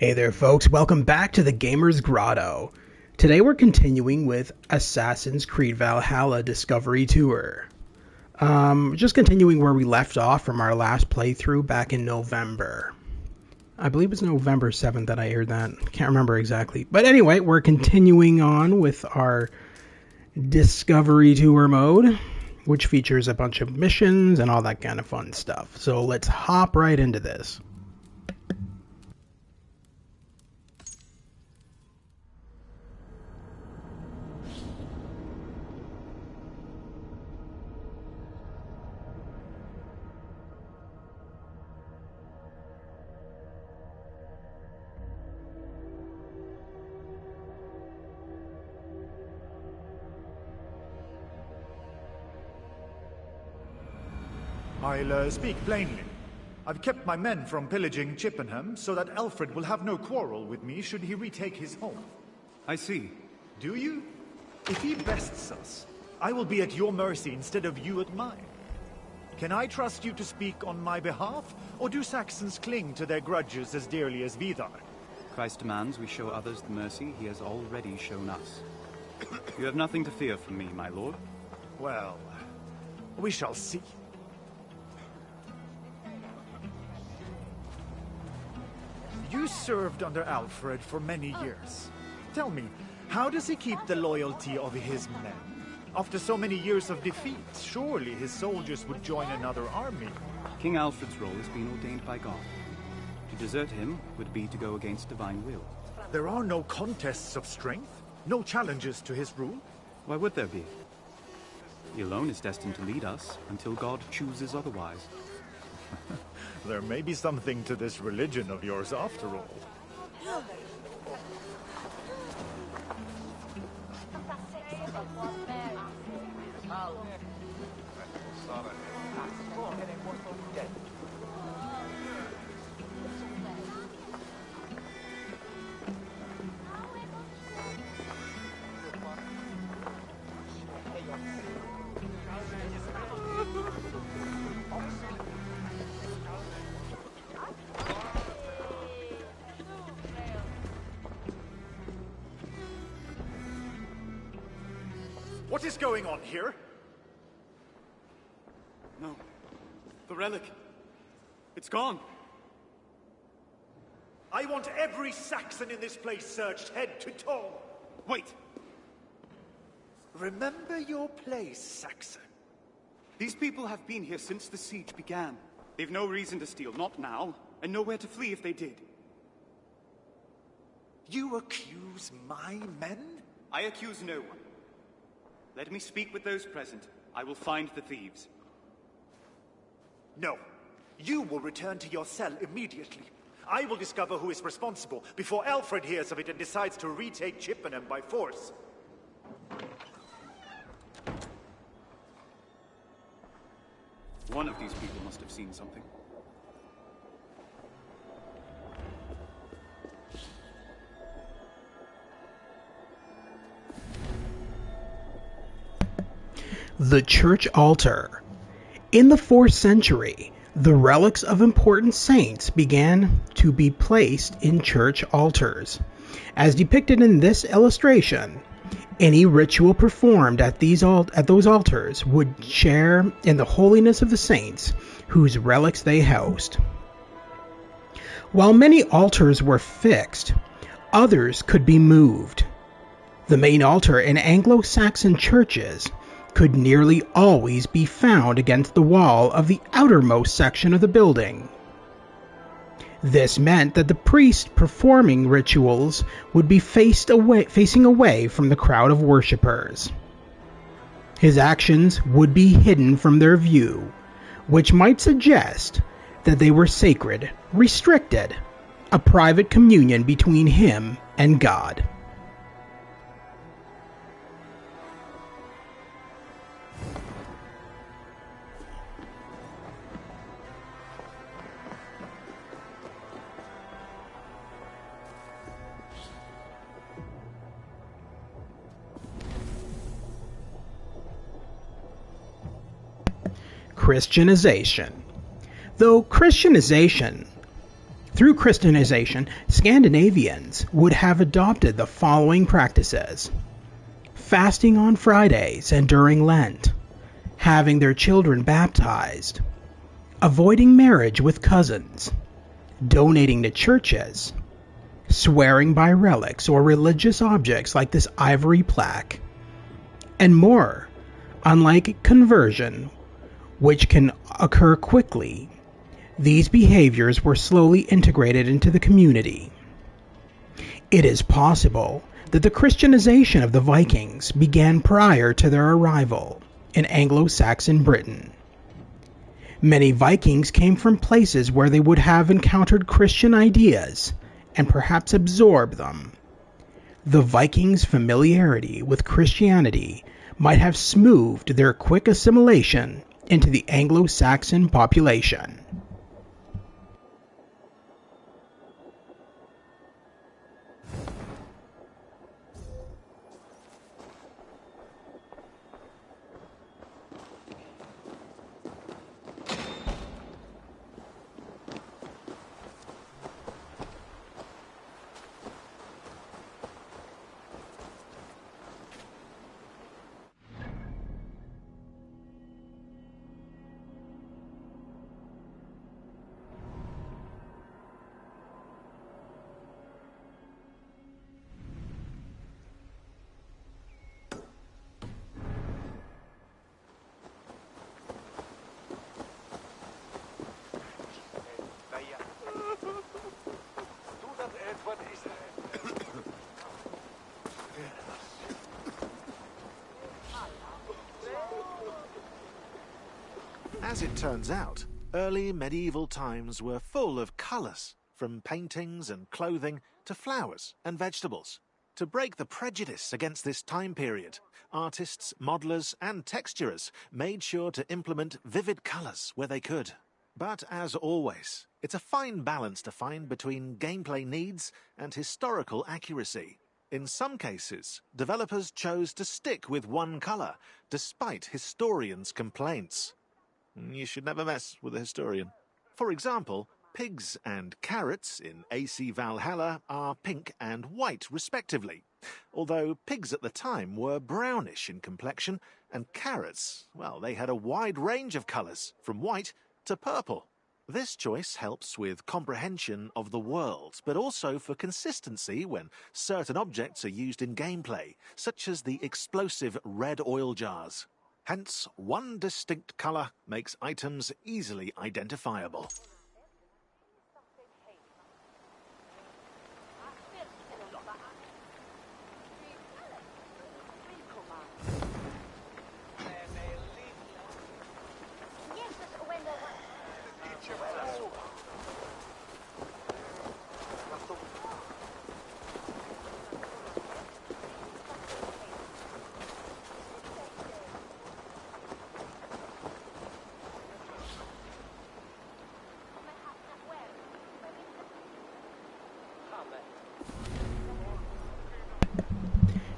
Hey there folks, welcome back to the Gamer's Grotto. Today we're continuing with Assassin's Creed Valhalla Discovery Tour. Just continuing where we left off from our last playthrough back in November. I believe it's November 7th that I aired that. Can't remember exactly. But anyway, we're continuing on with our Discovery Tour mode, which features a bunch of missions and all that kind of fun stuff. So let's hop right into this. I'll speak plainly. I've kept my men from pillaging Chippenham so that Alfred will have no quarrel with me should he retake his home. I see. Do you? If he bests us, I will be at your mercy instead of you at mine. Can I trust you to speak on my behalf, or do Saxons cling to their grudges as dearly as Vidar? Christ demands we show others the mercy he has already shown us. You have nothing to fear from me, my lord. Well, we shall see. You served under Alfred for many years. Tell me, how does he keep the loyalty of his men? After so many years of defeat, surely his soldiers would join another army. King Alfred's role has been ordained by God. To desert him would be to go against divine will. There are no contests of strength? No challenges to his rule? Why would there be? He alone is destined to lead us until God chooses otherwise. There may be something to this religion of yours after all. What is going on here? No. The relic. It's gone. I want every Saxon in this place searched head to toe. Wait. Remember your place, Saxon. These people have been here since the siege began. They've no reason to steal, not now, and nowhere to flee if they did. You accuse my men? I accuse no one. Let me speak with those present. I will find the thieves. No. You will return to your cell immediately. I will discover who is responsible before Alfred hears of it and decides to retake Chippenham by force. One of these people must have seen something. The church altar. In the 4th century, the relics of important saints began to be placed in church altars. As depicted in this illustration, any ritual performed at those altars would share in the holiness of the saints whose relics they housed. While many altars were fixed, others could be moved. The main altar in Anglo-Saxon churches could nearly always be found against the wall of the outermost section of the building. This meant that the priest performing rituals would be facing away from the crowd of worshippers. His actions would be hidden from their view, which might suggest that they were sacred, restricted, a private communion between him and God. Christianization. Though Christianization Through Christianization, Scandinavians would have adopted the following practices: fasting on Fridays and during Lent, having their children baptized, avoiding marriage with cousins, donating to churches, swearing by relics or religious objects like this ivory plaque, and more. Unlike conversion, which can occur quickly, these behaviors were slowly integrated into the community. It is possible that the Christianization of the Vikings began prior to their arrival in Anglo-Saxon Britain. Many Vikings came from places where they would have encountered Christian ideas and perhaps absorbed them. The Vikings' familiarity with Christianity might have smoothed their quick assimilation into the Anglo-Saxon population. As it turns out, early medieval times were full of colours, from paintings and clothing to flowers and vegetables. To break the prejudice against this time period, artists, modelers and texturers made sure to implement vivid colours where they could. But as always, it's a fine balance to find between gameplay needs and historical accuracy. In some cases, developers chose to stick with one colour, despite historians' complaints. You should never mess with a historian. For example, pigs and carrots in AC Valhalla are pink and white respectively, although pigs at the time were brownish in complexion, and carrots, well, they had a wide range of colours, from white to purple. This choice helps with comprehension of the world, but also for consistency when certain objects are used in gameplay, such as the explosive red oil jars. Hence, one distinct colour makes items easily identifiable.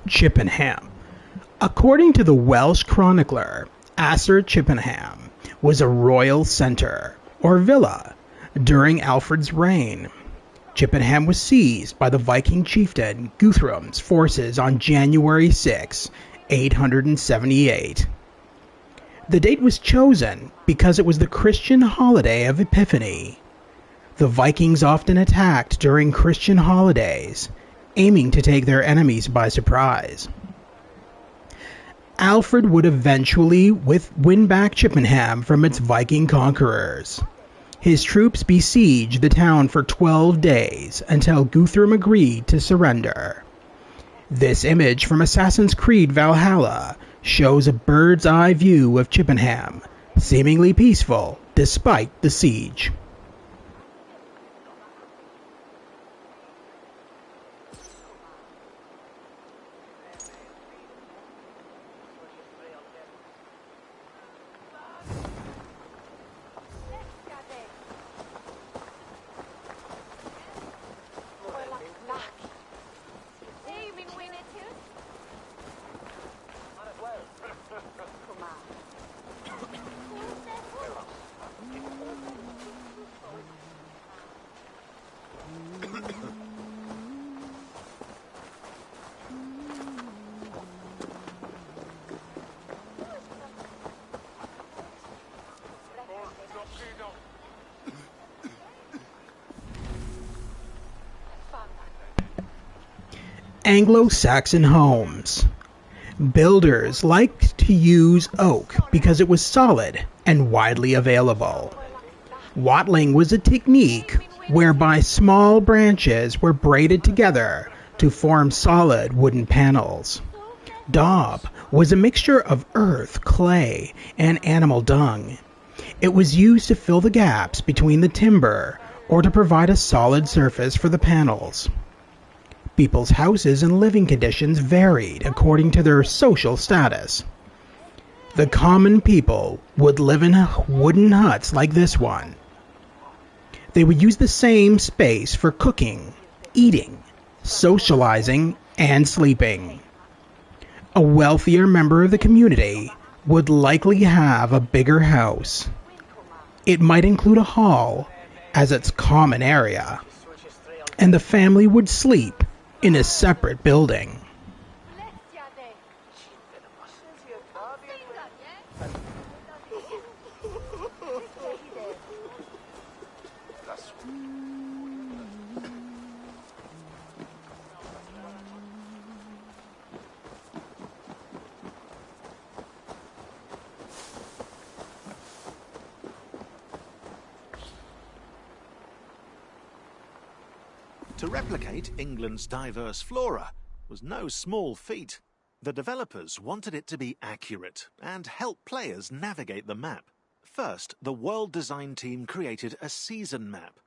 Chippenham. According to the Welsh chronicler, Asser Chippenham was a royal centre, or villa, during Alfred's reign. Chippenham was seized by the Viking chieftain Guthrum's forces on January 6, 878. The date was chosen because it was the Christian holiday of Epiphany. The Vikings often attacked during Christian holidays, aiming to take their enemies by surprise. Alfred would eventually win back Chippenham from its Viking conquerors. His troops besieged the town for 12 days until Guthrum agreed to surrender. This image from Assassin's Creed Valhalla shows a bird's eye view of Chippenham, seemingly peaceful despite the siege. Anglo-Saxon homes. Builders liked to use oak because it was solid and widely available. Watling was a technique whereby small branches were braided together to form solid wooden panels. Daub was a mixture of earth, clay, and animal dung. It was used to fill the gaps between the timber or to provide a solid surface for the panels. People's houses and living conditions varied according to their social status. The common people would live in wooden huts like this one. They would use the same space for cooking, eating, socializing, and sleeping. A wealthier member of the community would likely have a bigger house. It might include a hall as its common area, and the family would sleep in a separate building. To replicate England's diverse flora was no small feat. The developers wanted it to be accurate and help players navigate the map. First, the world design team created a season map.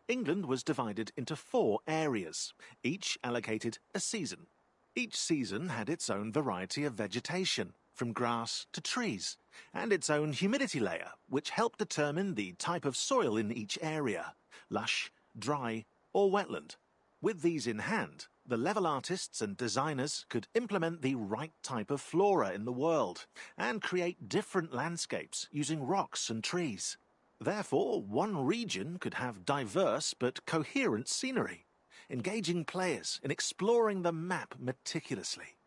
England was divided into 4 areas, each allocated a season. Each season had its own variety of vegetation, from grass to trees, and its own humidity layer, which helped determine the type of soil in each area, lush, dry, or wetland. With these in hand, the level artists and designers could implement the right type of flora in the world and create different landscapes using rocks and trees. Therefore, one region could have diverse but coherent scenery, engaging players in exploring the map meticulously.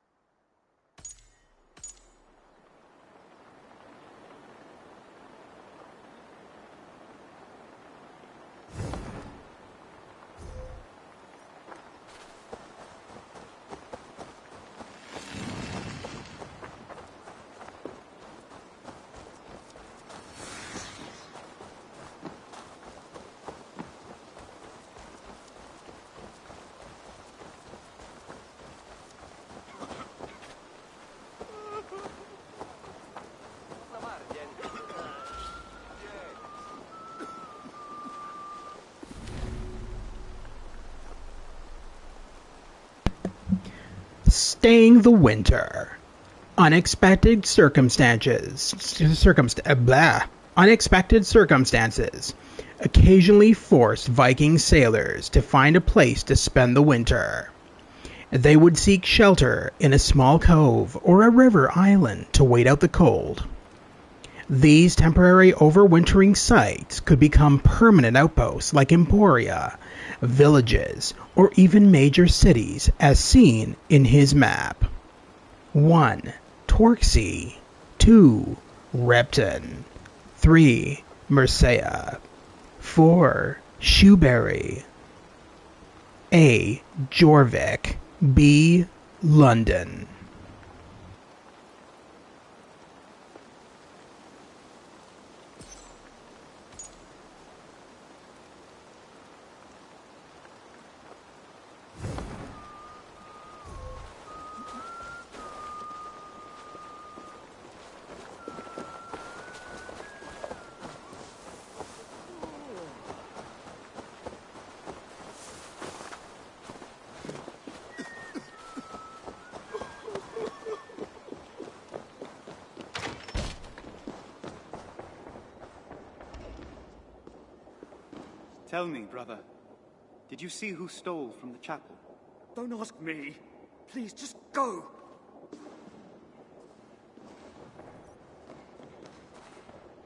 Staying the winter. Unexpected circumstances occasionally forced Viking sailors to find a place to spend the winter. They would seek shelter in a small cove or a river island to wait out the cold. These temporary overwintering sites could become permanent outposts like emporia, villages, or even major cities as seen in his map. 1. Torksey. 2. Repton. 3. Mercia. 4. Shoebury. A. Jorvik. B. London. Tell me, brother, did you see who stole from the chapel? Don't ask me. Please, just go.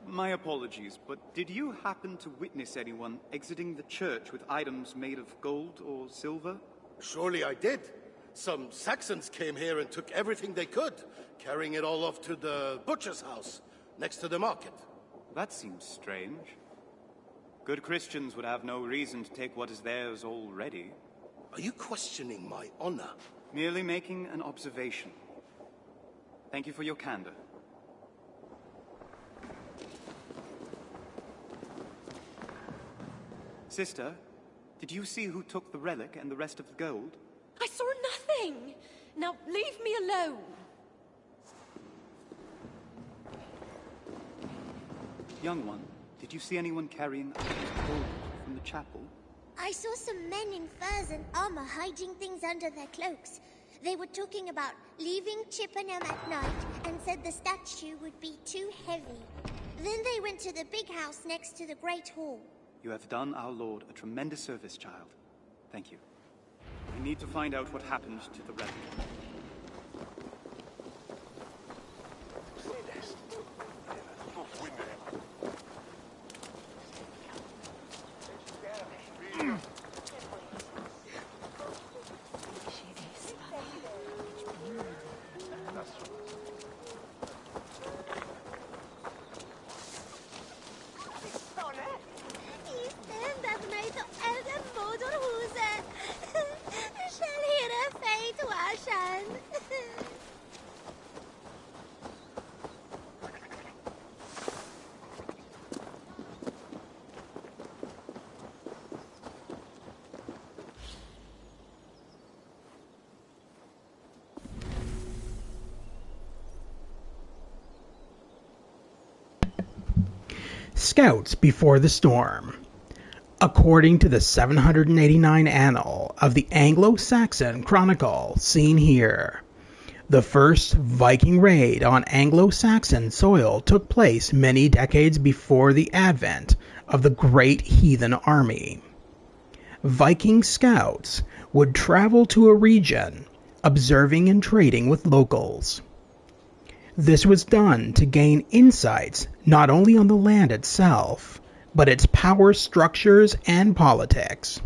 My apologies, but did you happen to witness anyone exiting the church with items made of gold or silver? Surely I did. Some Saxons came here and took everything they could, carrying it all off to the butcher's house, next to the market. That seems strange. Good Christians would have no reason to take what is theirs already. Are you questioning my honor? Merely making an observation. Thank you for your candor. Sister, did you see who took the relic and the rest of the gold? I saw nothing! Now leave me alone! Young one, did you see anyone carrying gold from the chapel? I saw some men in furs and armor hiding things under their cloaks. They were talking about leaving Chippenham at night and said the statue would be too heavy. Then they went to the big house next to the Great Hall. You have done our Lord a tremendous service, child. Thank you. We need to find out what happened to the relic. Scouts before the storm. According to the 789 annal of the Anglo-Saxon Chronicle seen here, the first Viking raid on Anglo-Saxon soil took place many decades before the advent of the Great Heathen Army. Viking scouts would travel to a region, observing and trading with locals. This was done to gain insights not only on the land itself, but its power structures and politics.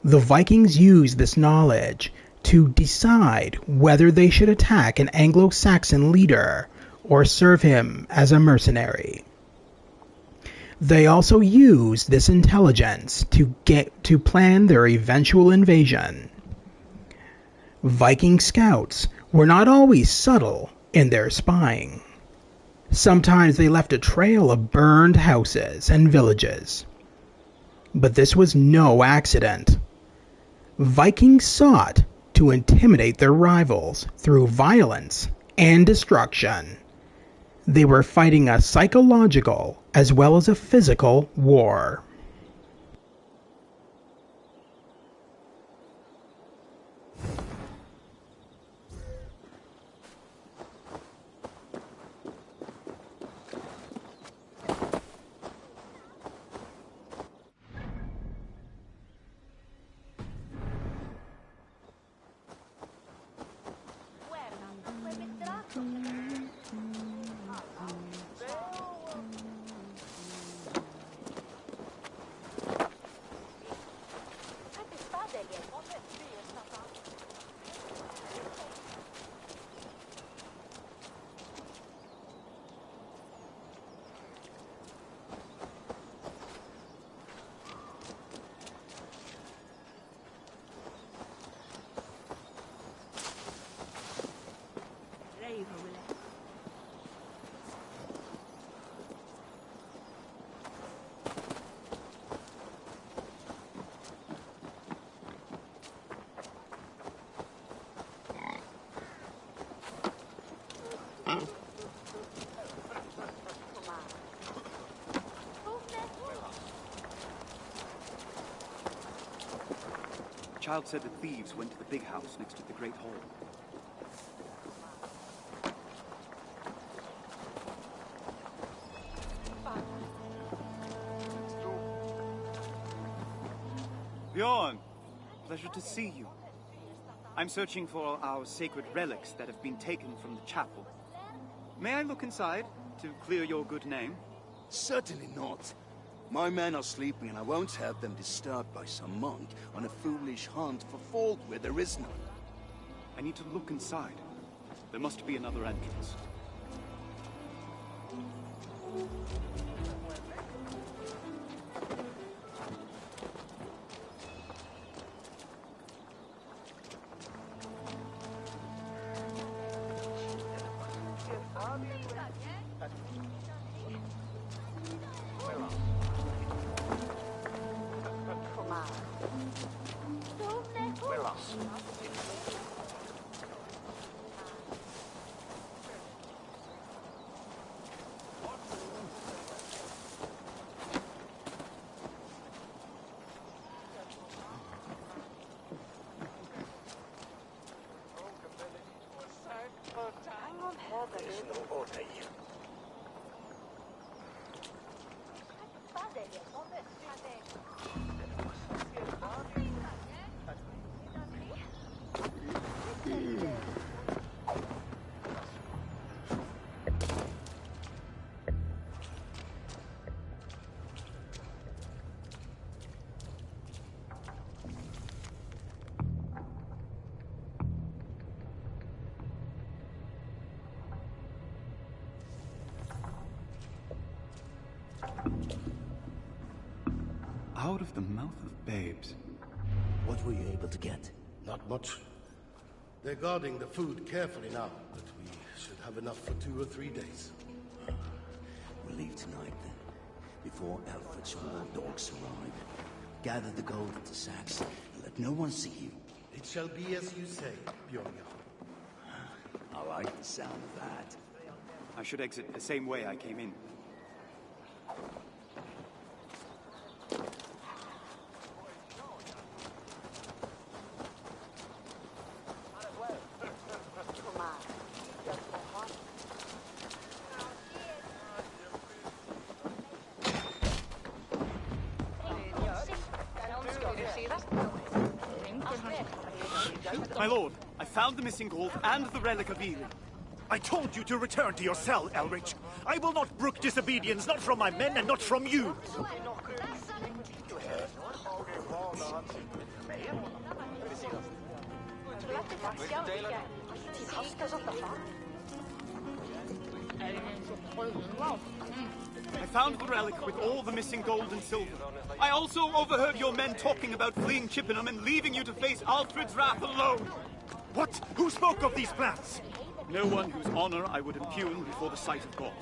The Vikings used this knowledge to decide whether they should attack an Anglo-Saxon leader or serve him as a mercenary. They also used this intelligence to plan their eventual invasion. Viking scouts were not always subtle in their spying. Sometimes they left a trail of burned houses and villages. But this was no accident. Vikings sought to intimidate their rivals through violence and destruction. They were fighting a psychological as well as a physical war. The child said the thieves went to the big house next to the Great Hall. Bjorn! Pleasure to see you. I'm searching for our sacred relics that have been taken from the chapel. May I look inside to clear your good name? Certainly not. My men are sleeping, and I won't have them disturbed by some monk on a foolish hunt for fault where there is none. I need to look inside. There must be another entrance. Out of the mouth of babes. What were you able to get? Not much. They're guarding the food carefully now, but we should have enough for 2 or 3 days. We'll leave tonight then, before Alfred's war dogs arrive. Gather the gold at the sacks, and let no one see you. It shall be as you say, Bjorn. I like the sound of that. I should exit the same way I came in. My lord, I found the missing gold and the relic of Ely. I told you to return to your cell, Elrich. I will not brook disobedience, not from my men and not from you. I found the relic with all the missing gold and silver. I also overheard your men talking about fleeing Chippenham and leaving you to face Alfred's wrath alone. What? Who spoke of these plans? No one whose honor I would impugn before the sight of God.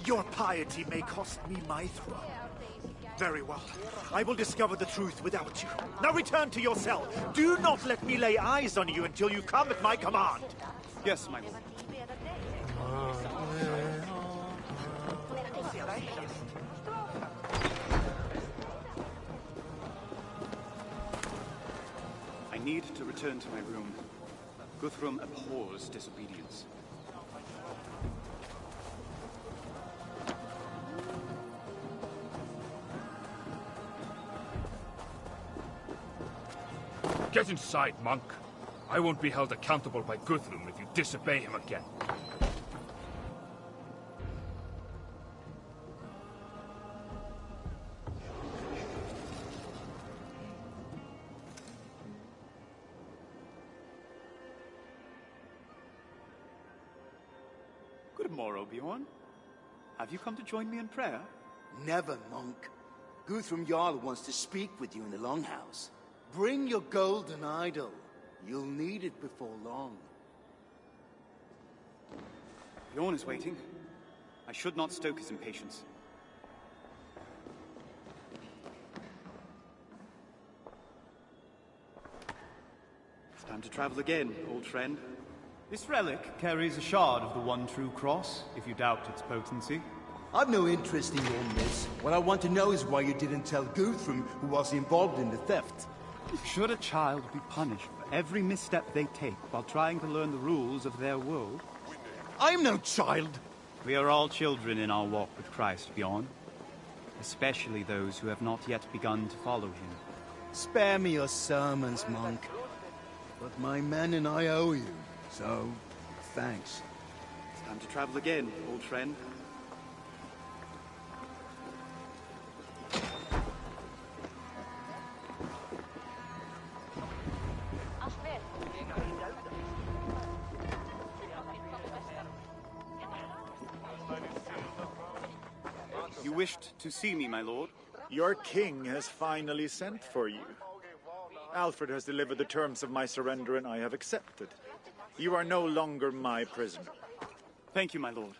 Your piety may cost me my throne. Very well. I will discover the truth without you. Now return to your cell. Do not let me lay eyes on you until you come at my command. Yes, my lord. I need to return to my room. Guthrum abhors disobedience. Get inside, monk. I won't be held accountable by Guthrum if you disobey him again. Good morrow, Bjorn. Have you come to join me in prayer? Never, monk. Guthrum Jarl wants to speak with you in the Longhouse. Bring your golden idol. You'll need it before long. Bjorn is waiting. I should not stoke his impatience. It's time to travel again, old friend. This relic carries a shard of the one true cross, if you doubt its potency. I've no interest in your miss. What I want to know is why you didn't tell Guthrum who was involved in the theft. Should a child be punished for every misstep they take while trying to learn the rules of their world? I'm no child. We are all children in our walk with Christ, Bjorn. Especially those who have not yet begun to follow him. Spare me your sermons, monk. But my men and I owe you, so thanks. It's time to travel again, old friend. You wished to see me, my lord? Your king has finally sent for you. Alfred has delivered the terms of my surrender and I have accepted. You are no longer my prisoner. Thank you, my lord.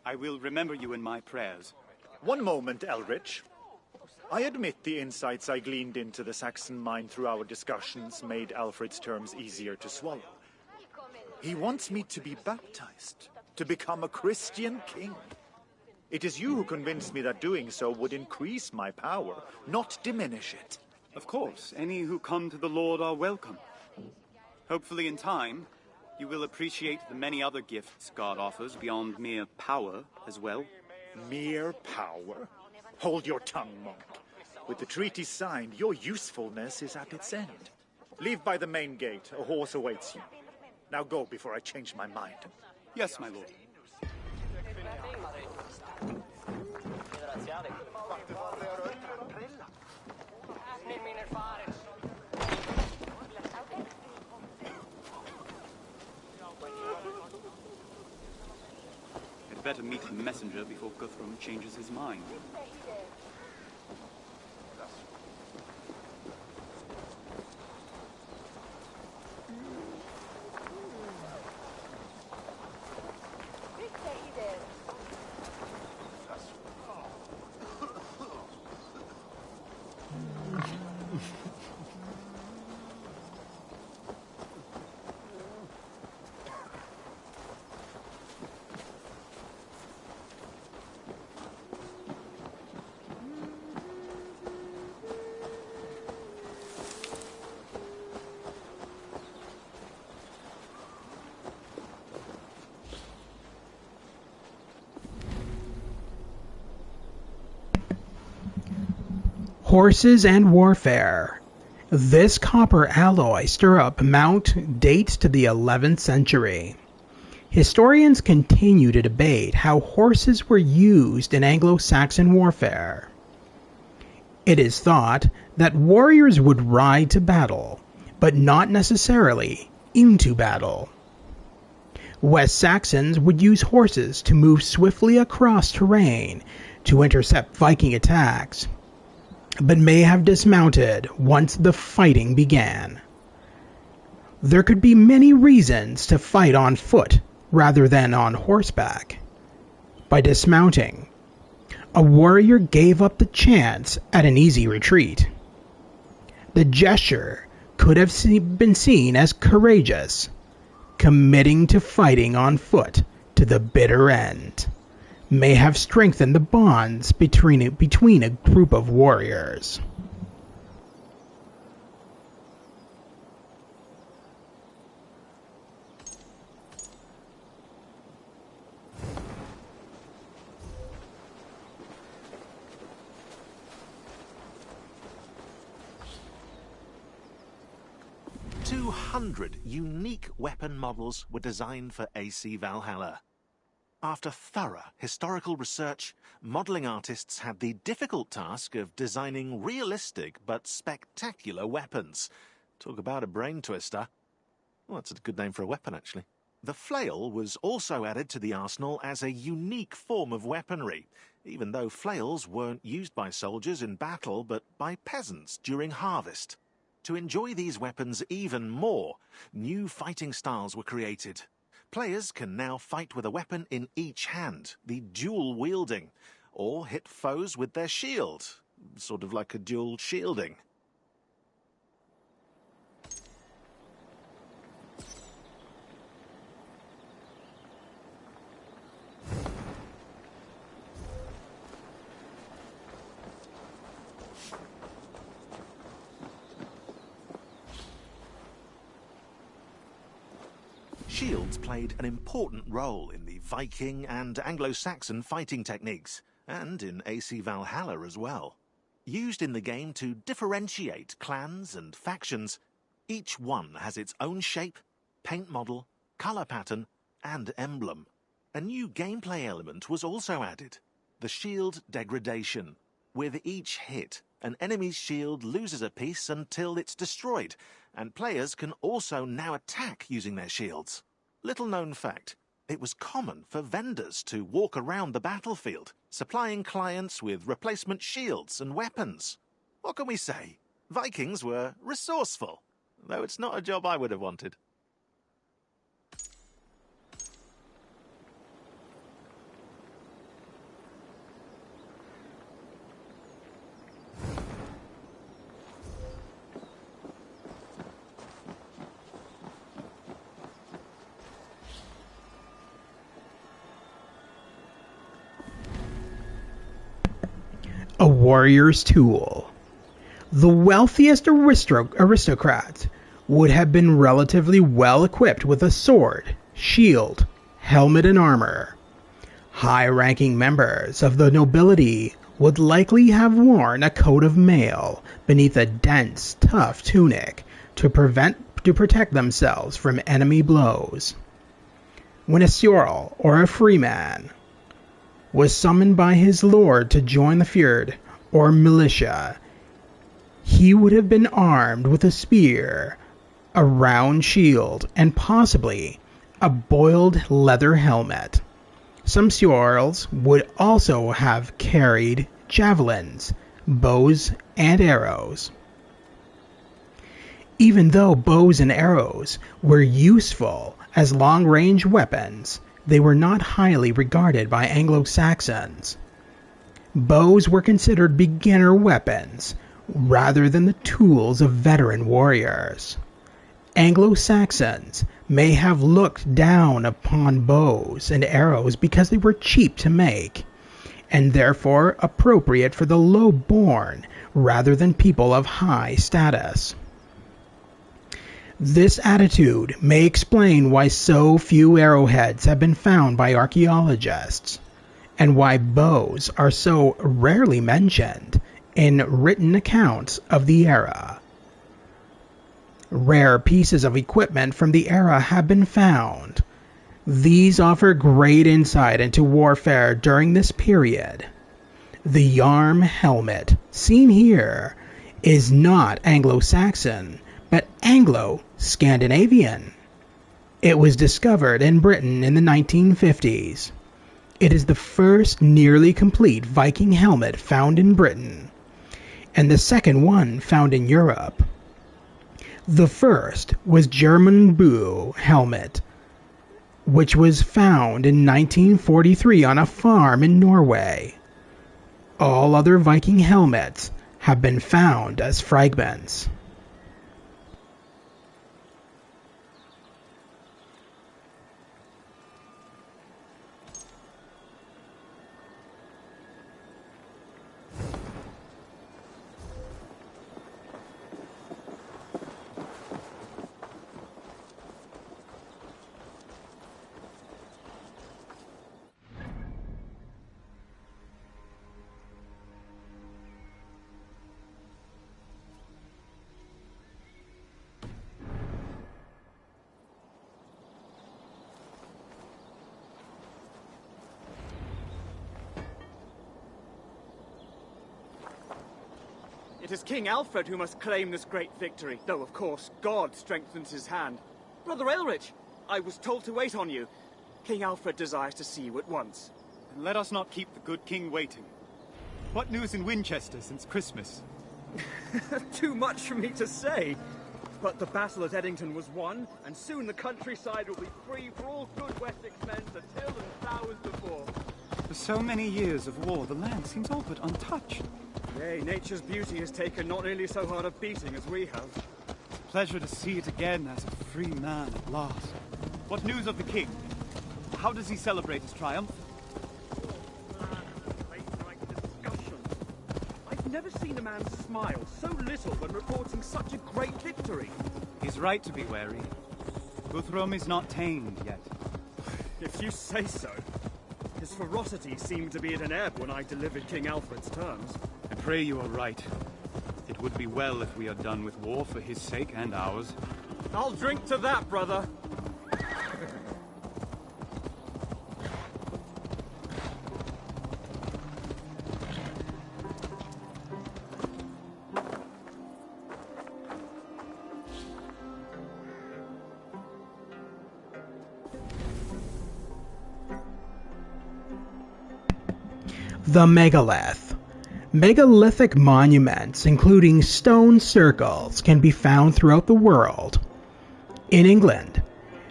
I will remember you in my prayers. One moment, Elrich. I admit the insights I gleaned into the Saxon mind through our discussions made Alfred's terms easier to swallow. He wants me to be baptized, to become a Christian king. It is you who convinced me that doing so would increase my power, not diminish it. Of course, any who come to the Lord are welcome. Hopefully in time, you will appreciate the many other gifts God offers beyond mere power as well. Mere power? Hold your tongue, monk. With the treaty signed, your usefulness is at its end. Leave by the main gate. A horse awaits you. Now go before I change my mind. Yes, my lord. I'd better meet the messenger before Guthrum changes his mind. Horses and warfare. This copper alloy stirrup mount dates to the 11th century. Historians continue to debate how horses were used in Anglo-Saxon warfare. It is thought that warriors would ride to battle, but not necessarily into battle. West Saxons would use horses to move swiftly across terrain to intercept Viking attacks, but may have dismounted once the fighting began. There could be many reasons to fight on foot rather than on horseback. By dismounting, a warrior gave up the chance at an easy retreat. The gesture could have been seen as courageous, committing to fighting on foot to the bitter end, may have strengthened the bonds between a group of warriors. Unique weapon models were designed for AC Valhalla. After thorough historical research, modeling artists had the difficult task of designing realistic but spectacular weapons. Talk about a brain twister. Well, that's a good name for a weapon, actually. The flail was also added to the arsenal as a unique form of weaponry, even though flails weren't used by soldiers in battle but by peasants during harvest. To enjoy these weapons even more, new fighting styles were created. Players can now fight with a weapon in each hand, the dual wielding, or hit foes with their shield, sort of like a dual shielding. Shields played an important role in the Viking and Anglo-Saxon fighting techniques, and in AC Valhalla as well. Used in the game to differentiate clans and factions, each one has its own shape, paint model, colour pattern, and emblem. A new gameplay element was also added, the shield degradation. With each hit, an enemy's shield loses a piece until it's destroyed, and players can also now attack using their shields. Little known fact, it was common for vendors to walk around the battlefield, supplying clients with replacement shields and weapons. What can we say? Vikings were resourceful, though it's not a job I would have wanted. A warrior's tool. The wealthiest aristocrats would have been relatively well equipped with a sword, shield, helmet, and armor. High-ranking members of the nobility would likely have worn a coat of mail beneath a dense, tough tunic to protect themselves from enemy blows. When a ceorl, or a freeman, was summoned by his lord to join the fyrd, or militia, he would have been armed with a spear, a round shield, and possibly a boiled leather helmet. Some ceorls would also have carried javelins, bows, and arrows. Even though bows and arrows were useful as long-range weapons, they were not highly regarded by Anglo-Saxons. Bows were considered beginner weapons rather than the tools of veteran warriors. Anglo-Saxons may have looked down upon bows and arrows because they were cheap to make, and therefore appropriate for the low-born rather than people of high status. This attitude may explain why so few arrowheads have been found by archaeologists, and why bows are so rarely mentioned in written accounts of the era. Rare pieces of equipment from the era have been found. These offer great insight into warfare during this period. The Yarm helmet, seen here, is not Anglo-Saxon, but Anglo-Scandinavian. It was discovered in Britain in the 1950s. It is the first nearly complete Viking helmet found in Britain, and the second one found in Europe. The first was German Boo helmet, which was found in 1943 on a farm in Norway. All other Viking helmets have been found as fragments. It is King Alfred who must claim this great victory, though of course God strengthens his hand. Brother Aelrich, I was told to wait on you. King Alfred desires to see you at once. And let us not keep the good king waiting. What news in Winchester since Christmas? Too much for me to say. But the battle at Eddington was won, and soon the countryside will be free for all good Wessex men to till and plough as before. For so many years of war, the land seems all but untouched. Yea, nature's beauty has taken not nearly so hard a beating as we have. It's a pleasure to see it again as a free man at last. What news of the king? How does he celebrate his triumph? I've never seen a man smile so little when reporting such a great victory. He's right to be wary. Guthrum is not tamed yet. If you say so. His ferocity seemed to be at an ebb when I delivered King Alfred's terms. I pray you are right. It would be well if we are done with war for his sake and ours. I'll drink to that, brother. The megalith. Megalithic monuments, including stone circles, can be found throughout the world. In England,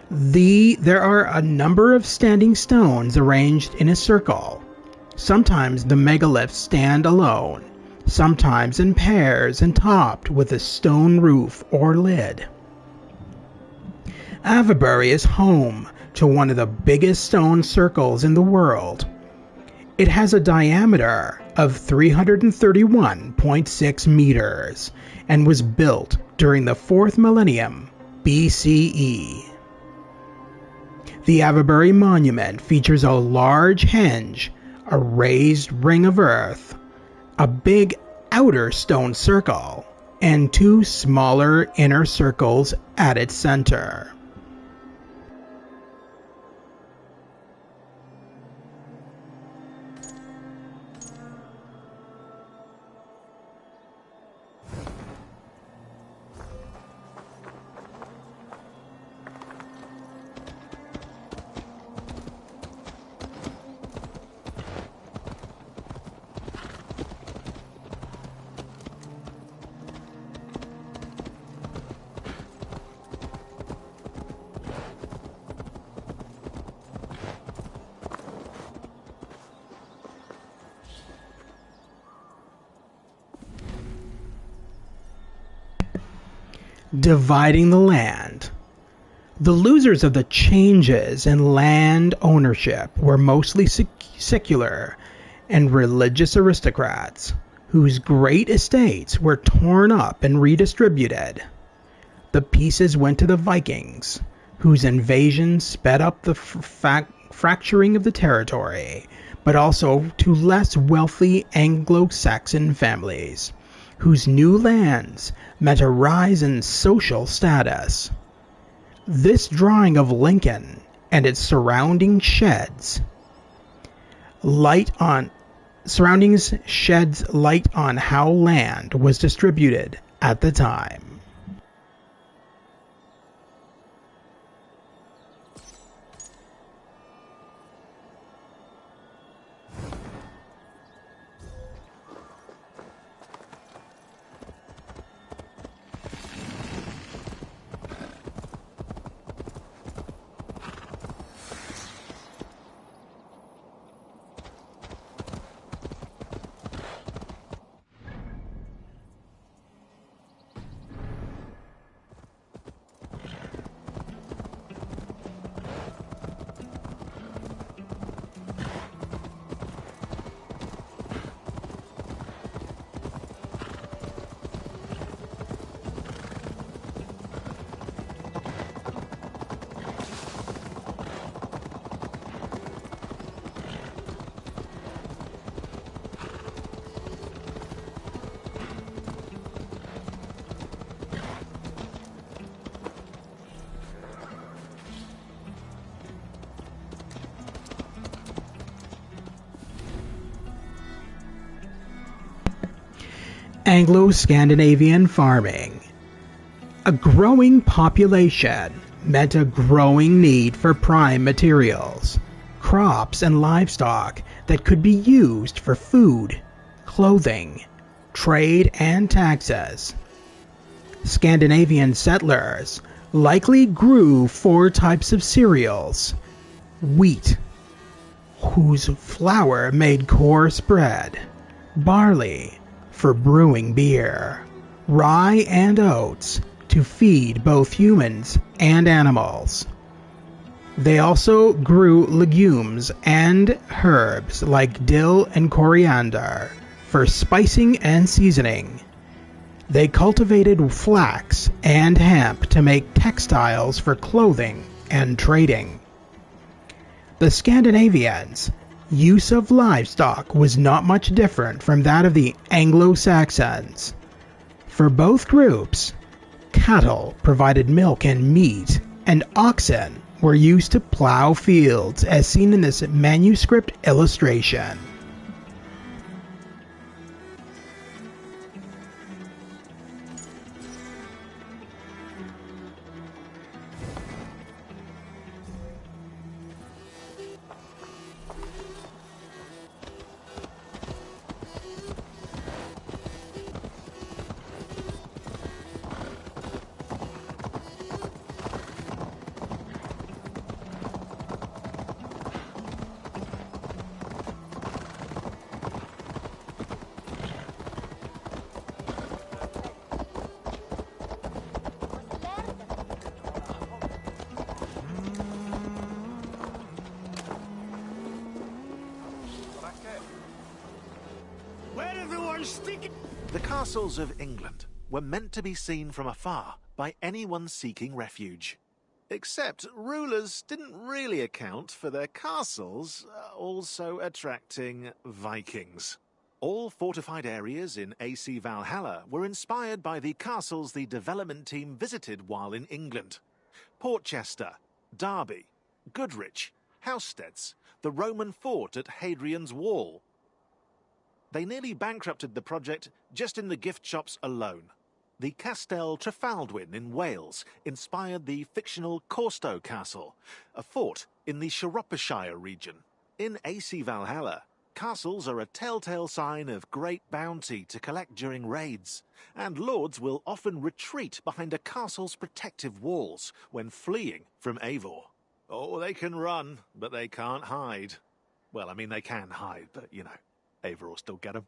there are a number of standing stones arranged in a circle. Sometimes the megaliths stand alone, sometimes in pairs and topped with a stone roof or lid. Avebury is home to one of the biggest stone circles in the world. It has a diameter of 331.6 meters and was built during the 4th millennium BCE. The Avebury Monument features a large henge, a raised ring of earth, a big outer stone circle, and 2 smaller inner circles at its center. Dividing the land. The losers of the changes in land ownership were mostly secular and religious aristocrats, whose great estates were torn up and redistributed. The pieces went to the Vikings, whose invasion sped up the fracturing of the territory, but also to less wealthy Anglo-Saxon families, whose new lands meant a rise in social status. This drawing of Lincoln and its surroundings sheds light on how land was distributed at the time. Anglo-Scandinavian farming. A growing population meant a growing need for prime materials, crops and livestock that could be used for food, clothing, trade, and taxes. Scandinavian settlers likely grew 4 types of cereals: wheat, whose flour made coarse bread; barley, for brewing beer; rye and oats, to feed both humans and animals. They also grew legumes and herbs like dill and coriander for spicing and seasoning. They cultivated flax and hemp to make textiles for clothing and trading. The Scandinavians' use of livestock was not much different from that of the Anglo-Saxons. For both groups, cattle provided milk and meat, and oxen were used to plow fields, as seen in this manuscript illustration. The castles of England were meant to be seen from afar by anyone seeking refuge. Except rulers didn't really account for their castles also attracting Vikings. All fortified areas in AC Valhalla were inspired by the castles the development team visited while in England. Portchester, Derby, Goodrich, Housesteads, the Roman fort at Hadrian's Wall. They nearly bankrupted the project just in the gift shops alone. The Castell Trefaldwyn in Wales inspired the fictional Corstow Castle, a fort in the Shropshire region. In AC Valhalla, castles are a telltale sign of great bounty to collect during raids, and lords will often retreat behind a castle's protective walls when fleeing from Eivor. Oh, they can run, but they can't hide. Well, I mean, they can hide, but, you know, Eivor will still get them.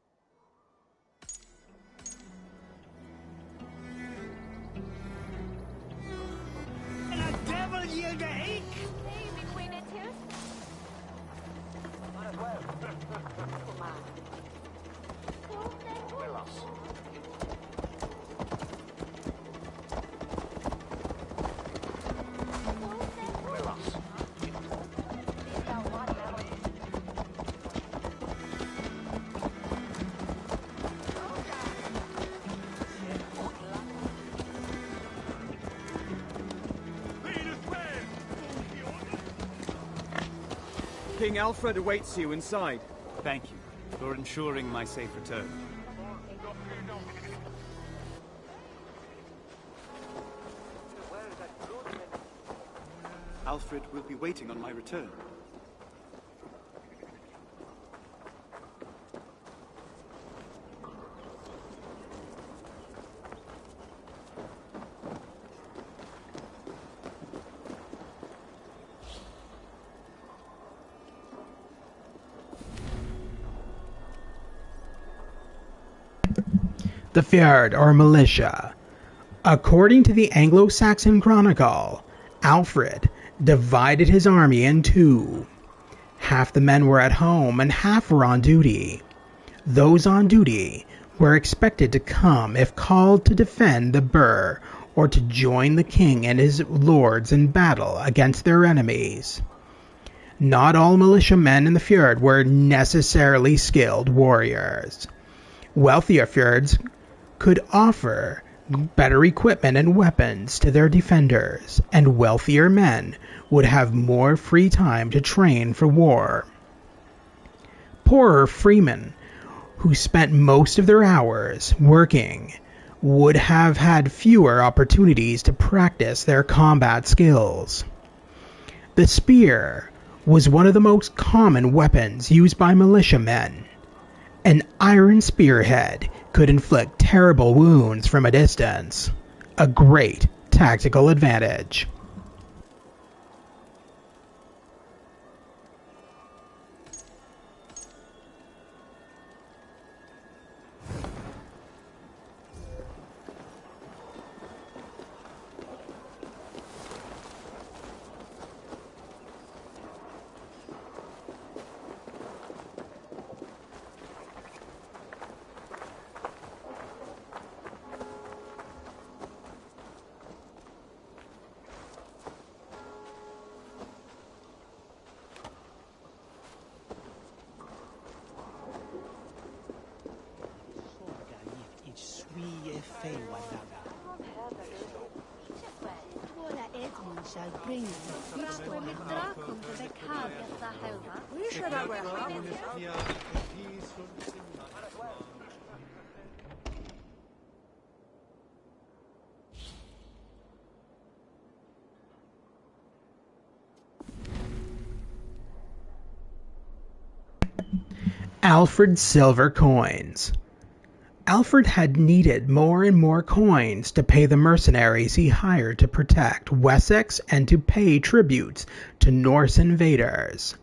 King Alfred awaits you inside. Thank you for ensuring my safe return. Alfred will be waiting on my return. The Fjord, or militia. According to the Anglo-Saxon Chronicle, Alfred divided his army in two. Half the men were at home and half were on duty. Those on duty were expected to come if called to defend the burh or to join the king and his lords in battle against their enemies. Not all militiamen in the fjord were necessarily skilled warriors. Wealthier fjords could offer better equipment and weapons to their defenders, and wealthier men would have more free time to train for war. Poorer freemen, who spent most of their hours working, would have had fewer opportunities to practice their combat skills. The spear was one of the most common weapons used by militiamen. An iron spearhead could inflict terrible wounds from a distance, a great tactical advantage. Alfred's silver coins. Alfred had needed more and more coins to pay the mercenaries he hired to protect Wessex and to pay tributes to Norse invaders.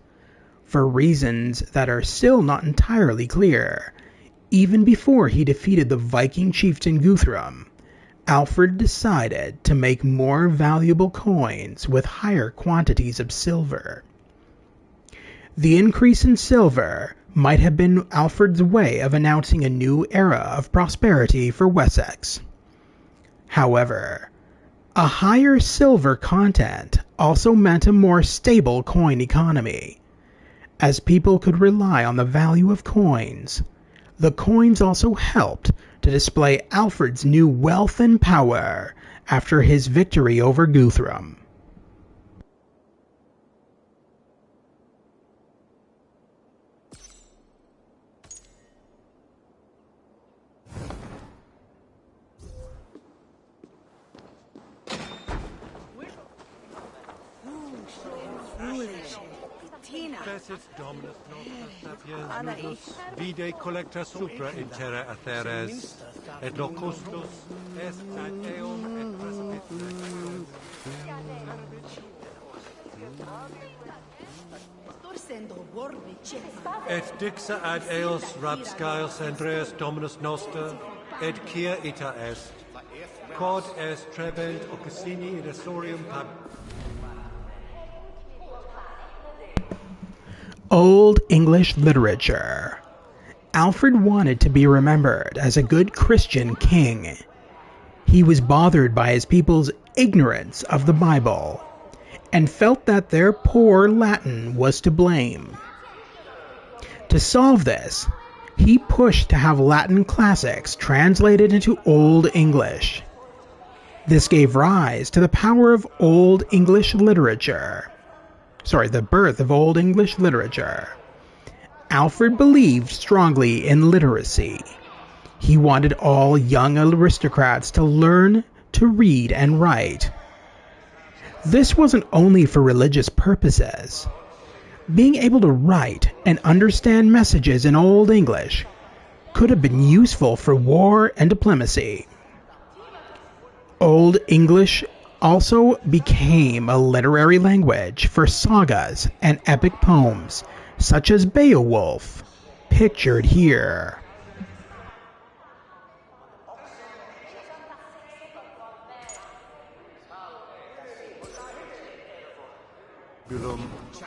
For reasons that are still not entirely clear, even before he defeated the Viking chieftain Guthrum, Alfred decided to make more valuable coins with higher quantities of silver. The increase in silver might have been Alfred's way of announcing a new era of prosperity for Wessex. However, a higher silver content also meant a more stable coin economy. As people could rely on the value of coins, the coins also helped to display Alfred's new wealth and power after his victory over Guthrum. Dominus nostra sapiens vide collecta supra in terra atheres, et locustus est ad eum et precipites. Et dixa ad eos rapscales Andreas Dominus noster, et quia ita est, quod est trebent occusini in asorium pag. Old English literature. Alfred wanted to be remembered as a good Christian king. He was bothered by his people's ignorance of the Bible and felt that their poor Latin was to blame. To solve this, he pushed to have Latin classics translated into Old English. This gave rise to the power of Old English literature. birth of Old English literature. Alfred believed strongly in literacy. He wanted all young aristocrats to learn to read and write. This wasn't only for religious purposes. Being able to write and understand messages in Old English could have been useful for war and diplomacy. Old English also became a literary language for sagas and epic poems, such as Beowulf, pictured here.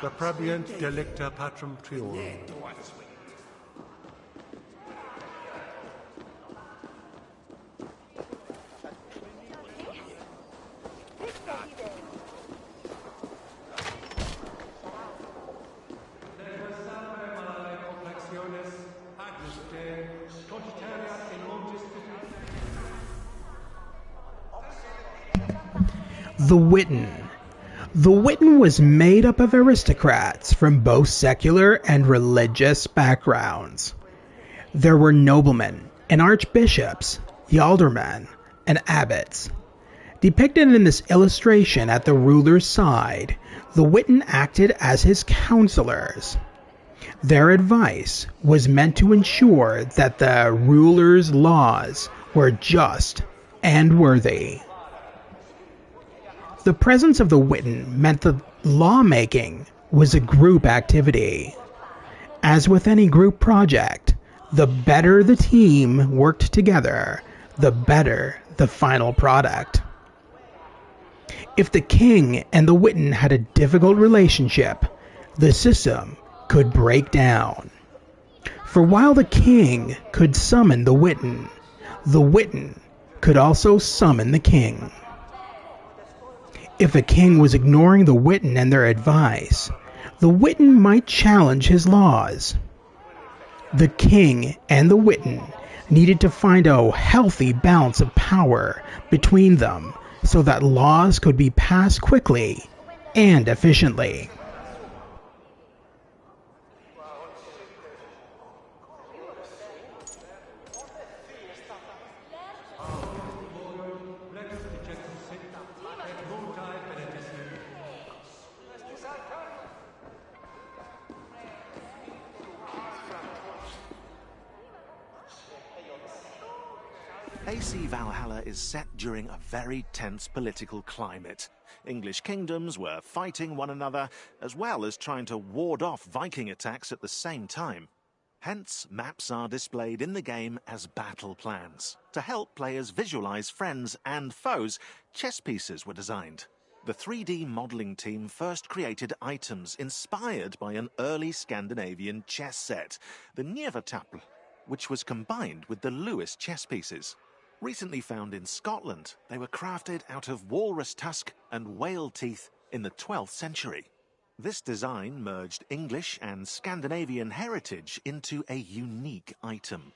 Reprebiant delicta patrum triorum. The Witan. The Witan was made up of aristocrats from both secular and religious backgrounds. There were noblemen and archbishops, aldermen, and abbots. Depicted in this illustration at the ruler's side, the Witan acted as his counselors. Their advice was meant to ensure that the ruler's laws were just and worthy. The presence of the Witan meant that lawmaking was a group activity. As with any group project, the better the team worked together, the better the final product. If the king and the Witan had a difficult relationship, the system could break down. For while the king could summon the Witan could also summon the king. If a king was ignoring the Witan and their advice, the Witan might challenge his laws. The king and the Witan needed to find a healthy balance of power between them so that laws could be passed quickly and efficiently. AC Valhalla is set during a very tense political climate. English kingdoms were fighting one another, as well as trying to ward off Viking attacks at the same time. Hence, maps are displayed in the game as battle plans. To help players visualize friends and foes, chess pieces were designed. The 3D modeling team first created items inspired by an early Scandinavian chess set, the Njevertapel, which was combined with the Lewis chess pieces. Recently found in Scotland, they were crafted out of walrus tusk and whale teeth in the 12th century. This design merged English and Scandinavian heritage into a unique item.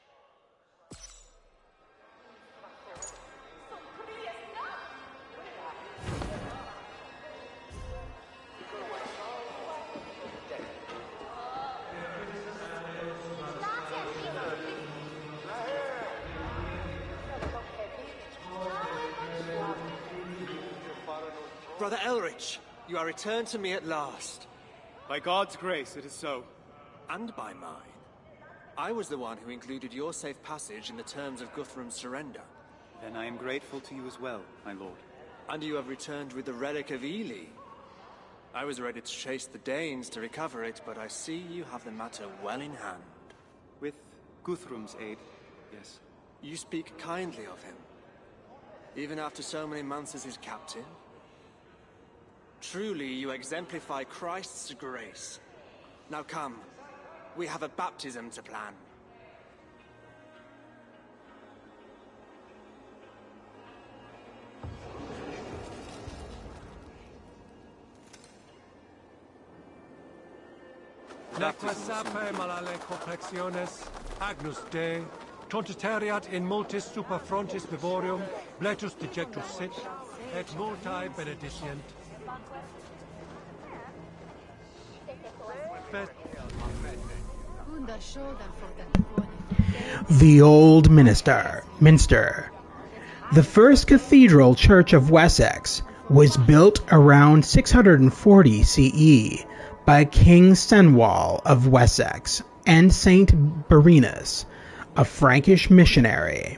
Brother Elrich, you are returned to me at last. By God's grace, it is so. And by mine. I was the one who included your safe passage in the terms of Guthrum's surrender. Then I am grateful to you as well, my lord. And you have returned with the relic of Ely. I was ready to chase the Danes to recover it, but I see you have the matter well in hand. With Guthrum's aid, yes. You speak kindly of him, even after so many months as his captain. Truly, you exemplify Christ's grace. Now come, we have a baptism to plan. Neque sape malale complexiones, agnus Dei, tontiteriat in multis super frontis vivorium, bletus dejectus sit, et multae benedicient. The Old Minster. The first cathedral church of Wessex was built around 640 CE by King Cenwalh of Wessex and Saint Birinus, a Frankish missionary.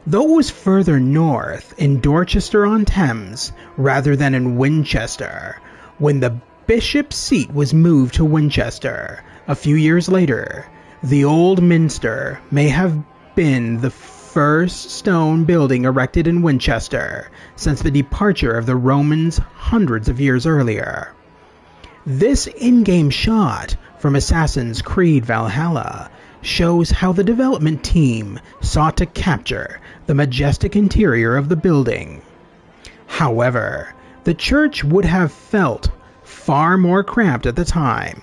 Though it was further north in Dorchester-on-Thames rather than in Winchester, when the bishop's seat was moved to Winchester a few years later, the Old Minster may have been the first stone building erected in Winchester since the departure of the Romans hundreds of years earlier. This in-game shot from Assassin's Creed Valhalla shows how the development team sought to capture the majestic interior of the building. However, the church would have felt far more cramped at the time,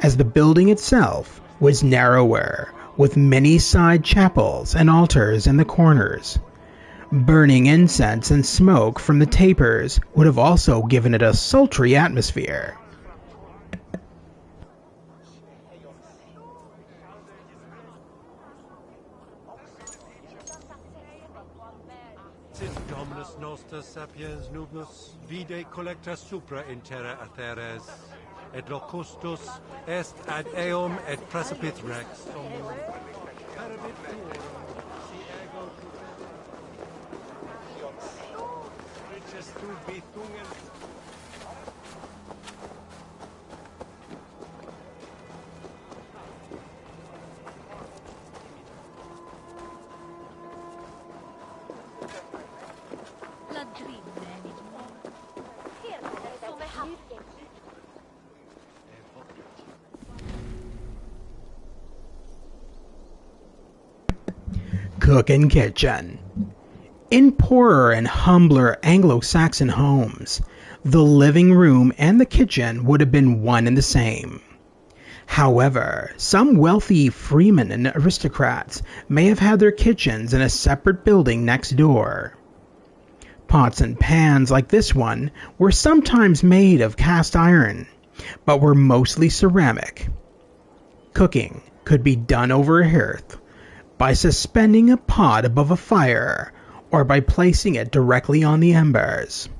as the building itself was narrower, with many side chapels and altars in the corners. Burning incense and smoke from the tapers would have also given it a sultry atmosphere. Dominus noster sapiens nugnus vide collecta supra in terra atheres, et locustus est ad eum et precipit rex. Cook and kitchen. In poorer and humbler Anglo-Saxon homes, the living room and the kitchen would have been one and the same. However, some wealthy freemen and aristocrats may have had their kitchens in a separate building next door. Pots and pans like this one were sometimes made of cast iron, but were mostly ceramic. Cooking could be done over a hearth, by suspending a pot above a fire, or by placing it directly on the embers.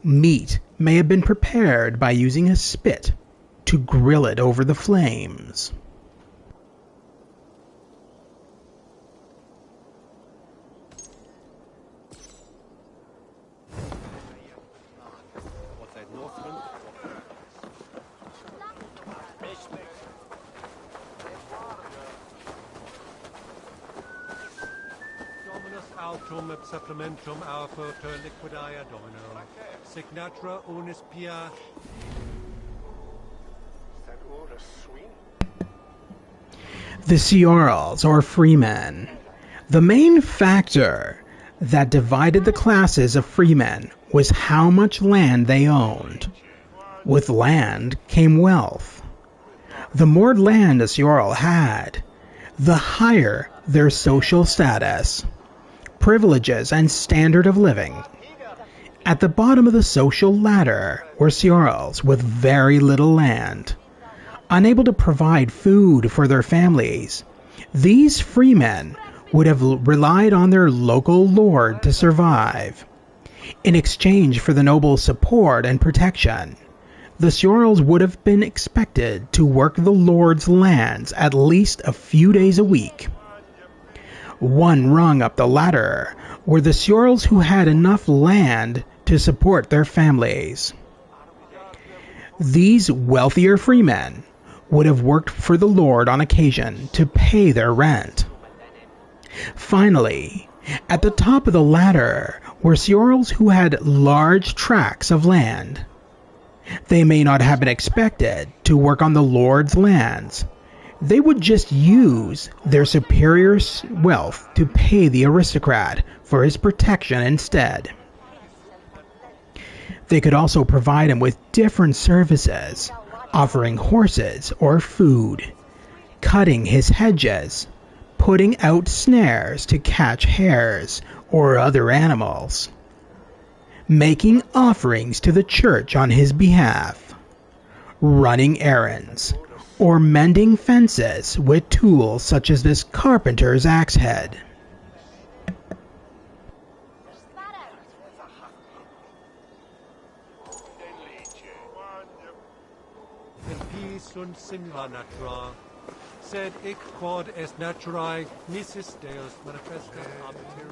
Meat may have been prepared by using a spit to grill it over the flames. Altum et supplementum alpha per liquidia domino, signatra unis pia. The ceorls, or freemen. The main factor that divided the classes of freemen was how much land they owned. With land came wealth. The more land a ceorl had, the higher their social status, privileges, and standard of living. At the bottom of the social ladder were ceorls with very little land. Unable to provide food for their families, these freemen would have relied on their local lord to survive. In exchange for the noble's support and protection, the ceorls would have been expected to work the lord's lands at least a few days a week. One rung up the ladder were the ceorls who had enough land to support their families. These wealthier freemen would have worked for the lord on occasion to pay their rent. Finally, at the top of the ladder were ceorls who had large tracts of land. They may not have been expected to work on the lord's lands. They would just use their superior wealth to pay the aristocrat for his protection instead. They could also provide him with different services, offering horses or food, cutting his hedges, putting out snares to catch hares or other animals, making offerings to the church on his behalf, running errands, or mending fences with tools such as this carpenter's axe head. Sunt simula natura, sed hic quod est naturae nisis Deus manifestus habitare.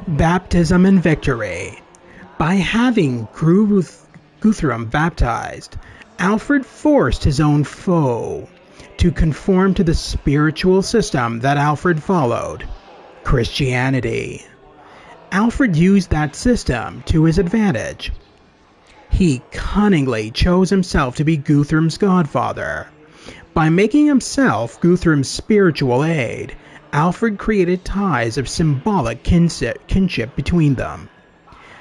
Baptism and victory. By having Guthrum baptized, Alfred forced his own foe to conform to the spiritual system that Alfred followed, Christianity. Alfred used that system to his advantage. He cunningly chose himself to be Guthrum's godfather. By making himself Guthrum's spiritual aide, Alfred created ties of symbolic kinship between them.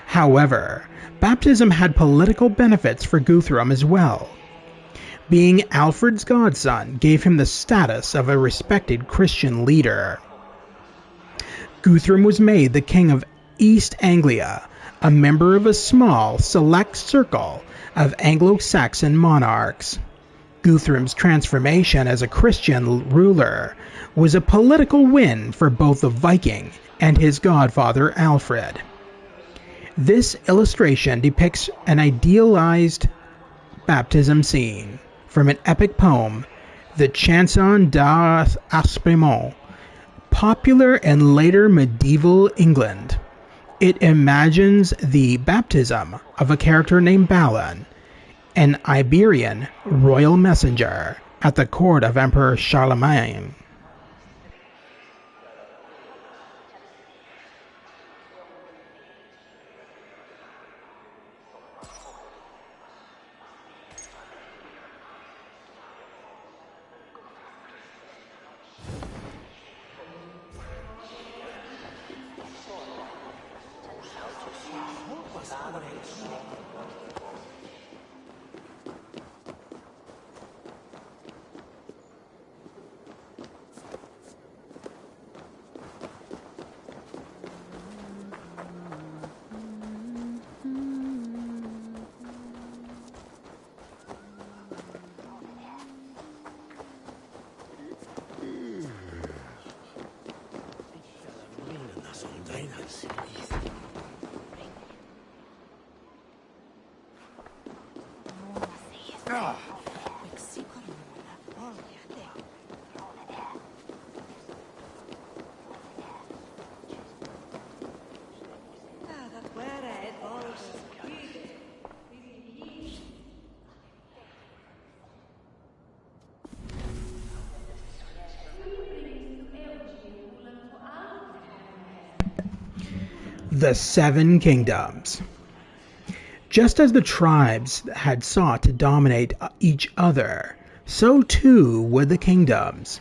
However, baptism had political benefits for Guthrum as well. Being Alfred's godson gave him the status of a respected Christian leader. Guthrum was made the king of East Anglia, a member of a small, select circle of Anglo-Saxon monarchs. Guthrum's transformation as a Christian ruler was a political win for both the Viking and his godfather Alfred. This illustration depicts an idealized baptism scene from an epic poem, the Chanson d'Aspremont, Popular in later medieval England, it imagines the baptism of a character named Balin, an Iberian royal messenger at the court of Emperor Charlemagne. The Seven Kingdoms. Just as the tribes had sought to dominate each other, so too would the kingdoms.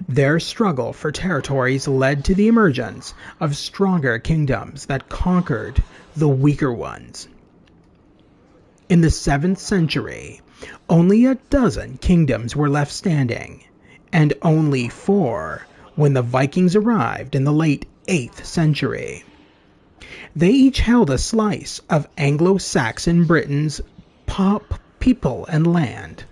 Their struggle for territories led to the emergence of stronger kingdoms that conquered the weaker ones. In the 7th century, only a dozen kingdoms were left standing, and only 4 when the Vikings arrived in the late 8th century. They each held a slice of Anglo-Saxon Britain's people and land.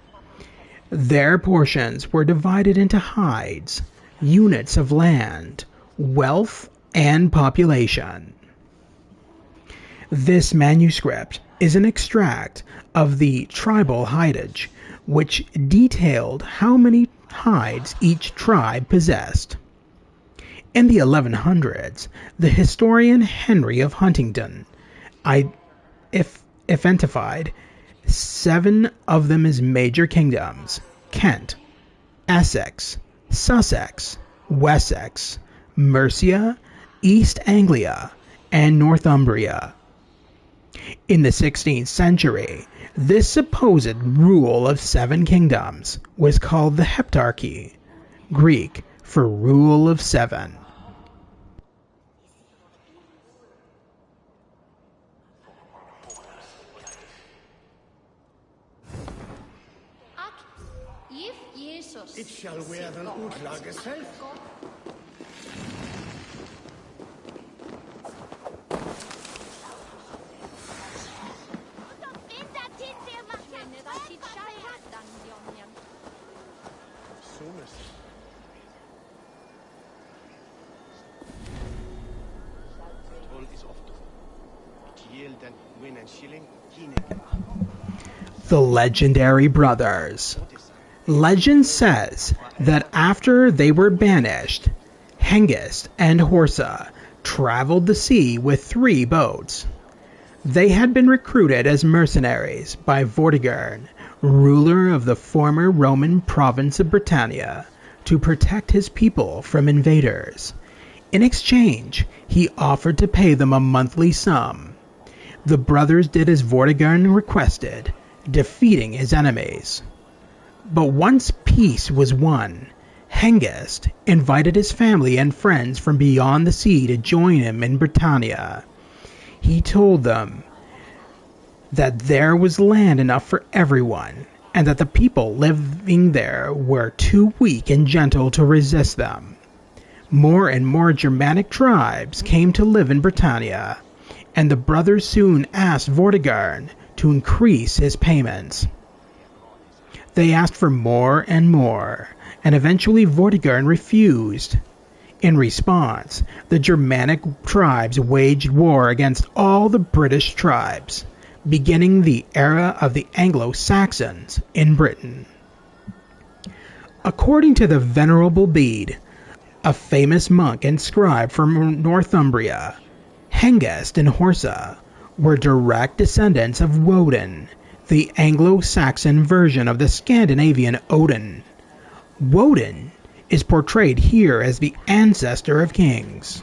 Their portions were divided into hides, units of land, wealth, and population. This manuscript is an extract of the tribal hidage, which detailed how many hides each tribe possessed. In the 1100s, the historian Henry of Huntingdon identified 7 of them as major kingdoms: Kent, Essex, Sussex, Wessex, Mercia, East Anglia, and Northumbria. In the 16th century, this supposed rule of 7 kingdoms was called the Heptarchy, Greek for rule of 7. It shall wear an utlage self. The Legendary Brothers. Legend says that after they were banished, Hengist and Horsa traveled the sea with 3 boats. They had been recruited as mercenaries by Vortigern, ruler of the former Roman province of Britannia, to protect his people from invaders. In exchange, he offered to pay them a monthly sum. The brothers did as Vortigern requested, defeating his enemies. But once peace was won, Hengist invited his family and friends from beyond the sea to join him in Britannia. He told them that there was land enough for everyone, and that the people living there were too weak and gentle to resist them. More and more Germanic tribes came to live in Britannia, and the brothers soon asked Vortigern to increase his payments. They asked for more and more, and eventually Vortigern refused. In response, the Germanic tribes waged war against all the British tribes, beginning the era of the Anglo-Saxons in Britain. According to the Venerable Bede, a famous monk and scribe from Northumbria, Hengist and Horsa, were direct descendants of Woden, the Anglo-Saxon version of the Scandinavian Odin. Woden is portrayed here as the ancestor of kings.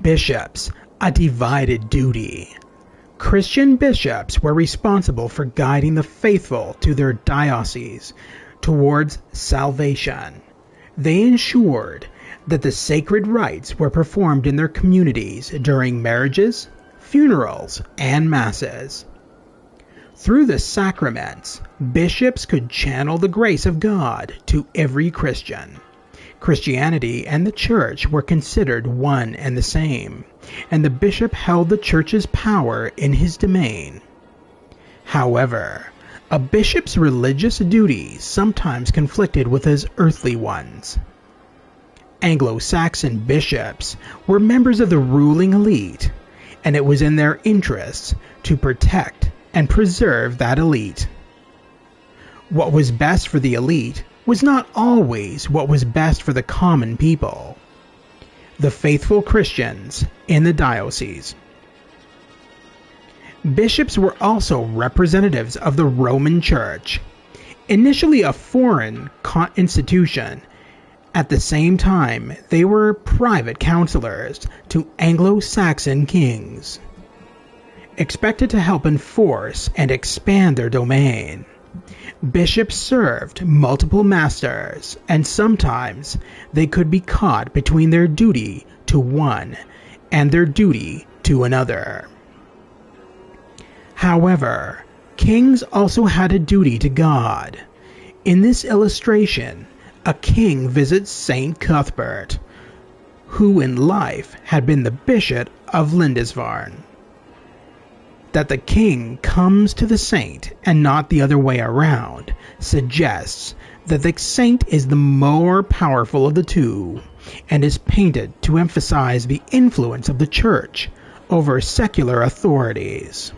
Bishops, a divided duty. Christian bishops were responsible for guiding the faithful to their dioceses towards salvation. They ensured that the sacred rites were performed in their communities during marriages, funerals, and masses. Through the sacraments, bishops could channel the grace of God to every Christian. Christianity and the church were considered one and the same, and the bishop held the church's power in his domain. However, a bishop's religious duties sometimes conflicted with his earthly ones. Anglo-Saxon bishops were members of the ruling elite, and it was in their interests to protect and preserve that elite. What was best for the elite was not always what was best for the common people, the faithful Christians in the diocese. Bishops were also representatives of the Roman Church, initially a foreign institution. At the same time, they were private counselors to Anglo-Saxon kings, expected to help enforce and expand their domain. Bishops served multiple masters, and sometimes they could be caught between their duty to one and their duty to another. However, kings also had a duty to God. In this illustration, a king visits Saint Cuthbert, who in life had been the bishop of Lindisfarne. That the king comes to the saint and not the other way around suggests that the saint is the more powerful of the two, and is painted to emphasize the influence of the church over secular authorities.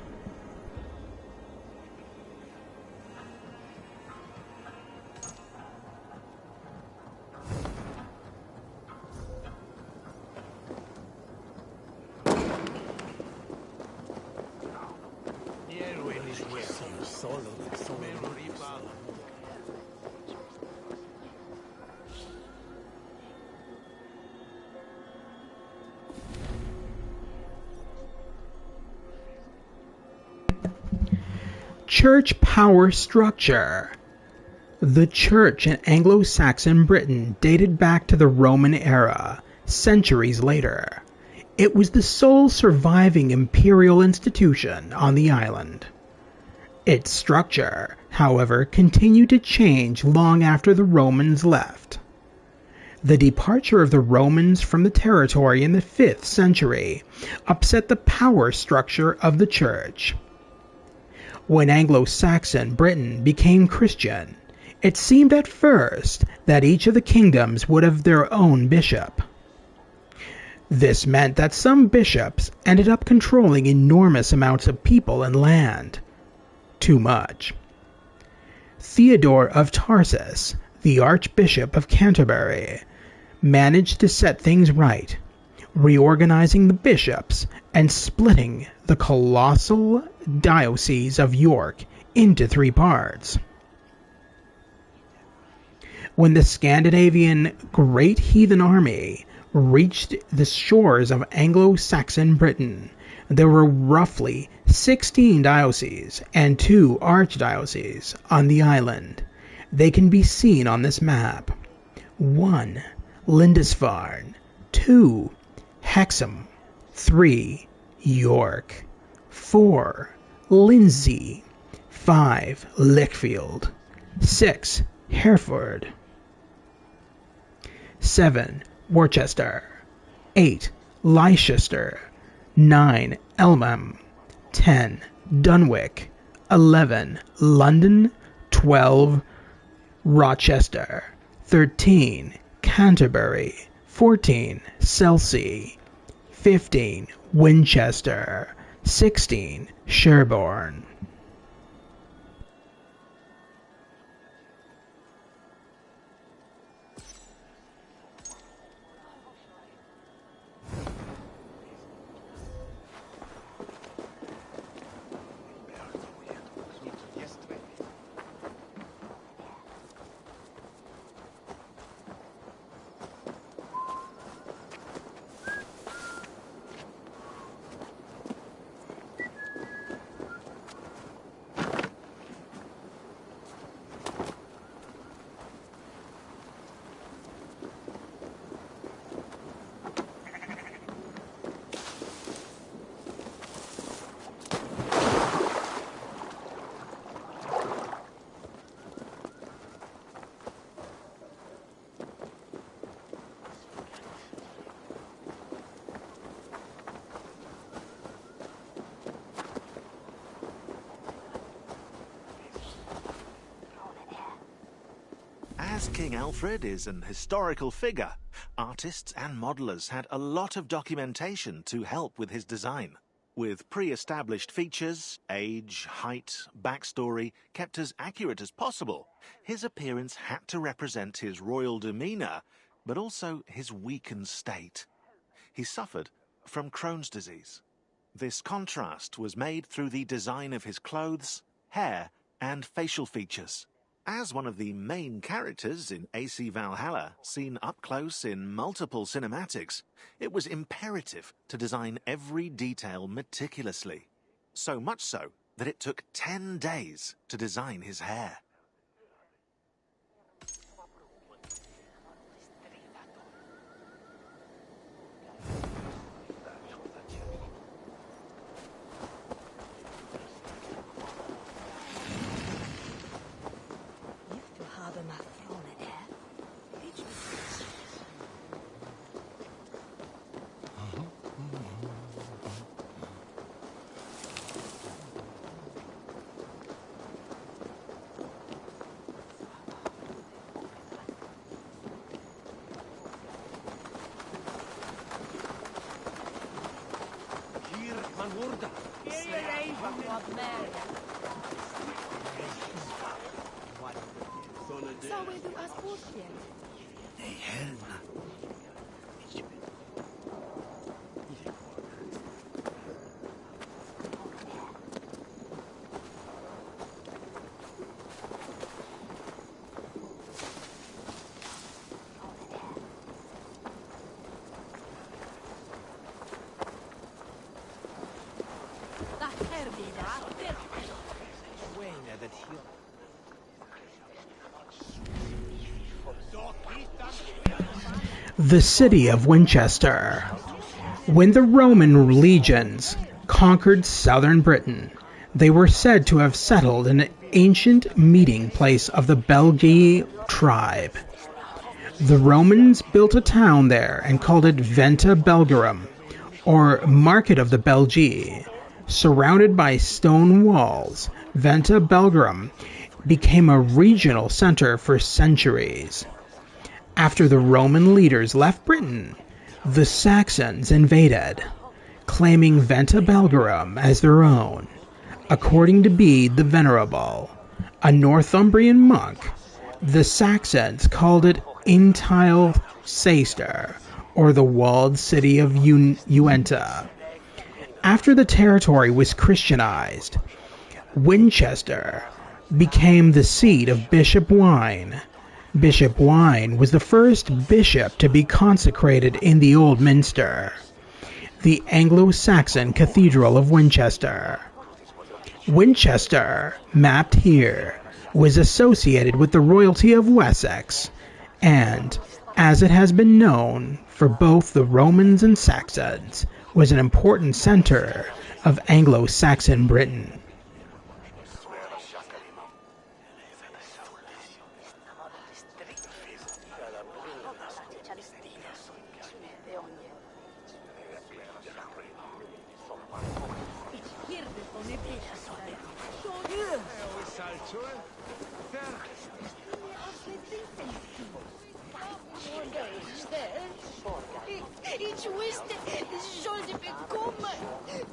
Church power structure. The church in Anglo-Saxon Britain dated back to the Roman era, centuries later. It was the sole surviving imperial institution on the island. Its structure, however, continued to change long after the Romans left. The departure of the Romans from the territory in the 5th century upset the power structure of the church. When Anglo-Saxon Britain became Christian, it seemed at first that each of the kingdoms would have their own bishop. This meant that some bishops ended up controlling enormous amounts of people and land. Too much. Theodore of Tarsus, the Archbishop of Canterbury, managed to set things right, reorganizing the bishops and splitting the colossal Diocese of York into 3 parts. When the Scandinavian Great Heathen Army reached the shores of Anglo-Saxon Britain, there were roughly 16 dioceses and 2 archdioceses on the island. They can be seen on this map. 1. Lindisfarne. 2. Hexham. 3. York. 4. Lindsey. 5. Lichfield. 6. Hereford. 7. Worcester. 8. Leicester. 9. Elmham. 10. Dunwich. 11. London. 12. Rochester. 13. Canterbury. 14. Chelsea. 15. Winchester. 16. Sherborne. As King Alfred is an historical figure, artists and modelers had a lot of documentation to help with his design. With pre-established features, age, height, backstory kept as accurate as possible, his appearance had to represent his royal demeanor, but also his weakened state. He suffered from Crohn's disease. This contrast was made through the design of his clothes, hair, and facial features. As one of the main characters in AC Valhalla, seen up close in multiple cinematics, it was imperative to design every detail meticulously. So much so that it took 10 days to design his hair. The city of Winchester. When the Roman legions conquered southern Britain, they were said to have settled in an ancient meeting place of the Belgae tribe. The Romans built a town there and called it Venta Belgarum, or Market of the Belgae. Surrounded by stone walls, Venta Belgarum became a regional center for centuries. After the Roman leaders left Britain, the Saxons invaded, claiming Venta Belgarum as their own. According to Bede the Venerable, a Northumbrian monk, the Saxons called it Intil Seister, or the walled city of Uenta. After the territory was Christianized, Winchester became the seat of Bishop Wine. Bishop Wine was the first bishop to be consecrated in the Old Minster, the Anglo-Saxon Cathedral of Winchester. Winchester, mapped here, was associated with the royalty of Wessex, and, as it has been known for both the Romans and Saxons, was an important center of Anglo-Saxon Britain. Ich wusste, es sollte bekommen.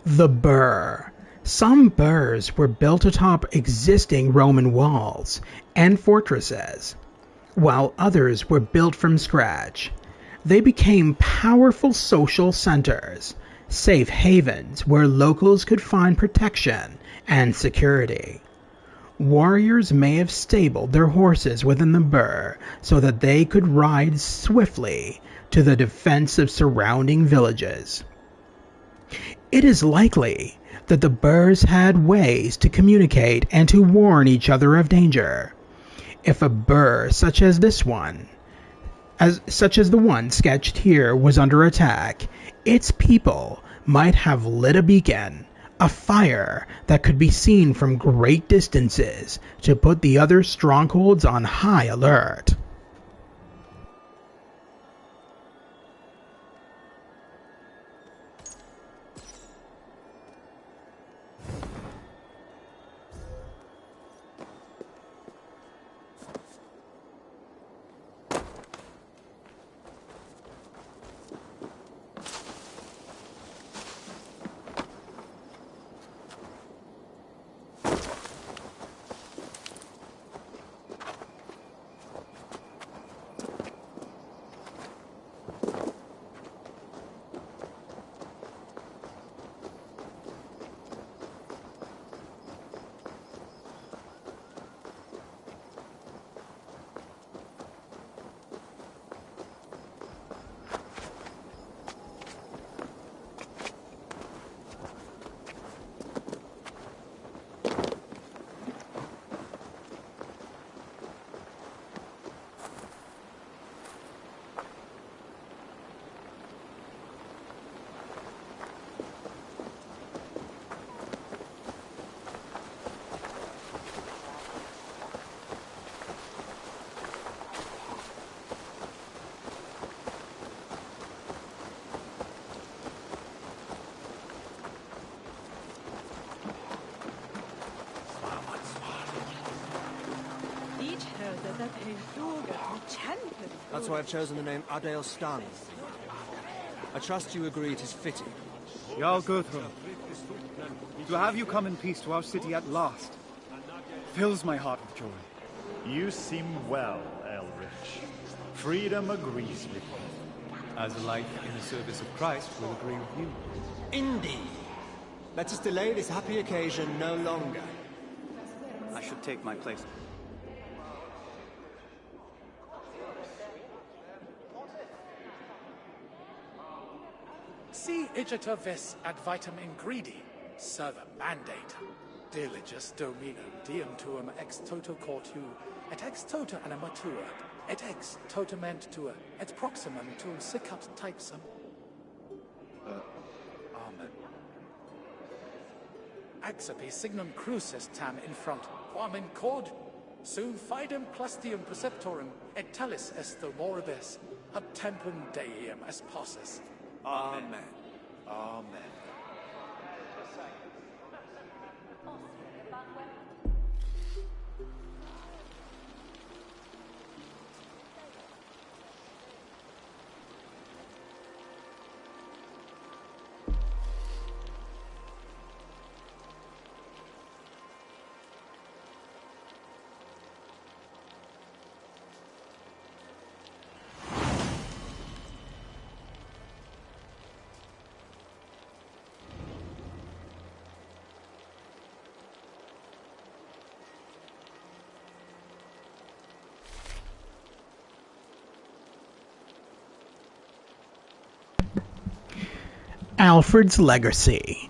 The burr. Some burrs were built atop existing Roman walls and fortresses, while others were built from scratch. They became powerful social centers, safe havens where locals could find protection and security. Warriors may have stabled their horses within the burr so that they could ride swiftly to the defense of surrounding villages. It is likely that the burrs had ways to communicate and to warn each other of danger. If a burr such as the one sketched here was under attack, its people might have lit a beacon, a fire that could be seen from great distances to put the other strongholds on high alert. That's why I've chosen the name Adel Stan. I trust you agree it is fitting. Jarl Guthrum, to have you come in peace to our city at last fills my heart with joy. You seem well, Elrich. Freedom agrees with you. As a life in the service of Christ will agree with you. Indeed. Let us delay this happy occasion no longer. I should take my place. Si igita vis ad vitam ingredi, serva mandate. Diligus dominum diem tuum ex toto cortu, et ex tota animatua, et ex totement tua, et proximum tuum sicut typesum. Amen. Axapi signum crucis tam in front, quam in cord, sum fidem plastium preceptorum, et talis est the moribus, ab tempum Deum est possis. Amen. Amen. Alfred's legacy.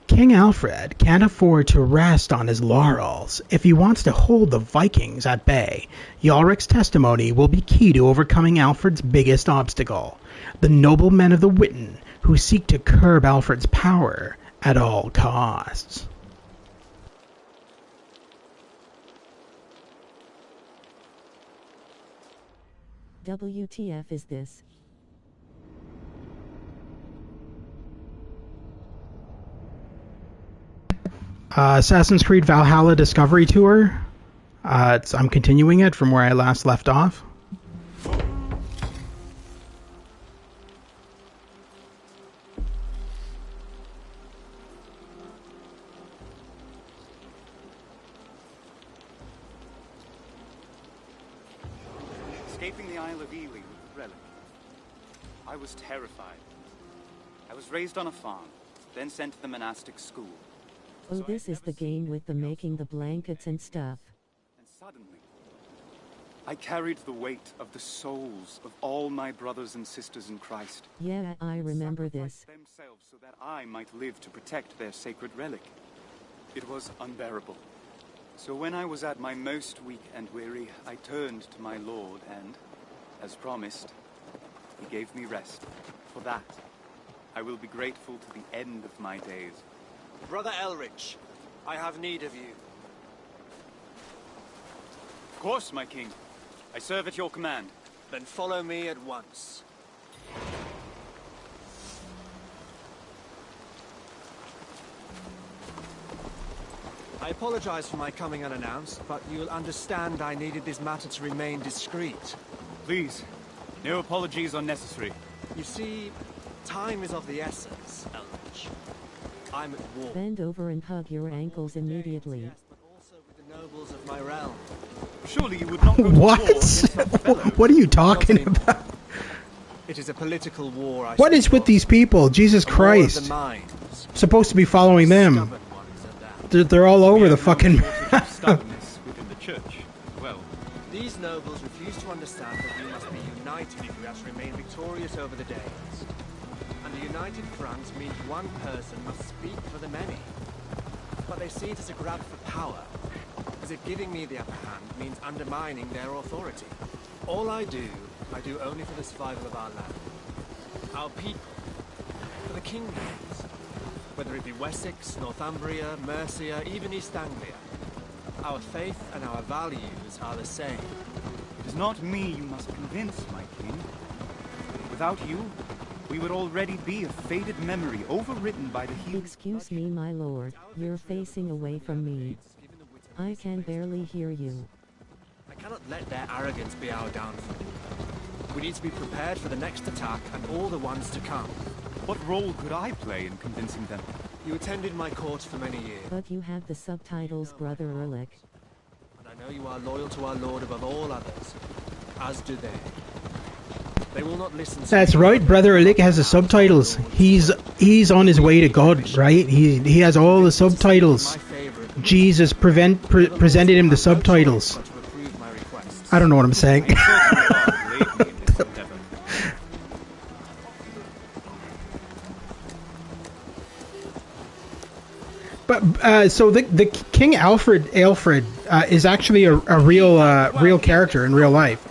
King Alfred can't afford to rest on his laurels. If he wants to hold the Vikings at bay, Ulrich's testimony will be key to overcoming Alfred's biggest obstacle, the noblemen of the Witten who seek to curb Alfred's power at all costs. WTF is this? Assassin's Creed Valhalla Discovery Tour. I'm continuing it from where I last left off. Escaping the Isle of Ely with the relic, I was terrified. I was raised on a farm, then sent to the monastic school. Oh, this is the game with the making the blankets and stuff. And suddenly, I carried the weight of the souls of all my brothers and sisters in Christ. Yeah, I remember this. Themselves so that I might live to protect their sacred relic. It was unbearable. So when I was at my most weak and weary, I turned to my Lord and, as promised, he gave me rest. For that, I will be grateful to the end of my days. Brother Elrich, I have need of you. Of course, my king. I serve at your command. Then follow me at once. I apologize for my coming unannounced, but you'll understand I needed this matter to remain discreet. Please, no apologies are necessary. You see, time is of the essence, Elrich. I'm at war. Bend over and hug your ankles immediately. Yes, but also with the nobles of my realm. Surely you would not go to war against such fellows. What are you talking about? It is a political war. What is with these people? Jesus Christ. Supposed to be following them. They're all over the fucking stubbornness within the church. Well, these nobles refuse to understand that we must be united if we are to remain victorious over the days. And a united front means one person must speak for the many. But they see it as a grab for power, as if giving me the upper hand means undermining their authority. All I do only for the survival of our land, our people, for the kingdoms. Whether it be Wessex, Northumbria, Mercia, even East Anglia. Our faith and our values are the same. It is not me you must convince, my king. Without you, we would already be a faded memory, overwritten by the heat. Excuse me, my lord, you're facing away from me. I can barely hear you. I cannot let their arrogance be our downfall. We need to be prepared for the next attack and all the ones to come. What role could I play in convincing them? You attended my court for many years. But you have the subtitles, Brother Erlich. And I know you are loyal to our Lord above all others, as do they. They will not listen to That's right, Brother Erlich has the subtitles. He's on his way to God, right? He has all the subtitles. Jesus presented him the subtitles. I don't know what I'm saying. But so the King Alfred is actually a real character in real life.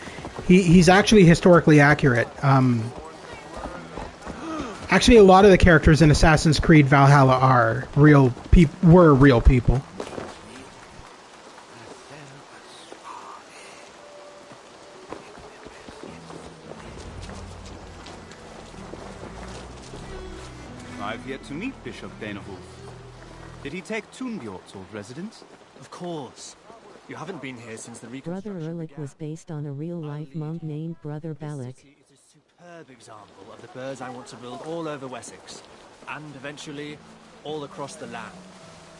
He's actually historically accurate. Actually, a lot of the characters in Assassin's Creed Valhalla are were real people. I've yet to meet Bishop Danehulf. Did he take Tunbjorn's old residence? Of course. You haven't been here since the Brother Erlich was based on a real-life monk named Brother Balak. It's a superb example of the birds I want to build all over Wessex, and eventually all across the land.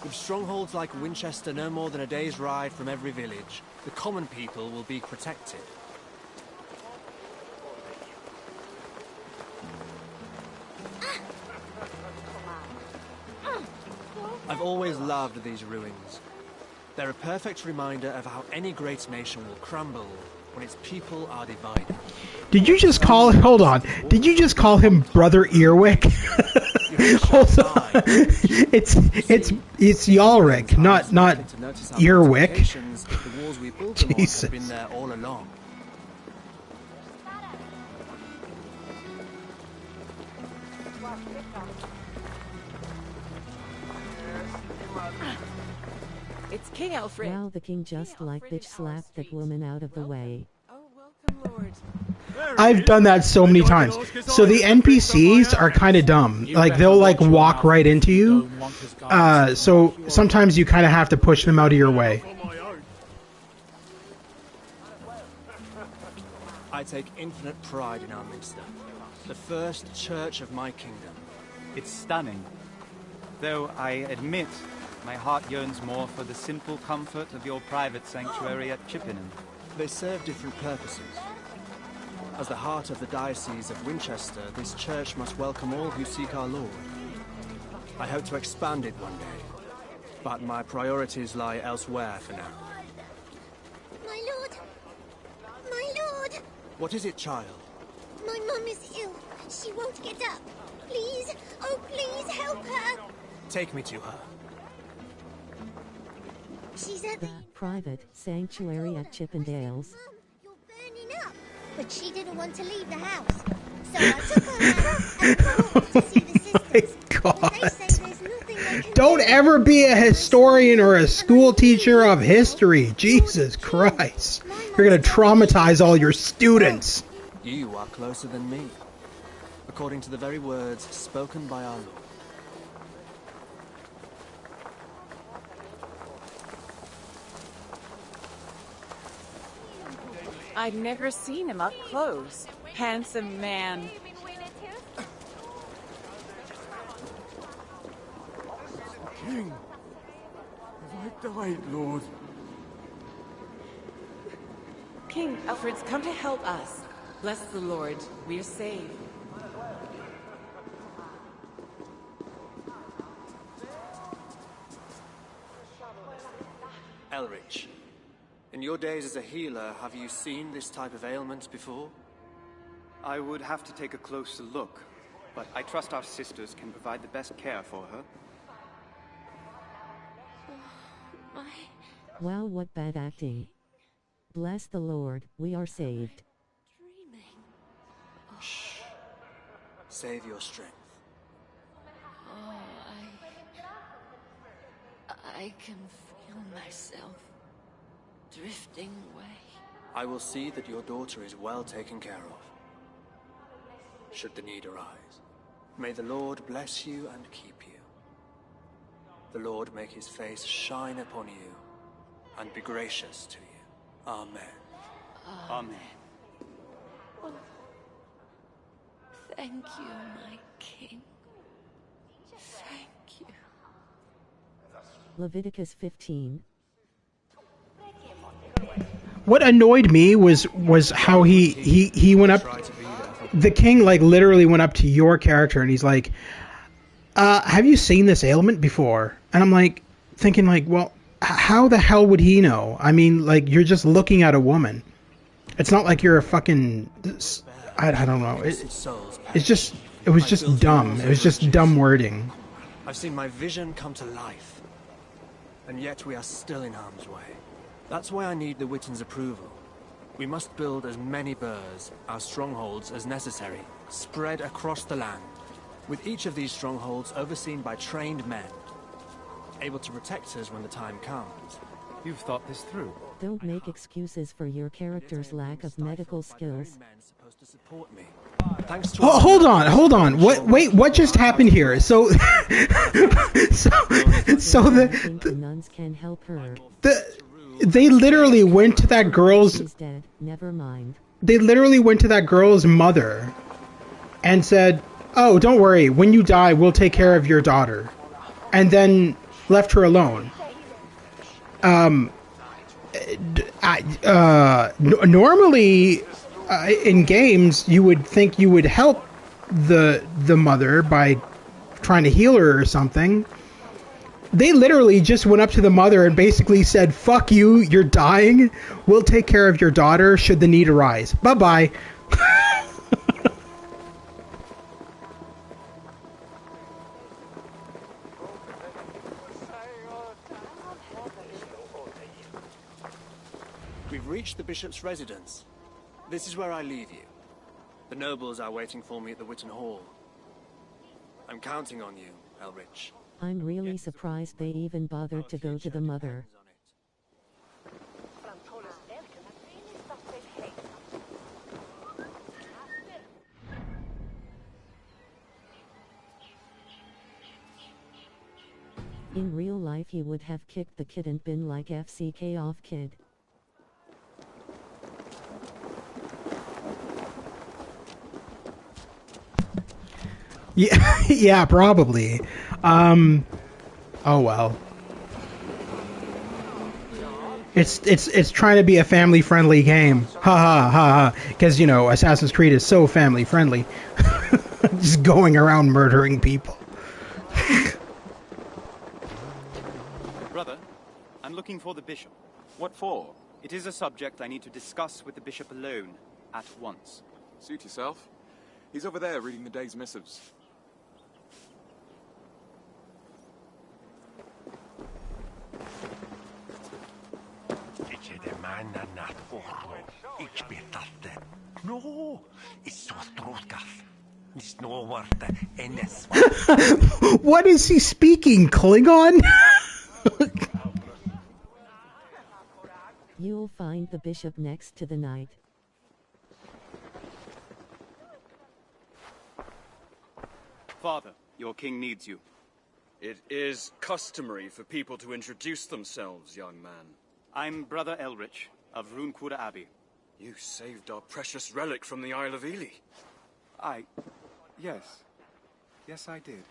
With strongholds like Winchester no more than a day's ride from every village, the common people will be protected. I've always loved these ruins. They're a perfect reminder of how any great nation will crumble when its people are divided. Did you just call? Hold on. Did you just call him Brother Earwick? Hold on. It's Yalric, not Earwick. Jesus. Been there all along. It's King Alfred. Wow, the king just like bitch slapped that woman out of the way. Oh, welcome, Lord. I've done that so many times. So the NPCs are kind of dumb. Like they'll like walk right into you. So sometimes you kind of have to push them out of your way. I take infinite pride in our minster, the first church of my kingdom. It's stunning. Though I admit, my heart yearns more for the simple comfort of your private sanctuary at Chippenham. They serve different purposes. As the heart of the Diocese of Winchester, this church must welcome all who seek our Lord. I hope to expand it one day, but my priorities lie elsewhere for now. My lord! My lord! What is it, child? My mum is ill. She won't get up. Please, oh please help her! Take me to her. She's at the private sanctuary at Chippendales. Mum, you're burning up. But she didn't want to leave the house. So I took her out and walked to see the sisters. God. They say there's nothing they can Don't do. ever be a historian or a school teacher of history. Jesus Christ. You're going to traumatize all your students. You are closer than me, according to the very words spoken by our Lord. I'd never seen him up close. Handsome man. King, have I died, Lord? King Alfred's come to help us. Bless the Lord, we are saved. Elrich, in your days as a healer, have you seen this type of ailment before? I would have to take a closer look, but I trust our sisters can provide the best care for her. Wow, what bad acting. Bless the Lord, we are saved. Shh. Save your strength. Oh, I can feel myself drifting away. I will see that your daughter is well taken care of, should the need arise. May the Lord bless you and keep you. The Lord make his face shine upon you and be gracious to you. Amen. Amen. Thank you, my king. Thank you. Leviticus 15. What annoyed me was how he went up. The king like literally went up to your character and he's like, have you seen this ailment before? And I'm like thinking like, well, how the hell would he know? I mean, like, you're just looking at a woman. It's not like you're a fucking, I don't know. It was just dumb. It was just dumb wording. I've seen my vision come to life, and yet we are still in harm's way. That's why I need the Witten's approval. We must build as many burhs, our strongholds, as necessary, spread across the land, with each of these strongholds overseen by trained men, able to protect us when the time comes. You've thought this through. Don't make excuses for your character's lack of medical skills. Oh, hold on. Wait, what just happened here? So The nuns can help her. They literally went to that girl's. She's dead. Never mind. They literally went to that girl's mother and said, "Oh, don't worry. When you die, we'll take care of your daughter," and then left her alone. Normally, in games, you would think you would help the mother by trying to heal her or something. They literally just went up to the mother and basically said, "Fuck you, you're dying. We'll take care of your daughter should the need arise. Bye-bye." We've reached the bishop's residence. This is where I leave you. The nobles are waiting for me at the Witten Hall. I'm counting on you, Elrich. I'm really surprised they even bothered to go to the mother. In real life you would have kicked the kid and been like FCK off kid. Yeah, yeah, probably. Oh well. It's trying to be a family friendly game. Ha ha ha ha. Because you know, Assassin's Creed is so family friendly. Just going around murdering people. Brother, I'm looking for the bishop. What for? It is a subject I need to discuss with the bishop alone, at once. Suit yourself. He's over there reading the day's missives. What is he speaking? Klingon? You'll find the bishop next to the knight. Father, your king needs you. It is customary for people to introduce themselves, young man. I'm Brother Elrich of Runekura Abbey. You saved our precious relic from the Isle of Ely. Yes, I did.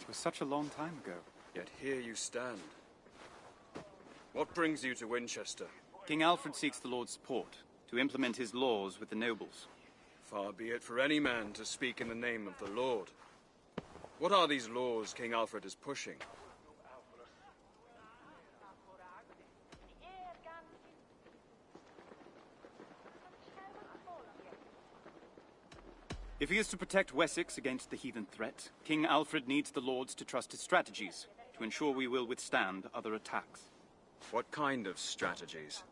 It was such a long time ago. Yet here you stand. What brings you to Winchester? King Alfred seeks the Lord's support to implement his laws with the nobles. Far be it for any man to speak in the name of the Lord. What are these laws King Alfred is pushing? If he is to protect Wessex against the heathen threat, King Alfred needs the lords to trust his strategies to ensure we will withstand other attacks. What kind of strategies?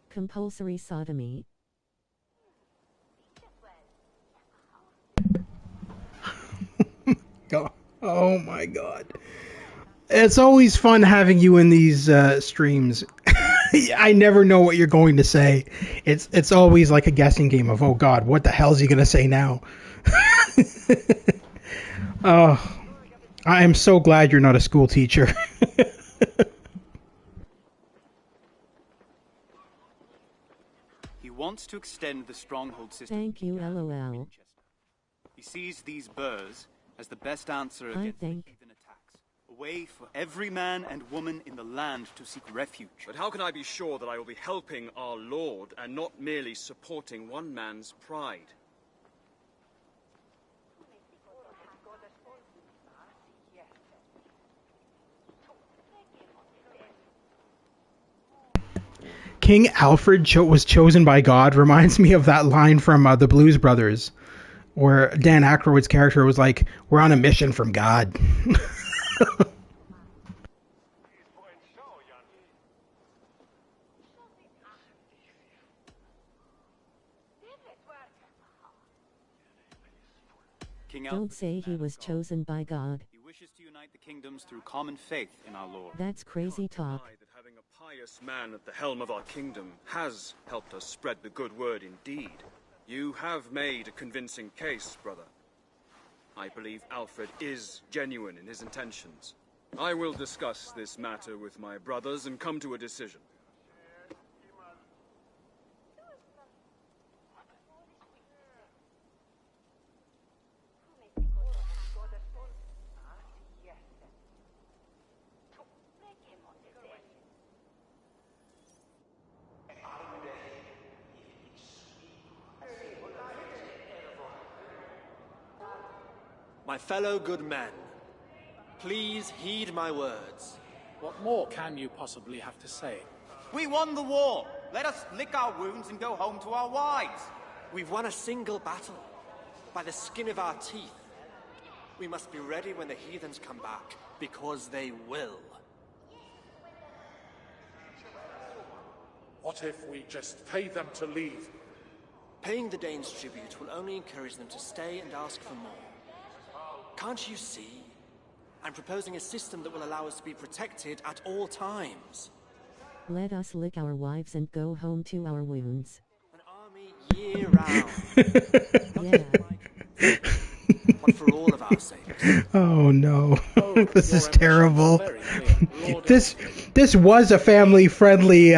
Compulsory sodomy. Oh my god. It's always fun having you in these streams. I never know what you're going to say. It's always like a guessing game of, oh god, what the hell is he going to say now? Oh, I am so glad you're not a school teacher. wants to extend the stronghold system. Thank you, LOL. He sees these burrs as the best answer I against think. the heathen attacks. A way for every man and woman in the land to seek refuge. But how can I be sure that I will be helping our Lord and not merely supporting one man's pride? King Alfred was chosen by God reminds me of that line from the Blues Brothers, where Dan Aykroyd's character was like, "We're on a mission from God." Don't say he was chosen by God. He wishes to unite the kingdoms through common faith in our Lord. That's crazy talk. Having a pious man at the helm of our kingdom has helped us spread the good word indeed. You have made a convincing case, brother. I believe Alfred is genuine in his intentions. I will discuss this matter with my brothers and come to a decision. My fellow good men, please heed my words. What more can you possibly have to say? We won the war. Let us lick our wounds and go home to our wives. We've won a single battle by the skin of our teeth. We must be ready when the heathens come back, because they will. What if we just pay them to leave? Paying the Danes tribute will only encourage them to stay and ask for more. Can't you see? I'm proposing a system that will allow us to be protected at all times. Let us lick our wives and go home to our wounds. An army year-round. Yeah. But for all of our sakes. Oh no, this is terrible. This was a family-friendly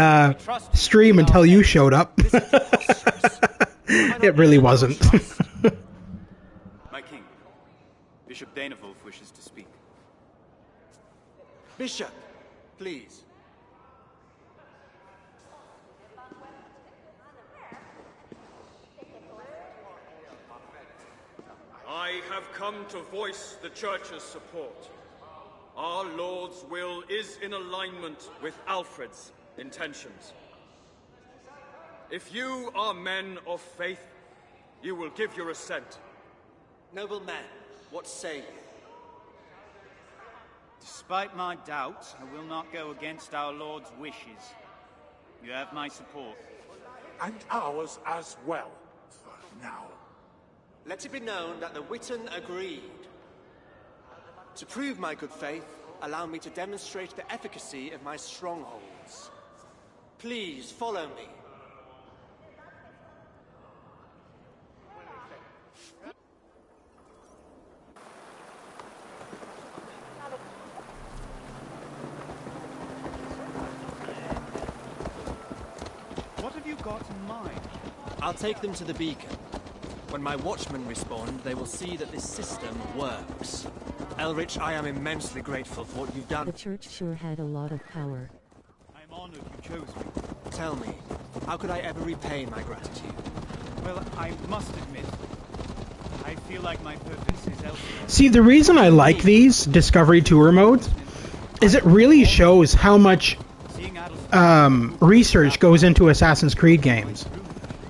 stream until you showed up. It really wasn't. My king, Bishop Danewolf wishes to speak. Bishop, please. I have come to voice the Church's support. Our Lord's will is in alignment with Alfred's intentions. If you are men of faith, you will give your assent. Noble men, what say you? Despite my doubts, I will not go against our Lord's wishes. You have my support. And ours as well, for now. Let it be known that the Witan agreed. To prove my good faith, allow me to demonstrate the efficacy of my strongholds. Please follow me. What have you got in mind? I'll take them to the beacon. When my watchmen respond, they will see that this system works. Elrich, I am immensely grateful for what you've done. The church sure had a lot of power. I'm honored you chose me. Tell me, how could I ever repay my gratitude? Well, I must admit, I feel like my purpose is elsewhere. See, the reason I like these Discovery Tour modes is it really shows how much research goes into Assassin's Creed games.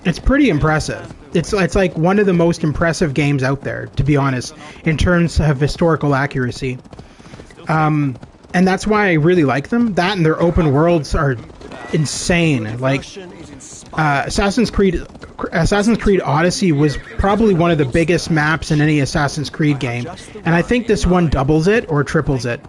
It's pretty impressive. It's like one of the most impressive games out there, to be honest, in terms of historical accuracy. And that's why I really like them. That and their open worlds are insane. Like Assassin's Creed Odyssey was probably one of the biggest maps in any Assassin's Creed game, and I think this one doubles it or triples it.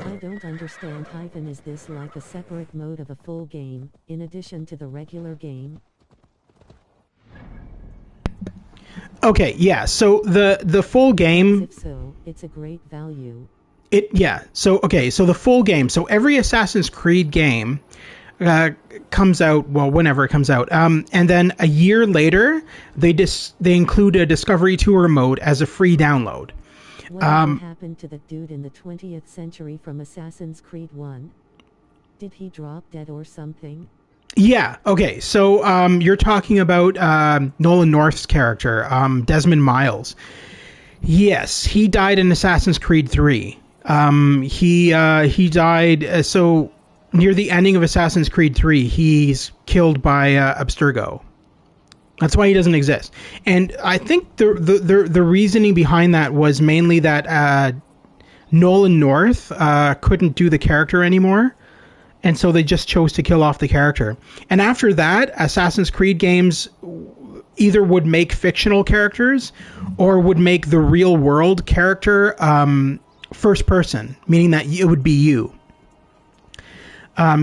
I don't understand. Is this like a separate mode of a full game, in addition to the regular game? Okay, yeah, so the full game It's a great value. So the full game. So every Assassin's Creed game comes out, well, whenever it comes out. And then a year later, they include a Discovery Tour mode as a free download. What happened to the dude in the 20th century from Assassin's Creed 1? Did he drop dead or something? Yeah, okay. So you're talking about Nolan North's character, Desmond Miles. Yes, he died in Assassin's Creed 3. He died, so near the ending of Assassin's Creed 3, he's killed by Abstergo. That's why he doesn't exist. And I think the reasoning behind that was mainly that Nolan North couldn't do the character anymore, and so they just chose to kill off the character. And after that, Assassin's Creed games either would make fictional characters or would make the real world character first person, meaning that it would be you.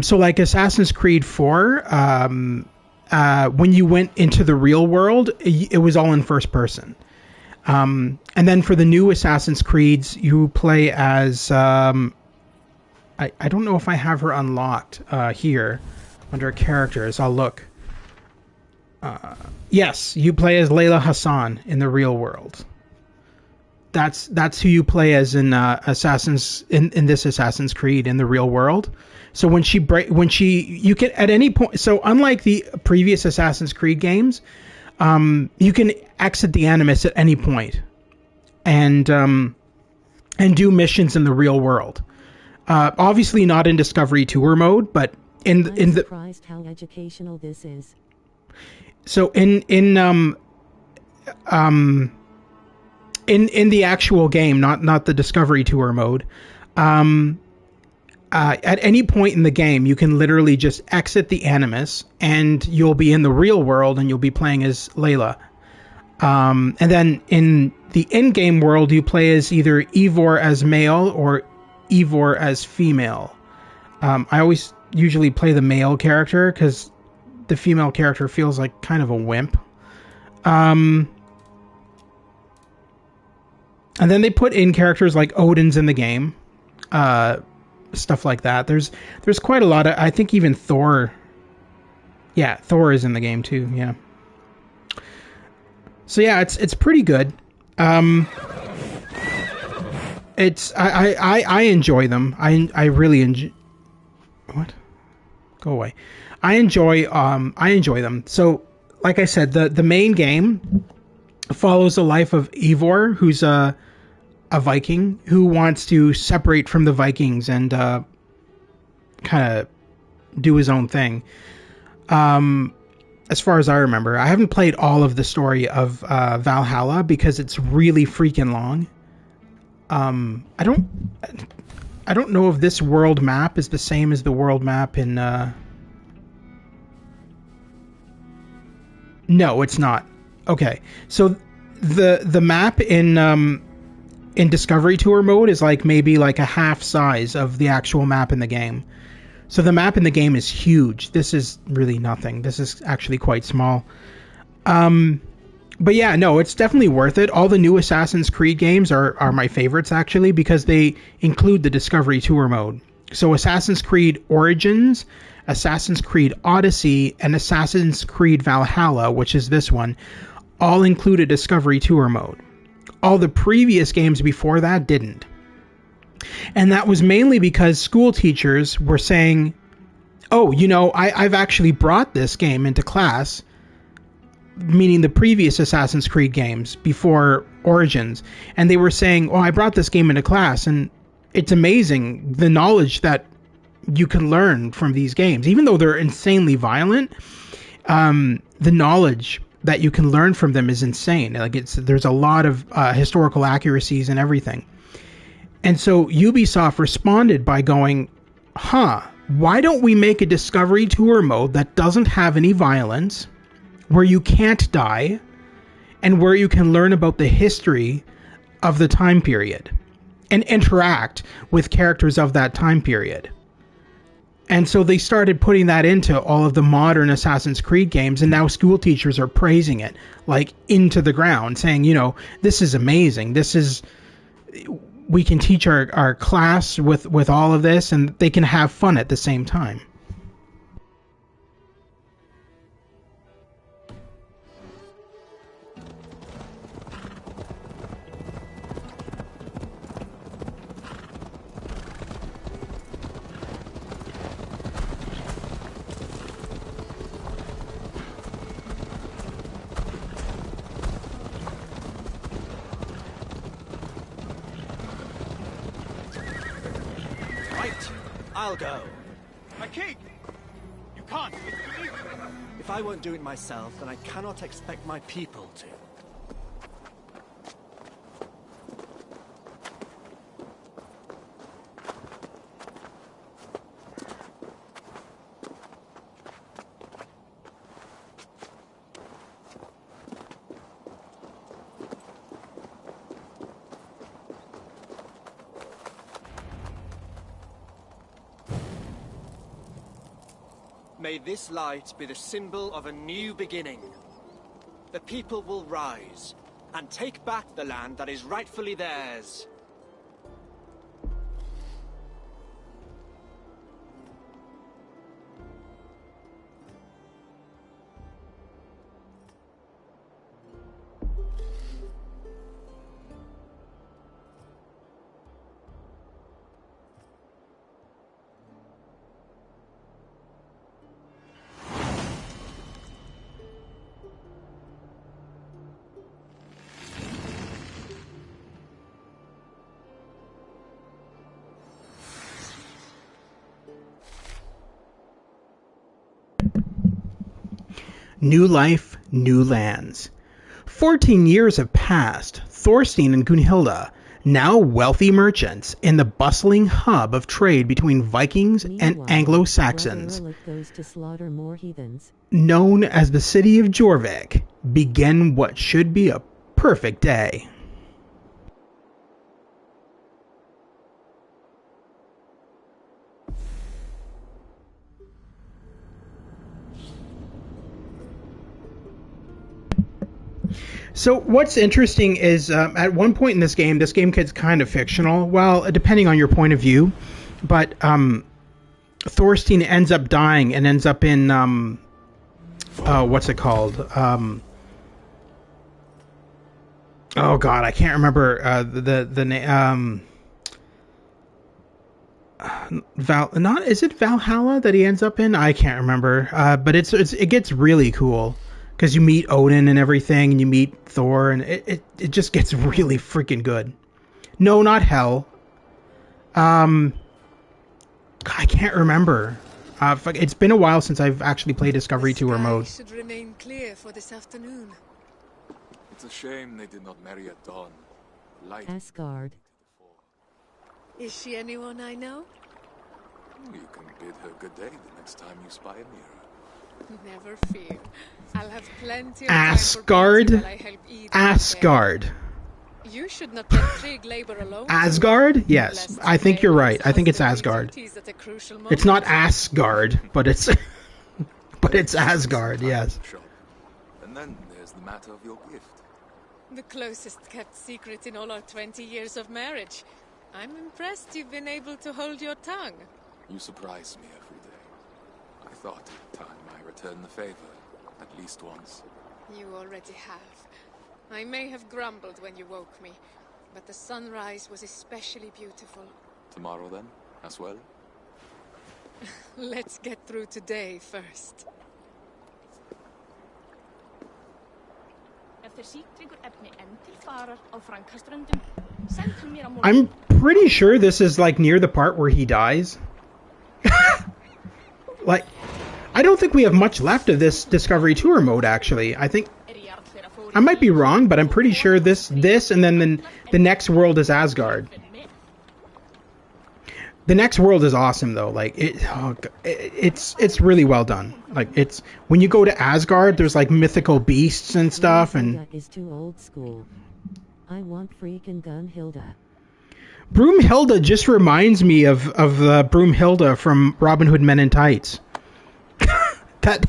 So like Assassin's Creed 4, when you went into the real world, it was all in first person. And then for the new Assassin's Creeds, you play as... I don't know if I have her unlocked here under characters. I'll look. Yes, you play as Layla Hassan in the real world. That's who you play as in in this Assassin's Creed in the real world. So you can at any point. So unlike the previous Assassin's Creed games, you can exit the Animus at any point, and do missions in the real world. Obviously not in Discovery Tour mode, but I'm surprised how educational this is. So in the actual game, not the Discovery Tour mode, at any point in the game, you can literally just exit the Animus, and you'll be in the real world, and you'll be playing as Layla. And then in the in-game world, you play as either Ivor as male or Ivor as female. I always usually play the male character because the female character feels like kind of a wimp. And then they put in characters like Odin's in the game, stuff like that. There's quite a lot of, I think even Thor. Yeah, Thor is in the game too. Yeah. So yeah, it's pretty good. I enjoy them. I really enjoy. What? Go away. I enjoy them. So, like I said, the main game follows the life of Ivor, who's a Viking who wants to separate from the Vikings and kind of do his own thing. As far as I remember, I haven't played all of the story of Valhalla because it's really freaking long. I don't know if this world map is the same as the world map in... No, it's not. Okay, so the map in Discovery Tour mode is like maybe like a half size of the actual map in the game. So the map in the game is huge. This is really nothing. This is actually quite small. But yeah, no, it's definitely worth it. All the new Assassin's Creed games are my favorites, actually, because they include the Discovery Tour mode. So Assassin's Creed Origins, Assassin's Creed Odyssey, and Assassin's Creed Valhalla, which is this one, all include a Discovery Tour mode. All the previous games before that didn't. And that was mainly because school teachers were saying, oh, you know, I've actually brought this game into class, meaning the previous Assassin's Creed games before Origins, and they were saying, oh, I brought this game into class, and it's amazing the knowledge that you can learn from these games. Even though they're insanely violent, the knowledge that you can learn from them is insane. Like there's a lot of historical accuracies and everything. And so Ubisoft responded by going, why don't we make a Discovery Tour mode that doesn't have any violence, where you can't die, and where you can learn about the history of the time period and interact with characters of that time period. And so they started putting that into all of the modern Assassin's Creed games, and now school teachers are praising it, like, into the ground, saying, you know, this is amazing. This is we can teach our class with all of this, and they can have fun at the same time. I'll go. My king! You can't. It's illegal. If I won't do it myself, then I cannot expect my people to. May this light be the symbol of a new beginning. The people will rise and take back the land that is rightfully theirs. New life, new lands. 14 years have passed. Thorstein and Gunhilda, now wealthy merchants in the bustling hub of trade between Vikings and Anglo-Saxons, goes to slaughter more heathens. known as the city of Jorvik, begin what should be a perfect day. So what's interesting is at one point in this game gets kind of fictional. Well, depending on your point of view, but Thorstein ends up dying and ends up in what's it called? Oh God, I can't remember the name. Is it Valhalla that he ends up in? I can't remember. But it gets really cool. Because you meet Odin and everything, and you meet Thor, and it just gets really freaking good. No, not Hell. I can't remember. It's been a while since I've actually played Discovery Tour mode. Should remain clear for this afternoon. It's a shame they did not marry at dawn. Light. Asgard. Is she anyone I know? You can bid her good day the next time you spy a mirror. Never fear. I'll have plenty of Asgard? time for beauty while I help eat Asgard. You should not let Trig labor alone. Asgard? Yes, I think you're right. I think it's Asgard. It's not Asgard, but it's but it's Asgard. Yes. And then there's the matter of your gift. The closest kept secret in all our 20 years of marriage. I'm impressed you've been able to hold your tongue. You surprise me every day. I thought it time I returned the favor, at least once. You already have. I may have grumbled when you woke me, but the sunrise was especially beautiful. Tomorrow then, as well? Let's get through today first. I'm pretty sure this is like near the part where he dies. Like, I don't think we have much left of this Discovery Tour mode, actually. I think I might be wrong, but I'm pretty sure this and then the next world is Asgard. The next world is awesome though. Like it's really well done. Like it's when you go to Asgard, there's like mythical beasts and stuff, and That is too old school. I want freaking Gunhilda. Broomhilda just reminds me of Broomhilda from Robin Hood Men in Tights. Do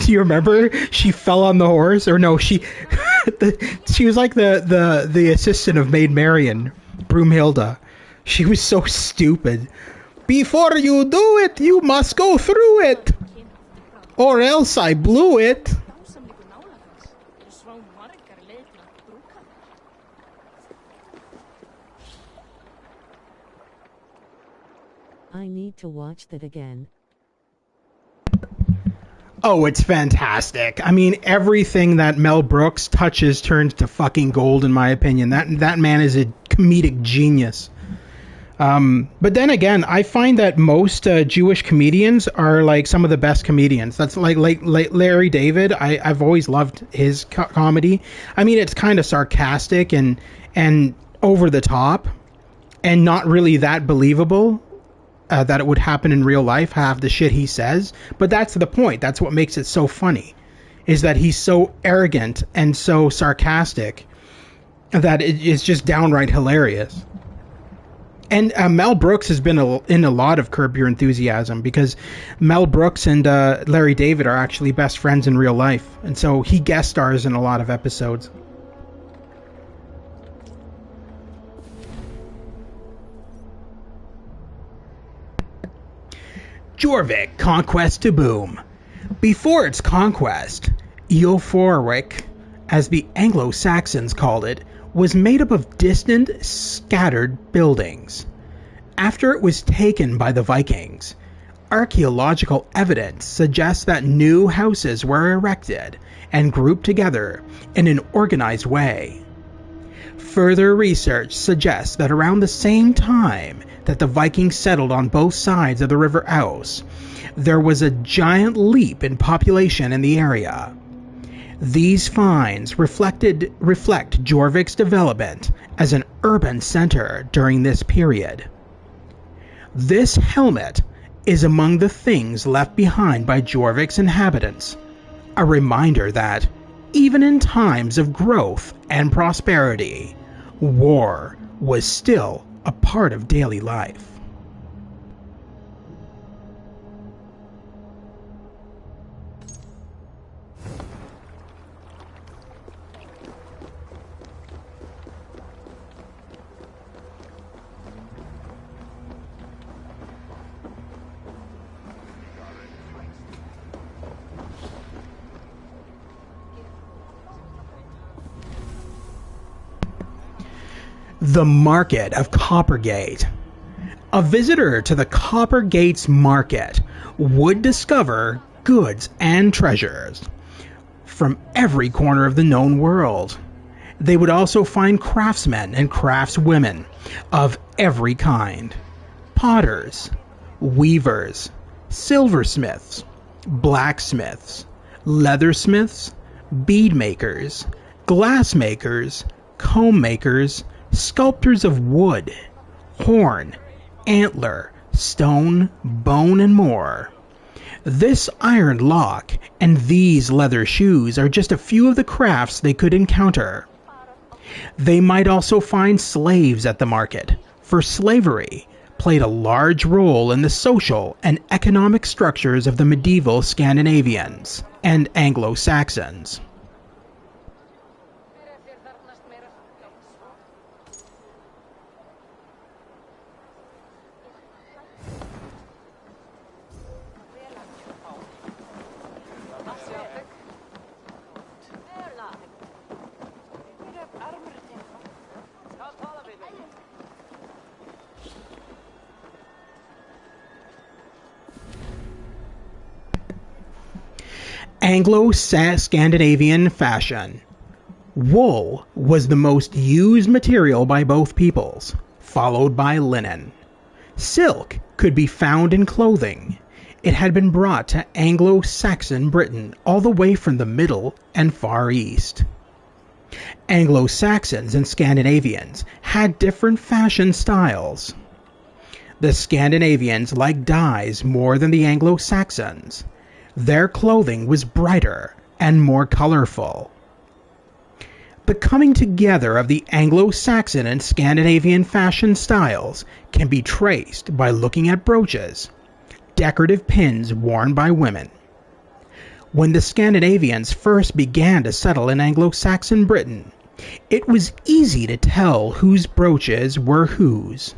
you remember? She fell on the horse, or no? She was like the assistant of Maid Marian. Broomhilda. She was so stupid. Before you do it, you must go through it. Or else I blew it. I need to watch that again. Oh, it's fantastic. I mean, everything that Mel Brooks touches turns to fucking gold, in my opinion. That man is a comedic genius. But then again, I find that most Jewish comedians are like some of the best comedians. That's like Larry David. I've always loved his comedy. I mean, it's kind of sarcastic and over the top and not really that believable. That it would happen in real life, half the shit he says. But that's the point. That's what makes it so funny, is that he's so arrogant and so sarcastic that it is just downright hilarious. And Mel Brooks has been in a lot of Curb Your Enthusiasm, because Mel Brooks and Larry David are actually best friends in real life. And so he guest stars in a lot of episodes. Jorvik, Conquest to Boom. Before its conquest, Eoforwic, as the Anglo-Saxons called it, was made up of distant, scattered buildings. After it was taken by the Vikings, archaeological evidence suggests that new houses were erected and grouped together in an organized way. Further research suggests that around the same time that the Vikings settled on both sides of the River Ouse, there was a giant leap in population in the area. These finds reflect Jorvik's development as an urban center during this period. This helmet is among the things left behind by Jorvik's inhabitants, a reminder that, even in times of growth and prosperity, war was still a part of daily life. The Market of Coppergate. A visitor to the Coppergate's market would discover goods and treasures from every corner of the known world. They would also find craftsmen and craftswomen of every kind. Potters, weavers, silversmiths, blacksmiths, leathersmiths, bead makers, glass makers, comb makers, sculptors of wood, horn, antler, stone, bone, and more. This iron lock and these leather shoes are just a few of the crafts they could encounter. They might also find slaves at the market, for slavery played a large role in the social and economic structures of the medieval Scandinavians and Anglo-Saxons. Anglo-Scandinavian fashion. Wool was the most used material by both peoples, followed by linen. Silk could be found in clothing. It had been brought to Anglo-Saxon Britain all the way from the Middle and Far East. Anglo-Saxons and Scandinavians had different fashion styles. The Scandinavians liked dyes more than the Anglo-Saxons. Their clothing was brighter and more colorful. The coming together of the Anglo-Saxon and Scandinavian fashion styles can be traced by looking at brooches, decorative pins worn by women. When the Scandinavians first began to settle in Anglo-Saxon Britain, It was easy to tell whose brooches were whose.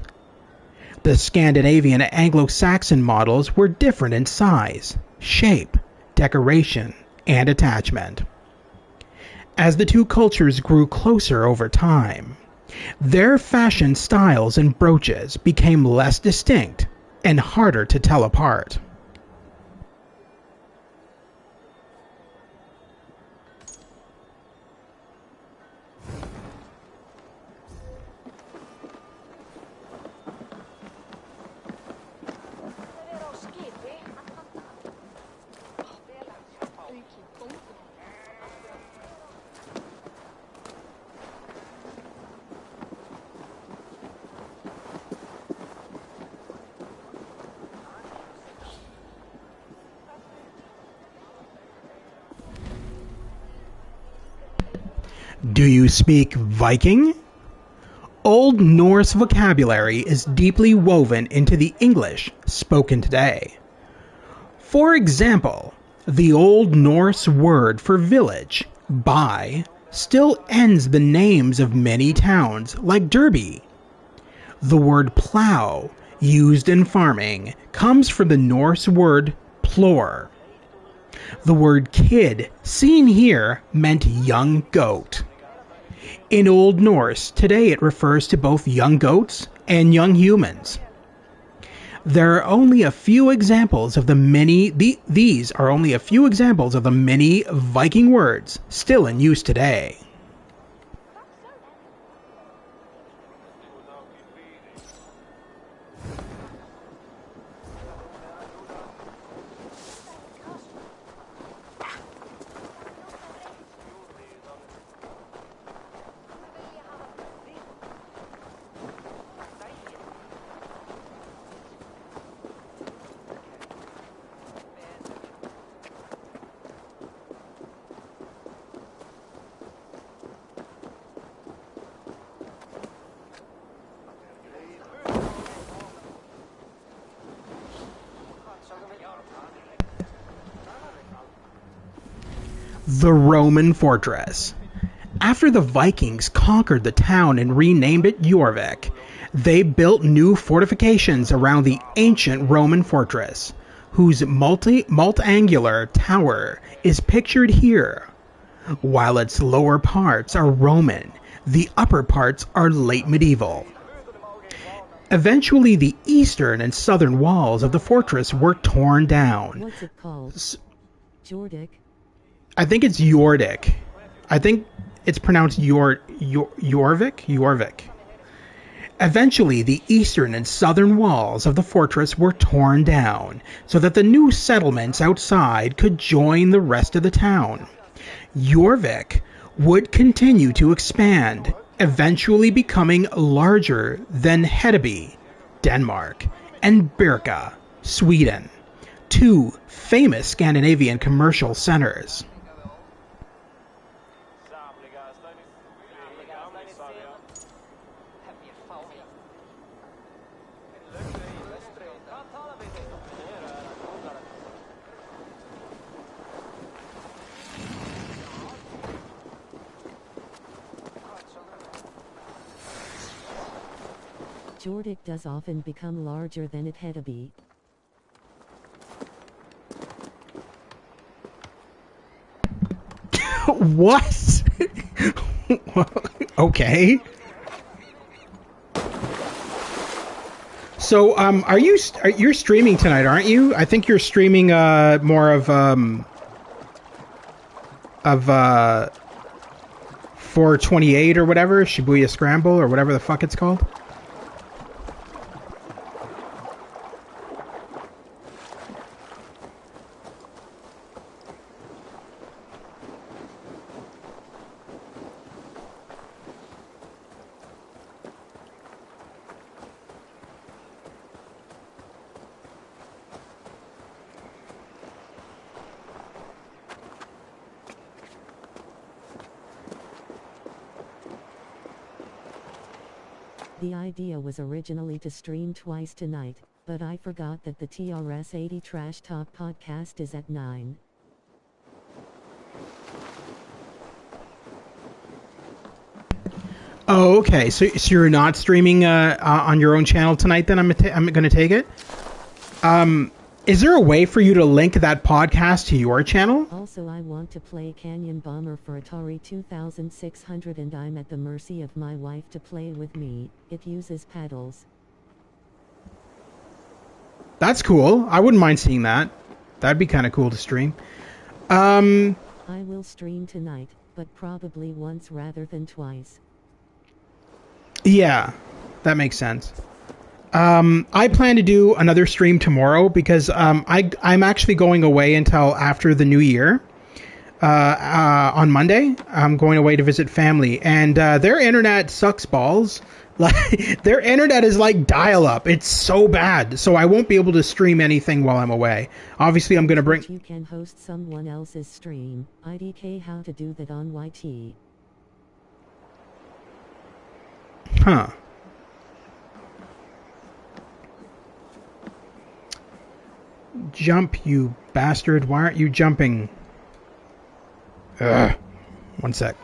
The Scandinavian Anglo-Saxon models were different in size, shape, decoration, and attachment. As the two cultures grew closer over time, their fashion styles and brooches became less distinct and harder to tell apart. Do you speak Viking? Old Norse vocabulary is deeply woven into the English spoken today. For example, the Old Norse word for village, by, still ends the names of many towns like Derby. The word plow, used in farming, comes from the Norse word plor. The word kid, seen here, meant young goat. In Old Norse, today it refers to both young goats and young humans. There are only a few examples of the many, these are only a few examples of the many Viking words still in use today. The Roman fortress. After the Vikings conquered the town and renamed it Jorvik, they built new fortifications around the ancient Roman fortress, whose multi-angular tower is pictured here. While its lower parts are Roman, the upper parts are late medieval. Eventually, the eastern and southern walls of the fortress were torn down. What's it called? Jordik? I think it's Jordik. I think it's pronounced Jorvik. Eventually, the eastern and southern walls of the fortress were torn down so that the new settlements outside could join the rest of the town. Jorvik would continue to expand, eventually becoming larger than Hedeby, Denmark, and Birka, Sweden, two famous Scandinavian commercial centers. Jordik does often become larger than it had to be. What? Okay. So, you're streaming tonight, aren't you? I think you're streaming more of 428 or whatever, Shibuya Scramble or whatever the fuck it's called. The idea was originally to stream twice tonight, but I forgot that the TRS-80 Trash Talk podcast is at 9. Oh, okay. So you're not streaming on your own channel tonight? Then I'm going to take it. Is there a way for you to link that podcast to your channel? Also, I want to play Canyon Bomber for Atari 2600 and I'm at the mercy of my wife to play with me. It uses paddles. That's cool. I wouldn't mind seeing that. That'd be kind of cool to stream. I will stream tonight, but probably once rather than twice. Yeah, that makes sense. I plan to do another stream tomorrow because I'm actually going away until after the new year. On Monday, I'm going away to visit family, and their internet sucks balls. Like their internet is like dial-up. It's so bad, so I won't be able to stream anything while I'm away. Obviously, I'm gonna bring. You can host someone else's stream. IDK how to do that on YT. Huh. Jump, you bastard. Why aren't you jumping? Ugh. One sec.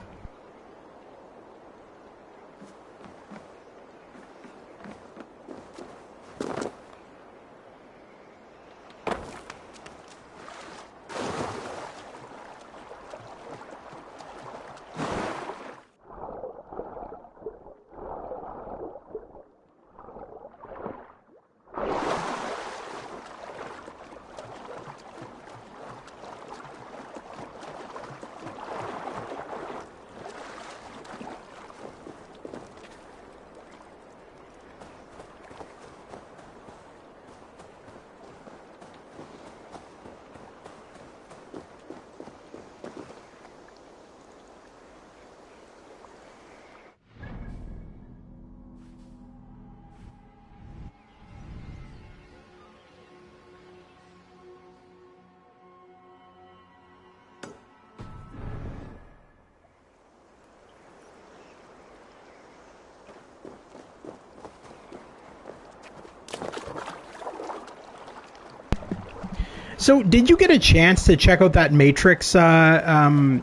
So, did you get a chance to check out that Matrix video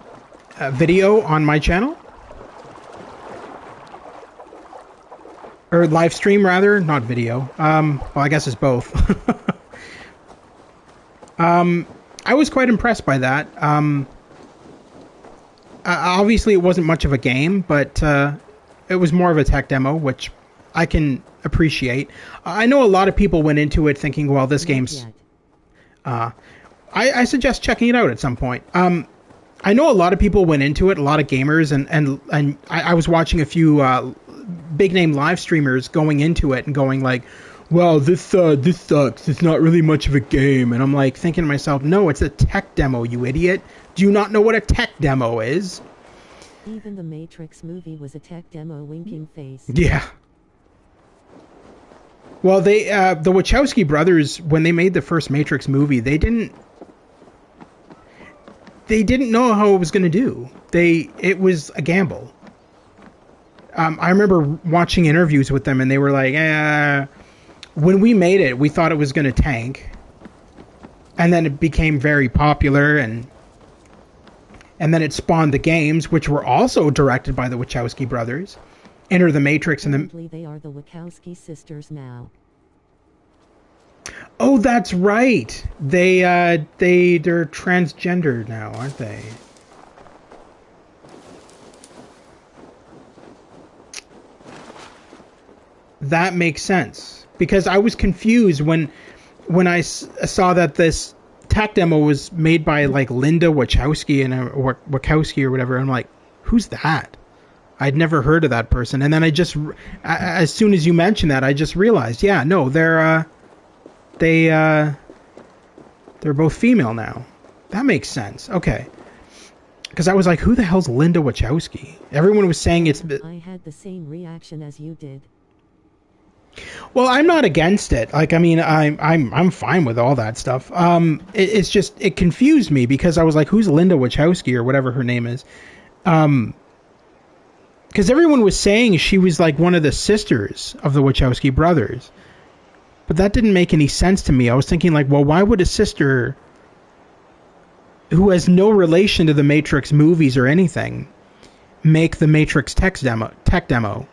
on my channel? Or live stream, rather? Not video. Well, I guess it's both. I was quite impressed by that. Obviously, it wasn't much of a game, but it was more of a tech demo, which I can appreciate. I know a lot of people went into it thinking, well, this game's... I suggest checking it out at some point. I know a lot of people went into it, a lot of gamers, and I was watching a few big name live streamers going into it and going like, well, this sucks. It's not really much of a game. And I'm like thinking to myself, no, it's a tech demo, you idiot. Do you not know what a tech demo is? Even the Matrix movie was a tech demo, winking face. Yeah. Well, the Wachowski brothers, when they made the first Matrix movie, they didn't know how it was going to do. It was a gamble. I remember watching interviews with them, and they were like, when we made it, we thought it was going to tank. And then it became very popular, and then it spawned the games, which were also directed by the Wachowski brothers. Enter the Matrix and the... They are the Wachowski sisters now. Oh, that's right. They're transgender now, aren't they? That makes sense, because I was confused when I saw that this tech demo was made by like Linda Wachowski or Wachowski or whatever. I'm like, who's that? I'd never heard of that person, and then as soon as you mentioned that, I just realized, yeah, no, they're both female now. That makes sense. Okay, because I was like, who the hell's Linda Wachowski? Everyone was saying it's. I had the same reaction as you did. Well, I'm not against it. Like, I mean, I'm fine with all that stuff. It's just it confused me because I was like, who's Linda Wachowski or whatever her name is? Because everyone was saying she was like one of the sisters of the Wachowski brothers. But that didn't make any sense to me. I was thinking like, well, why would a sister who has no relation to the Matrix movies or anything make the Matrix tech demo.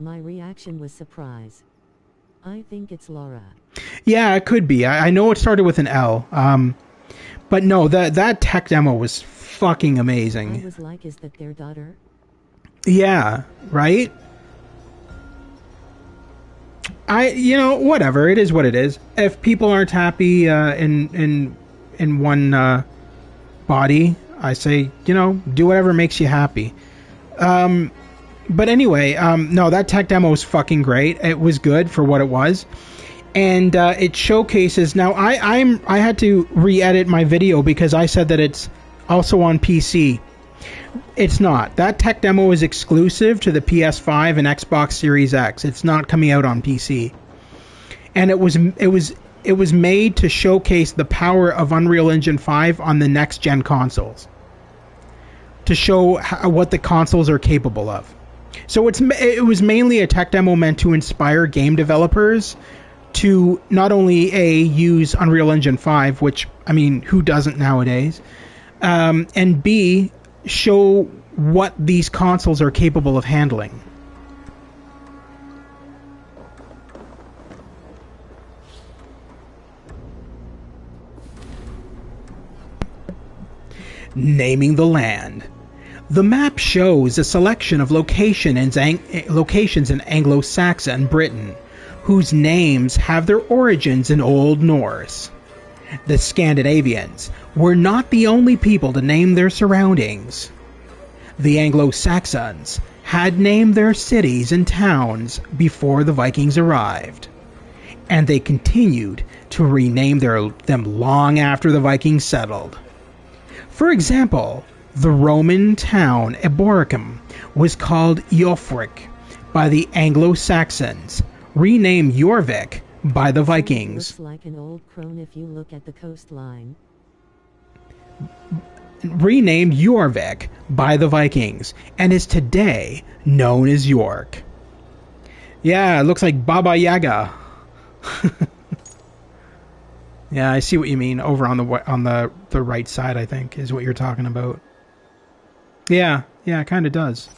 My reaction was surprise. I think it's Laura. Yeah, it could be. I know it started with an L. But no, that tech demo was fucking amazing. I was like, is that their daughter? Yeah, right? Whatever. It is what it is. If people aren't happy in one body, I say, do whatever makes you happy. But anyway, no, that tech demo was fucking great. It was good for what it was. And it showcases... Now, I had to re-edit my video because I said that it's also on PC. It's not. That tech demo is exclusive to the PS5 and Xbox Series X. It's not coming out on PC. And it was made to showcase the power of Unreal Engine 5 on the next-gen consoles. To show what the consoles are capable of. So it was mainly a tech demo meant to inspire game developers to not only use Unreal Engine 5, which, I mean, who doesn't nowadays, and B, show what these consoles are capable of handling. Naming the land. The map shows a selection of locations in Anglo-Saxon Britain, whose names have their origins in Old Norse. The Scandinavians were not the only people to name their surroundings. The Anglo-Saxons had named their cities and towns before the Vikings arrived, and they continued to rename them long after the Vikings settled. For example, the Roman town Eboracum was called Eofric by the Anglo-Saxons, renamed Jorvik by the Vikings. Looks like an old crone if you look at the coastline. Renamed Jorvik by the Vikings, and is today known as York. Yeah, it looks like Baba Yaga. Yeah, I see what you mean. Over on the right side, I think, is what you're talking about. Yeah, it kind of does.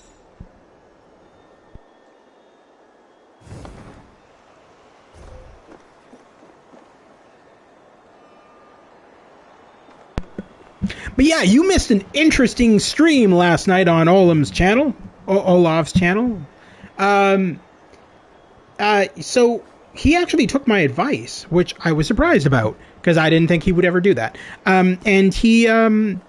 But yeah, you missed an interesting stream last night on Olaf's channel. So he actually took my advice, which I was surprised about because I didn't think he would ever do that. And he did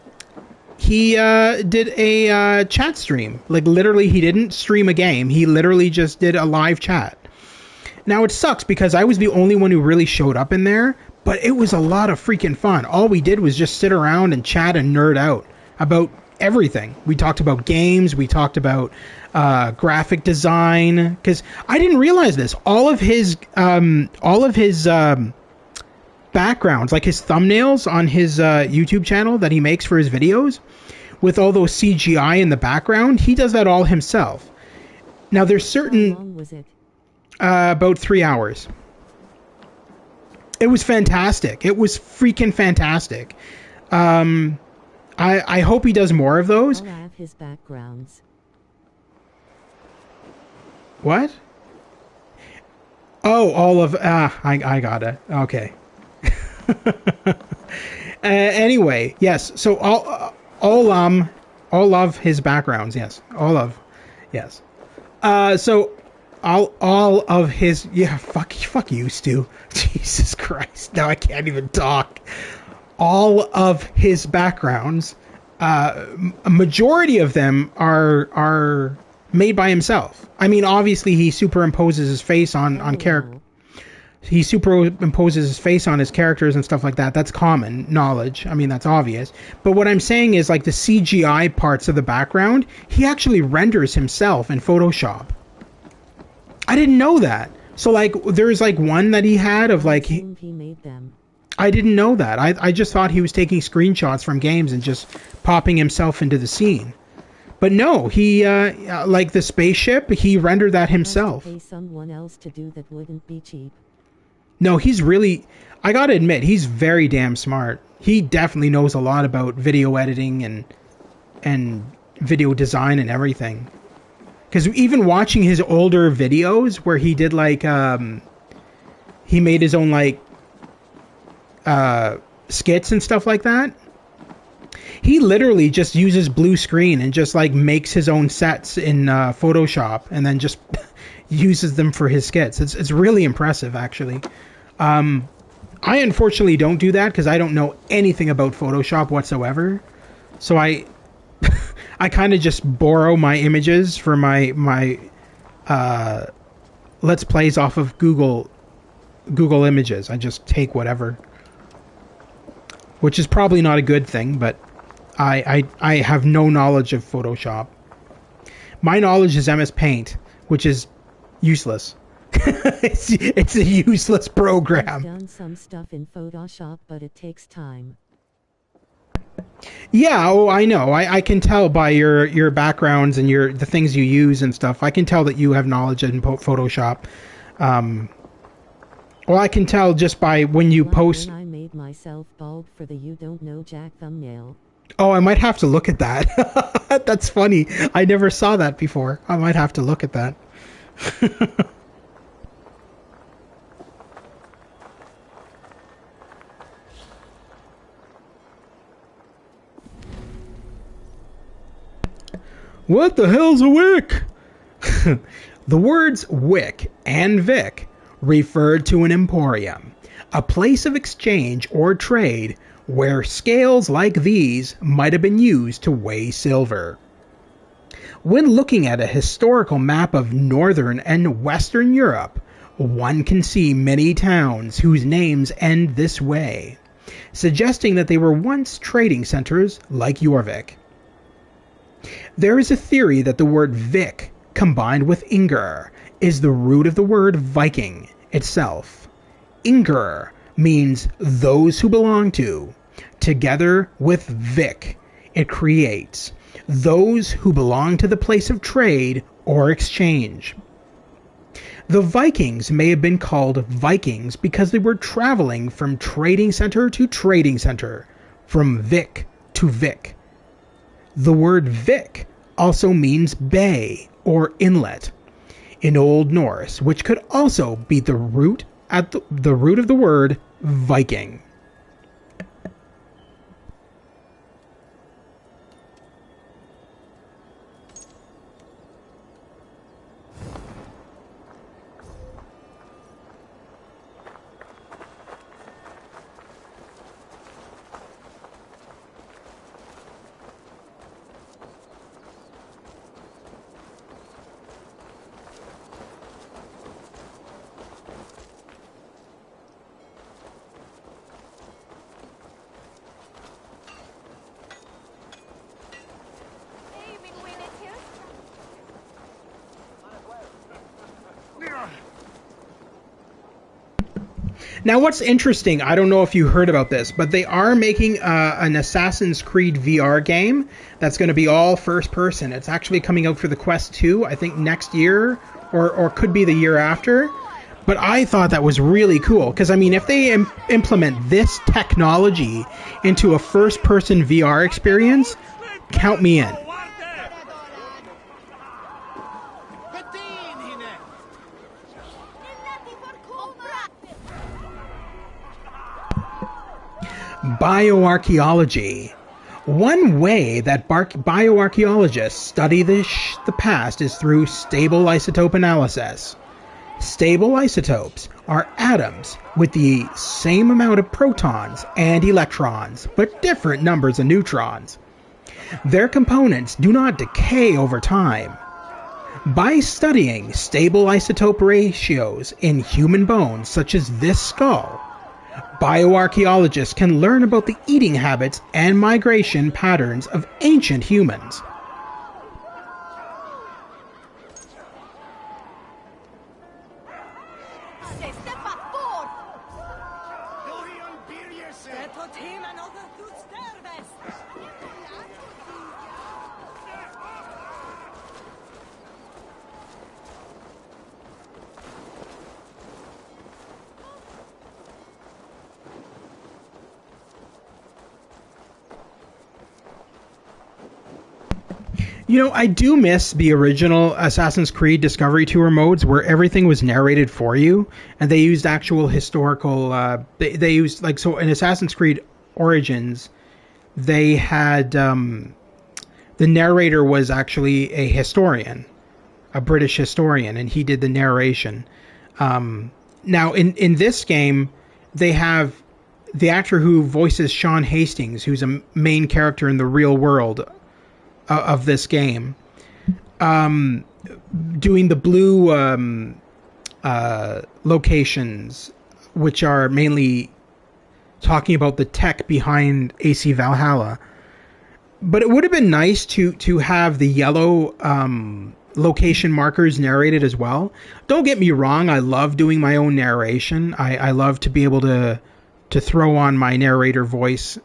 a chat stream. Like, literally, he didn't stream a game. He literally just did a live chat. Now, it sucks because I was the only one who really showed up in there, but it was a lot of freaking fun. All we did was just sit around and chat and nerd out about everything. We talked about games. We talked about graphic design. Because I didn't realize this. All of his backgrounds, like his thumbnails on his YouTube channel that he makes for his videos, with all those CGI in the background, he does that all himself. Now, there's certain... How long was it? About 3 hours. It was fantastic. It was freaking fantastic. I hope he does more of those. I'll have his backgrounds. What? Oh, all of... I got it. Okay. Anyway, yes. So all of his backgrounds, yes. All of... Yes. So... All of his... Yeah, fuck you, Stu. Jesus Christ. Now I can't even talk. All of his backgrounds, a majority of them are made by himself. I mean, obviously he superimposes his face on character. He superimposes his face on his characters and stuff like that. That's common knowledge. I mean, that's obvious. But what I'm saying is, like, the CGI parts of the background, he actually renders himself in Photoshop. I didn't know that. So, like, there's, like, one that he had of, like... He made them. I didn't know that. I just thought he was taking screenshots from games and just popping himself into the scene. But no, he, like the spaceship, he rendered that himself. Pay someone else to do that wouldn't be cheap. No, he's really... I gotta admit, he's very damn smart. He definitely knows a lot about video editing and video design and everything. Because even watching his older videos where he did like he made his own like skits and stuff like that, he literally just uses blue screen and just like makes his own sets in Photoshop and then just uses them for his skits. It's really impressive, actually. I unfortunately don't do that because I don't know anything about Photoshop whatsoever. So I kind of just borrow my images for my Let's Plays off of Google Images. I just take whatever, which is probably not a good thing, but I have no knowledge of Photoshop. My knowledge is MS Paint, which is useless. it's a useless program. I've done some stuff in Photoshop, but it takes time. Yeah, oh, I know. I can tell by your backgrounds and the things you use and stuff. I can tell that you have knowledge in Photoshop. Well, I can tell just by when you post. When I made myself bald for the You Don't Know Jack thumbnail. Oh, I might have to look at that. That's funny. I never saw that before. I might have to look at that. What the hell's a wick? The words wick and vic referred to an emporium, a place of exchange or trade where scales like these might have been used to weigh silver. When looking at a historical map of Northern and Western Europe, one can see many towns whose names end this way, suggesting that they were once trading centers like Jorvik. There is a theory that the word Vic, combined with Inger, is the root of the word Viking itself. Inger means those who belong to. Together with Vic, it creates those who belong to the place of trade or exchange. The Vikings may have been called Vikings because they were traveling from trading center to trading center, from Vic to Vic. The word Vic also means bay or inlet in Old Norse, which could also be the root of the word Viking. Now, what's interesting, I don't know if you heard about this, but they are making an Assassin's Creed VR game that's going to be all first person. It's actually coming out for the Quest 2, I think next year, or could be the year after. But I thought that was really cool, because, I mean, if they implement this technology into a first person VR experience, count me in. Bioarchaeology. One way that bioarchaeologists study the past is through stable isotope analysis. Stable isotopes are atoms with the same amount of protons and electrons, but different numbers of neutrons. Their components do not decay over time. By studying stable isotope ratios in human bones, such as this skull, bioarchaeologists can learn about the eating habits and migration patterns of ancient humans. You know, I do miss the original Assassin's Creed Discovery Tour modes where everything was narrated for you, and they used actual historical. They used, like, so in Assassin's Creed Origins, they had the narrator was actually a historian, a British historian, and he did the narration. Now in this game, they have the actor who voices Sean Hastings, who's a main character in the real world of this game, doing the blue locations, which are mainly talking about the tech behind AC Valhalla. But it would have been nice to have the yellow location markers narrated as well. Don't get me wrong, I love doing my own narration. I love to be able to throw on my narrator voice.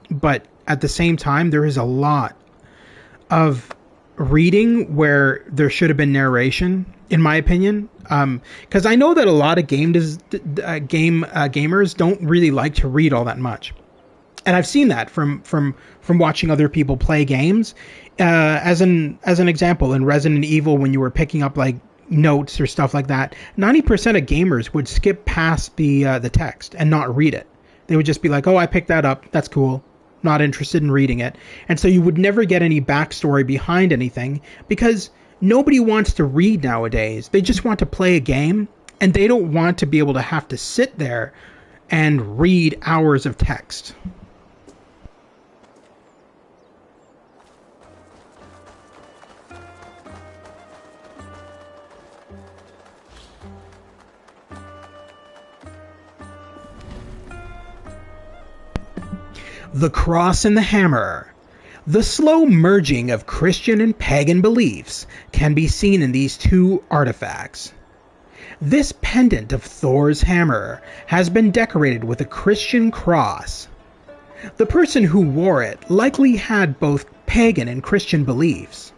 But at the same time, there is a lot of reading where there should have been narration, in my opinion. Because I know that a lot of gamers don't really like to read all that much. And I've seen that from watching other people play games. As an example, in Resident Evil, when you were picking up like notes or stuff like that, 90% of gamers would skip past the text and not read it. They would just be like, "Oh, I picked that up. That's cool. Not interested in reading it." And so you would never get any backstory behind anything, because nobody wants to read nowadays. They just want to play a game, and they don't want to be able to have to sit there and read hours of text. The Cross and the Hammer. The slow merging of Christian and pagan beliefs can be seen in these two artifacts. This pendant of Thor's hammer has been decorated with a Christian cross. The person who wore it likely had both pagan and Christian beliefs.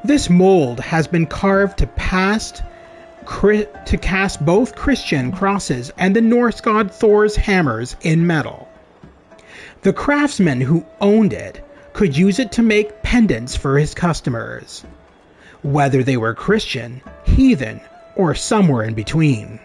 This mold has been carved to cast both Christian crosses and the Norse god Thor's hammers in metal. The craftsman who owned it could use it to make pendants for his customers, whether they were Christian, heathen, or somewhere in between.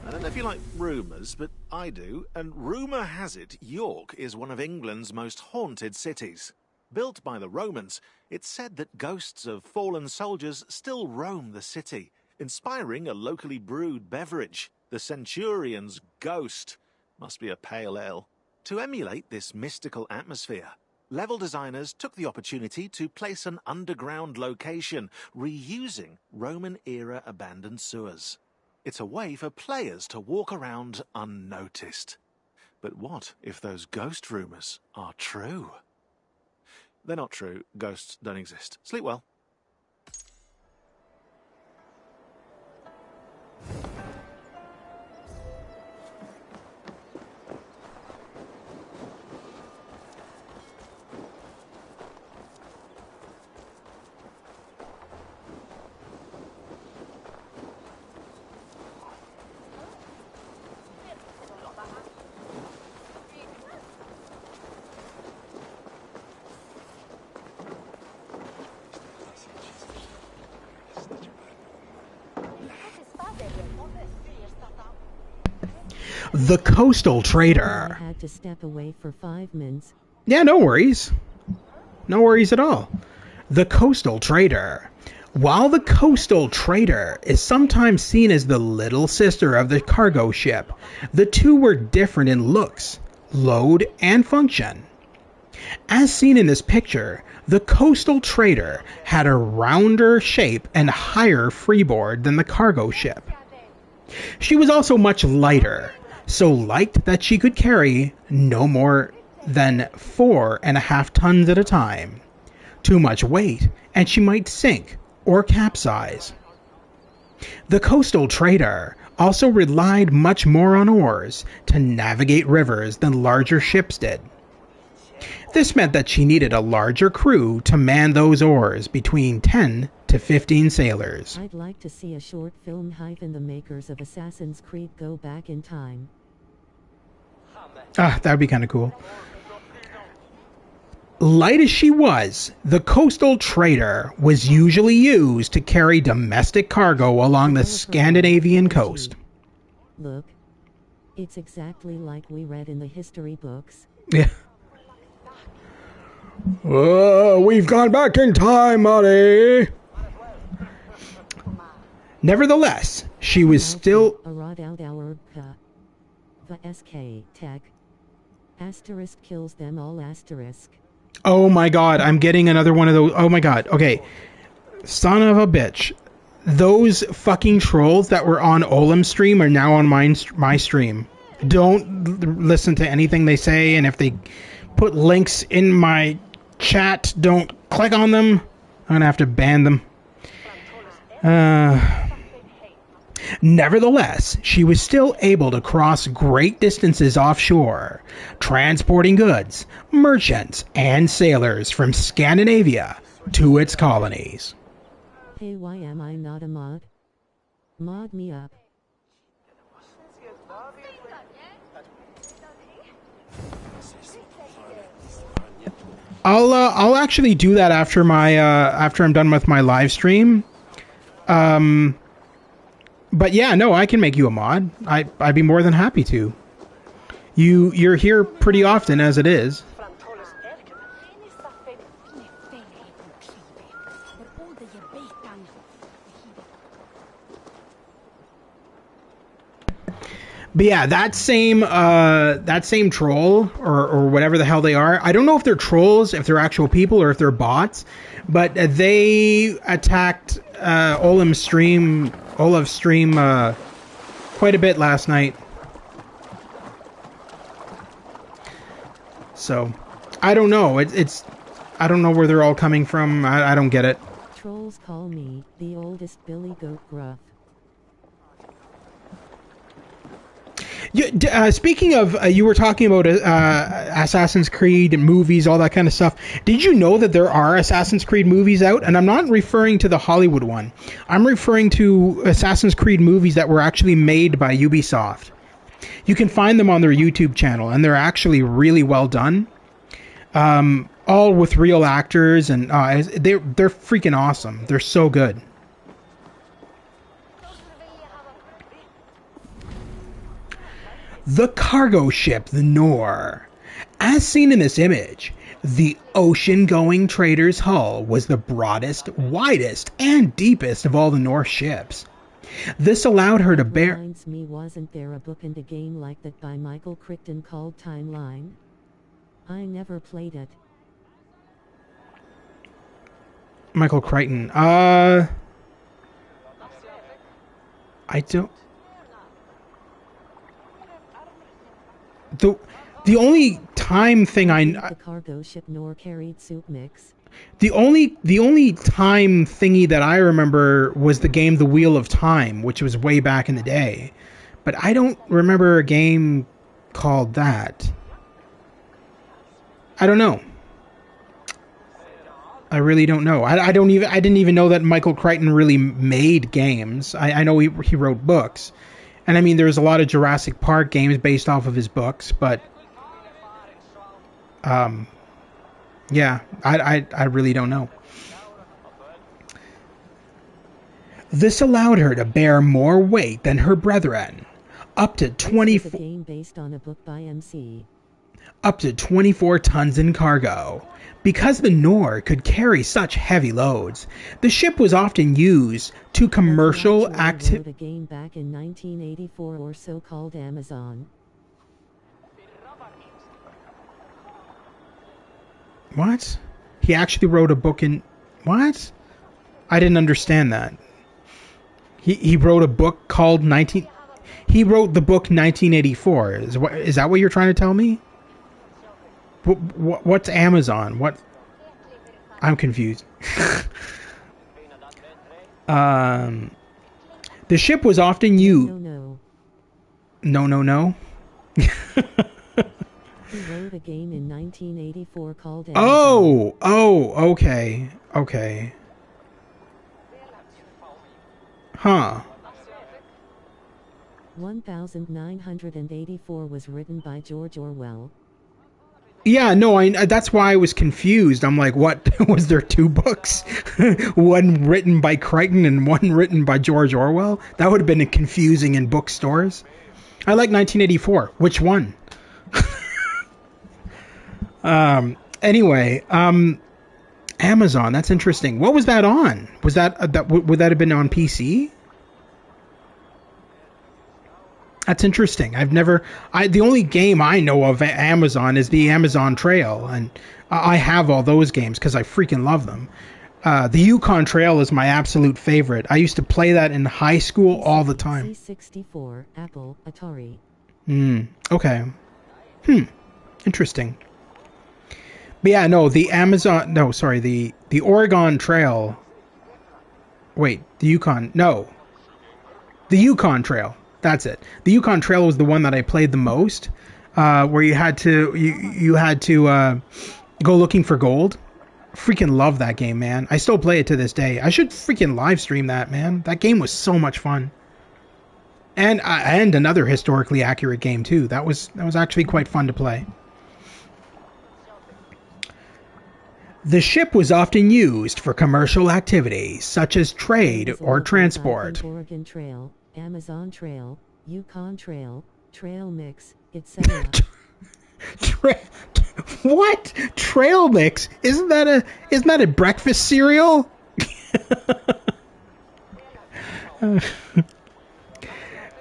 I don't know if you like rumours, but I do, and rumour has it York is one of England's most haunted cities. Built by the Romans, it's said that ghosts of fallen soldiers still roam the city, inspiring a locally brewed beverage, the Centurion's Ghost. Must be a pale ale. To emulate this mystical atmosphere, level designers took the opportunity to place an underground location, reusing Roman-era abandoned sewers. It's a way for players to walk around unnoticed. But what if those ghost rumours are true? They're not true. Ghosts don't exist. Sleep well. The Coastal Trader. I had to step away for 5 minutes. Yeah, no worries. No worries at all. The Coastal Trader. While the Coastal Trader is sometimes seen as the little sister of the cargo ship, the two were different in looks, load, and function. As seen in this picture, the Coastal Trader had a rounder shape and higher freeboard than the cargo ship. She was also much lighter, so light that she could carry no more than 4.5 tons at a time. Too much weight, and she might sink or capsize. The Coastal Trader also relied much more on oars to navigate rivers than larger ships did. This meant that she needed a larger crew to man those oars, between 10 to 15 sailors. I'd like to see a short film hyphen the makers of Assassin's Creed go back in time. That would be kind of cool. Light as she was, the coastal trader was usually used to carry domestic cargo along the Scandinavian coast. Look, it's exactly like we read in the history books. Yeah. We've gone back in time, Marty. Nevertheless, she was still... The SK tech. Asterisk kills them all asterisk. Oh my god, I'm getting another one of those. Oh my god. Okay. Son of a bitch. Those fucking trolls that were on Olim's stream are now on my stream. Don't listen to anything they say, and if they put links in my chat, don't click on them. I'm gonna have to ban them. Nevertheless, she was still able to cross great distances offshore, transporting goods, merchants, and sailors from Scandinavia to its colonies. Hey, why am I not a mod? Mod me up. I'll actually do that after after I'm done with my live stream. But yeah, no, I can make you a mod. I'd be more than happy to. You're here pretty often as it is. But yeah, that same troll or whatever the hell they are. I don't know if they're trolls, if they're actual people, or if they're bots. But they attacked Olaf's stream quite a bit last night. So I don't know. I don't know where they're all coming from. I don't get it. Trolls call me the oldest Billy Goat Gruff. Speaking of, you were talking about Assassin's Creed movies, all that kind of stuff. Did you know that there are Assassin's Creed movies out? And I'm not referring to the Hollywood one. I'm referring to Assassin's Creed movies that were actually made by Ubisoft. You can find them on their YouTube channel, and they're actually really well done. All with real actors, and they're freaking awesome. They're so good. The cargo ship, the Nor. As seen in this image, the ocean-going trader's hull was the broadest, widest, and deepest of all the Norse ships. This allowed her to bear... Reminds me, wasn't there a book and a game like that by Michael Crichton called Timeline? I never played it. Michael Crichton. I don't... The only time thing the cargo ship nor carried soup mix. The only time thingy that I remember was the game The Wheel of Time, which was way back in the day. But I don't remember a game called that. I don't know. I really don't know. I didn't even know that Michael Crichton really made games. I know he wrote books. And I mean, there's a lot of Jurassic Park games based off of his books, but yeah, I really don't know. This allowed her to bear more weight than her brethren, up to 24. A game based on a book by MC. Up to 24 tons in cargo. Because the Nor could carry such heavy loads, the ship was often used to commercial activity. A game back in 1984 or so called Amazon. What? He actually wrote a book in... What? I didn't understand that. He wrote a book called 19... He wrote the book 1984. Is that what you're trying to tell me? What's Amazon? What? I'm confused. The ship was often used. No. No. He wrote a game in 1984 called Amazon. Okay. Huh. 1984 was written by George Orwell. Yeah, no, that's why I was confused. I'm like, what? Was there two books? One written by Crichton and one written by George Orwell? That would have been confusing in bookstores. I like 1984. Which one? Anyway, Amazon, that's interesting. What was that on? Was that would that have been on PC? That's interesting. The only game I know of Amazon is the Amazon Trail, and I have all those games because I freaking love them. The Yukon Trail is my absolute favorite. I used to play that in high school all the time. C64, Apple, Atari. Okay. Interesting. But yeah, no, the Oregon Trail. Wait, the Yukon. No. The Yukon Trail. That's it. The Yukon Trail was the one that I played the most, where you had to go looking for gold. Freaking love that game, man. I still play it to this day. I should freaking live stream that, man. That game was so much fun. And another historically accurate game too. That was actually quite fun to play. The ship was often used for commercial activities such as trade or transport. Oregon Trail, Amazon Trail, Yukon Trail, Trail Mix, etc. What? Trail Mix? Isn't that a breakfast cereal?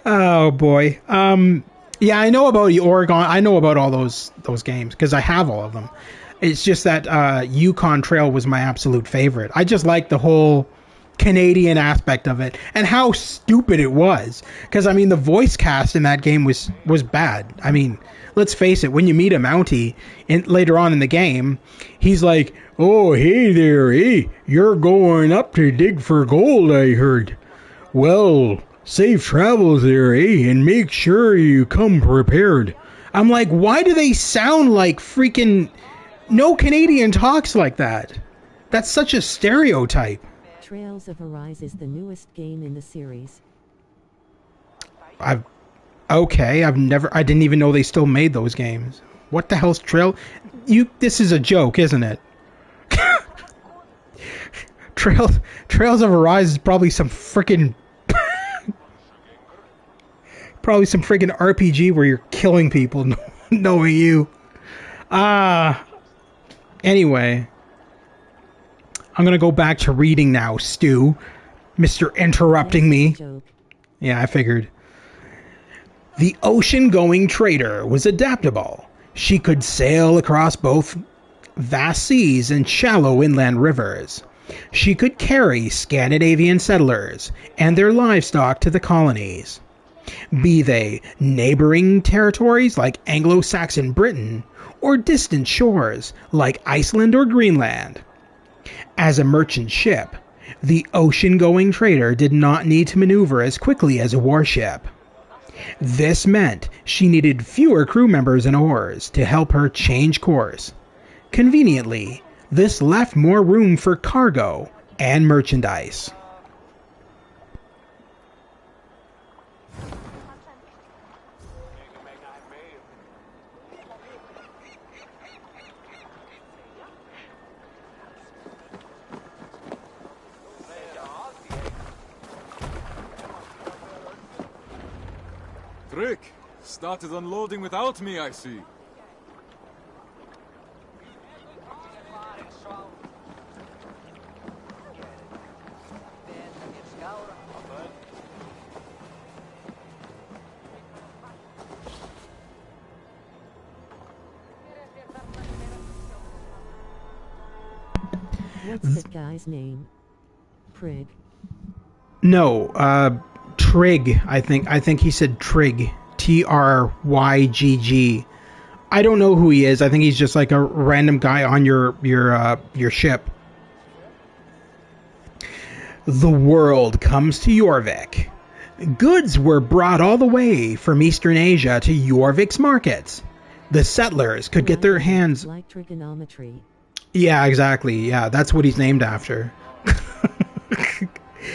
Oh boy. Yeah, I know about Oregon. I know about all those games because I have all of them. It's just that Yukon Trail was my absolute favorite. I just like the whole Canadian aspect of it and how stupid it was. Because I mean, the voice cast in that game was bad. I mean, let's face it. When you meet a Mountie later on in the game, he's like, "Oh, hey there, hey, you're going up to dig for gold, I heard. Well, safe travels there, eh? And make sure you come prepared." I'm like, why do they sound like freaking... No Canadian talks like that. That's such a stereotype. Trails of Arise is the newest game in the series. I didn't even know they still made those games. What the hell's Trail? This is a joke, isn't it? Trails of Arise is probably some freaking RPG where you're killing people knowing you. Anyway, I'm gonna go back to reading now, Stu. Mr. Interrupting me. Yeah, I figured. The ocean-going trader was adaptable. She could sail across both vast seas and shallow inland rivers. She could carry Scandinavian settlers and their livestock to the colonies, be they neighboring territories like Anglo-Saxon Britain or distant shores like Iceland or Greenland. As a merchant ship, the ocean-going trader did not need to maneuver as quickly as a warship. This meant she needed fewer crew members and oars to help her change course. Conveniently, this left more room for cargo and merchandise. Frick! Started unloading without me, I see. What's that guy's name? Prig. No, Trig, I think he said Trig. Trygg. I don't know who he is. I think he's just like a random guy on your ship. The world comes to Jorvik. Goods were brought all the way from Eastern Asia to Jorvik's markets. The settlers could get their hands... Like trigonometry. Yeah, exactly. Yeah, that's what he's named after.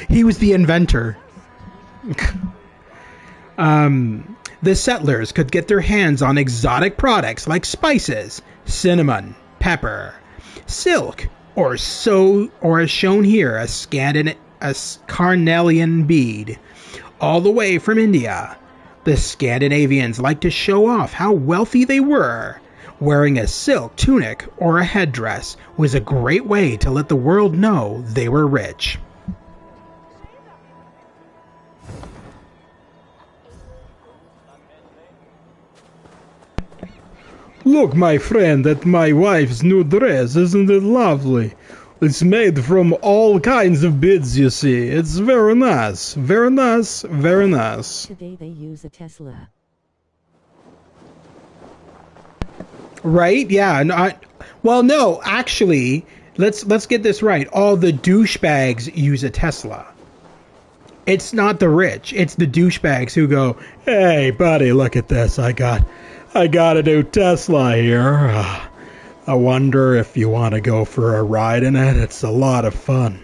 He was the inventor. The settlers could get their hands on exotic products like spices, cinnamon, pepper, silk, or as shown here, a carnelian bead, all the way from India. The Scandinavians liked to show off how wealthy they were. Wearing a silk tunic or a headdress was a great way to let the world know they were rich. Look, my friend, at my wife's new dress. Isn't it lovely? It's made from all kinds of beads, you see. It's very nice. Very nice. Very nice. Today they use a Tesla. Right? Yeah. No, actually, let's get this right. All the douchebags use a Tesla. It's not the rich. It's the douchebags who go, "Hey, buddy, look at this. I got a new Tesla here. I wonder if you want to go for a ride in it. It's a lot of fun."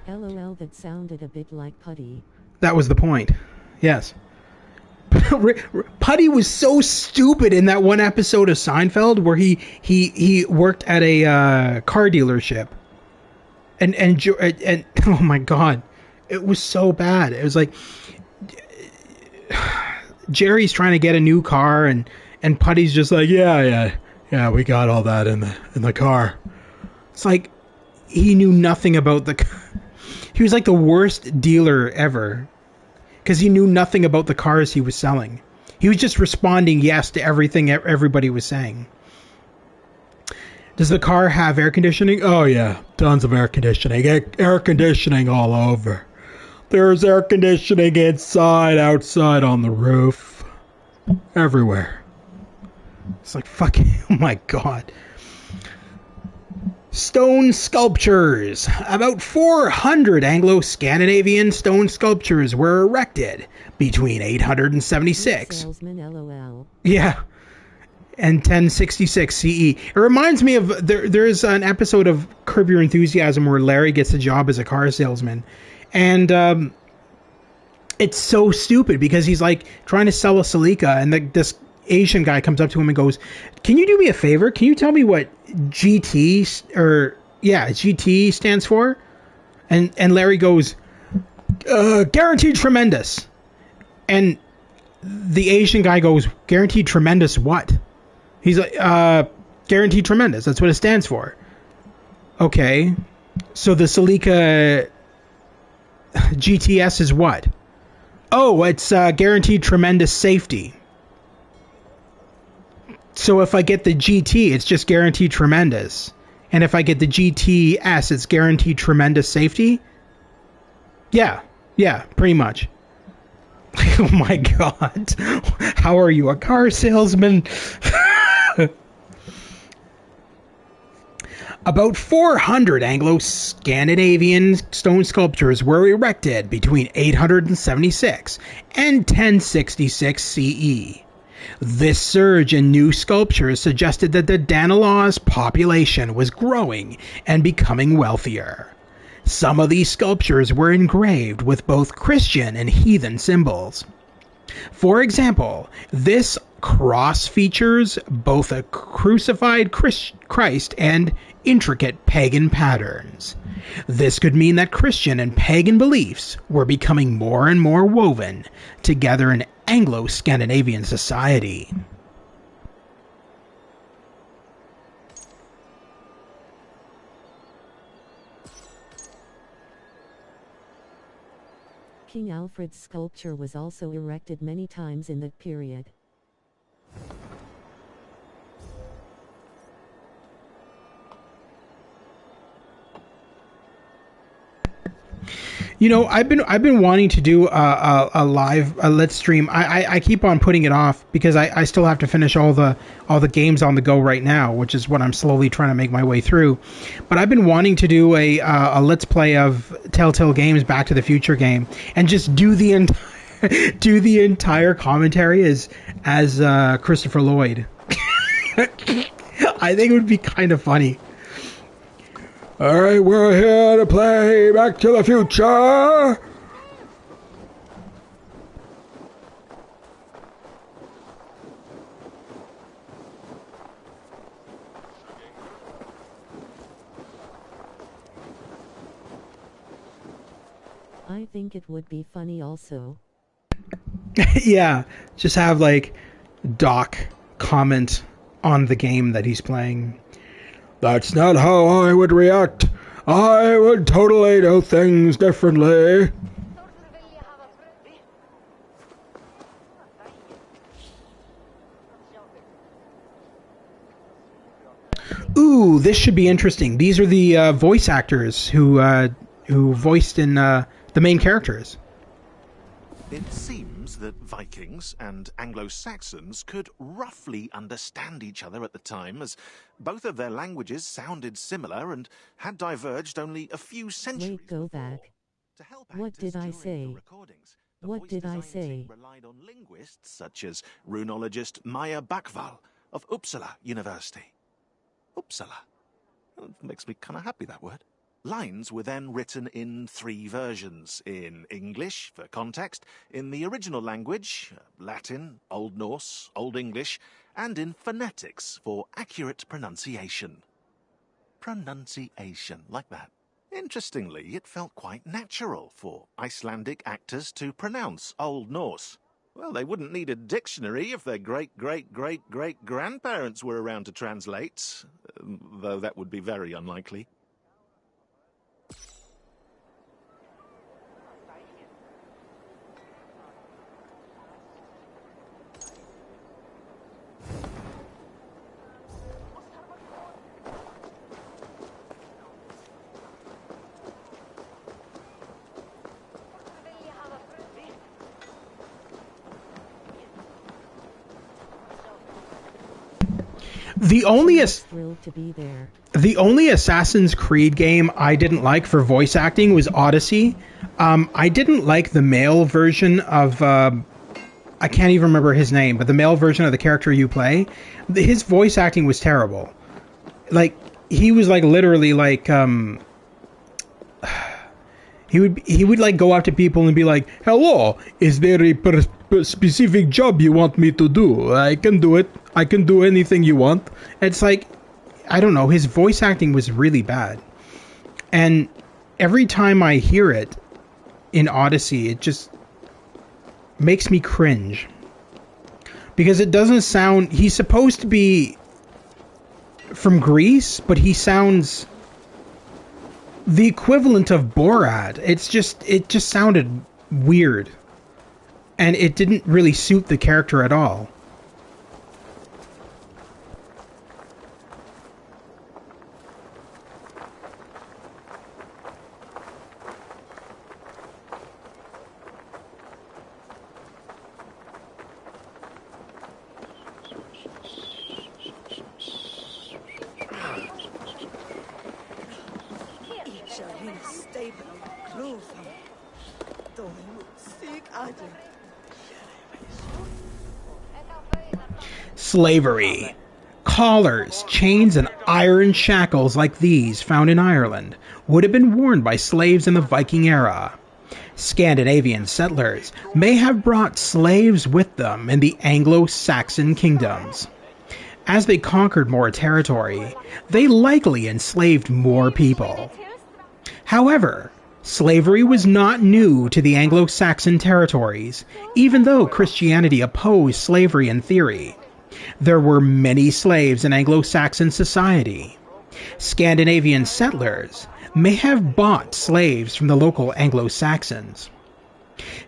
LOL, that sounded a bit like putty. That was the point. Yes. Putty was so stupid in that one episode of Seinfeld where he worked at a car dealership, and oh my god, it was so bad. It was like Jerry's trying to get a new car, and Putty's just like, yeah, we got all that in the car. It's like he knew nothing about he was like the worst dealer ever. Because he knew nothing about the cars he was selling. He was just responding yes to everything everybody was saying. Does the car have air conditioning? Oh yeah, tons of air conditioning. Air conditioning all over. There's air conditioning inside, outside, on the roof. Everywhere. It's like fucking, oh my god. Stone sculptures. About 400 Anglo-Scandinavian stone sculptures were erected between 876. Salesman, LOL. Yeah. And 1066 CE. It reminds me of there's an episode of Curb Your Enthusiasm where Larry gets a job as a car salesman, and it's so stupid because he's like trying to sell a Celica, and this Asian guy comes up to him and goes, "Can you do me a favor? Can you tell me what GT stands for?" And Larry goes, "Guaranteed tremendous." And the Asian guy goes, "Guaranteed tremendous what?" He's like, "Guaranteed tremendous. That's what it stands for." Okay, so the Celica GTS is what? Oh, it's guaranteed tremendous safety. So if I get the GT, it's just guaranteed tremendous. And if I get the GTS, it's guaranteed tremendous safety? Yeah, pretty much. Oh my god. How are you, a car salesman? About 400 Anglo-Scandinavian stone sculptures were erected between 876 and 1066 CE. This surge in new sculptures suggested that the Danelaw's population was growing and becoming wealthier. Some of these sculptures were engraved with both Christian and heathen symbols. For example, this cross features both a crucified Christ and intricate pagan patterns. This could mean that Christian and pagan beliefs were becoming more and more woven together in Anglo-Scandinavian society. King Alfred's sculpture was also erected many times in that period. You know, I've been wanting to do a live let's stream. I keep on putting it off because I still have to finish all the games on the go right now, which is what I'm slowly trying to make my way through. But I've been wanting to do a let's play of Telltale Games Back to the Future game and just do the entire commentary as Christopher Lloyd. I think it would be kind of funny. All right, we're here to play Back to the Future. I think it would be funny also. Yeah, just have like Doc comment on the game that he's playing. That's not how I would react. I would totally do things differently. Ooh, this should be interesting. These are the voice actors who voiced in the main characters. It seems that Vikings and Anglo-Saxons could roughly understand each other at the time, as both of their languages sounded similar and had diverged only a few centuries. Wait, go back. What did I say? What did I say? Relied on linguists such as runologist Maya Bakval of Uppsala University. Uppsala. It makes me kind of happy, that word. Lines were then written in 3 versions, in English, for context, in the original language, Latin, Old Norse, Old English, and in phonetics for accurate pronunciation. Pronunciation, like that. Interestingly, it felt quite natural for Icelandic actors to pronounce Old Norse. Well, they wouldn't need a dictionary if their great-great-great-great-grandparents were around to translate, though that would be very unlikely. The only thrilled to be there. The only Assassin's Creed game I didn't like for voice acting was Odyssey. I didn't like the male version of I can't even remember his name, but the male version of the character you play, his voice acting was terrible. Like he was like literally like he would like go up to people and be like, "Hello, is there a specific job you want me to do? I can do it. I can do anything you want." It's like, I don't know, his voice acting was really bad. And every time I hear it in Odyssey, it just makes me cringe. Because it doesn't sound... He's supposed to be from Greece, but he sounds the equivalent of Borat. It just sounded weird. And it didn't really suit the character at all. Slavery. Collars, chains, and iron shackles like these found in Ireland would have been worn by slaves in the Viking era. Scandinavian settlers may have brought slaves with them in the Anglo-Saxon kingdoms. As they conquered more territory, they likely enslaved more people. However, slavery was not new to the Anglo-Saxon territories, even though Christianity opposed slavery in theory. There were many slaves in Anglo-Saxon society. Scandinavian settlers may have bought slaves from the local Anglo-Saxons.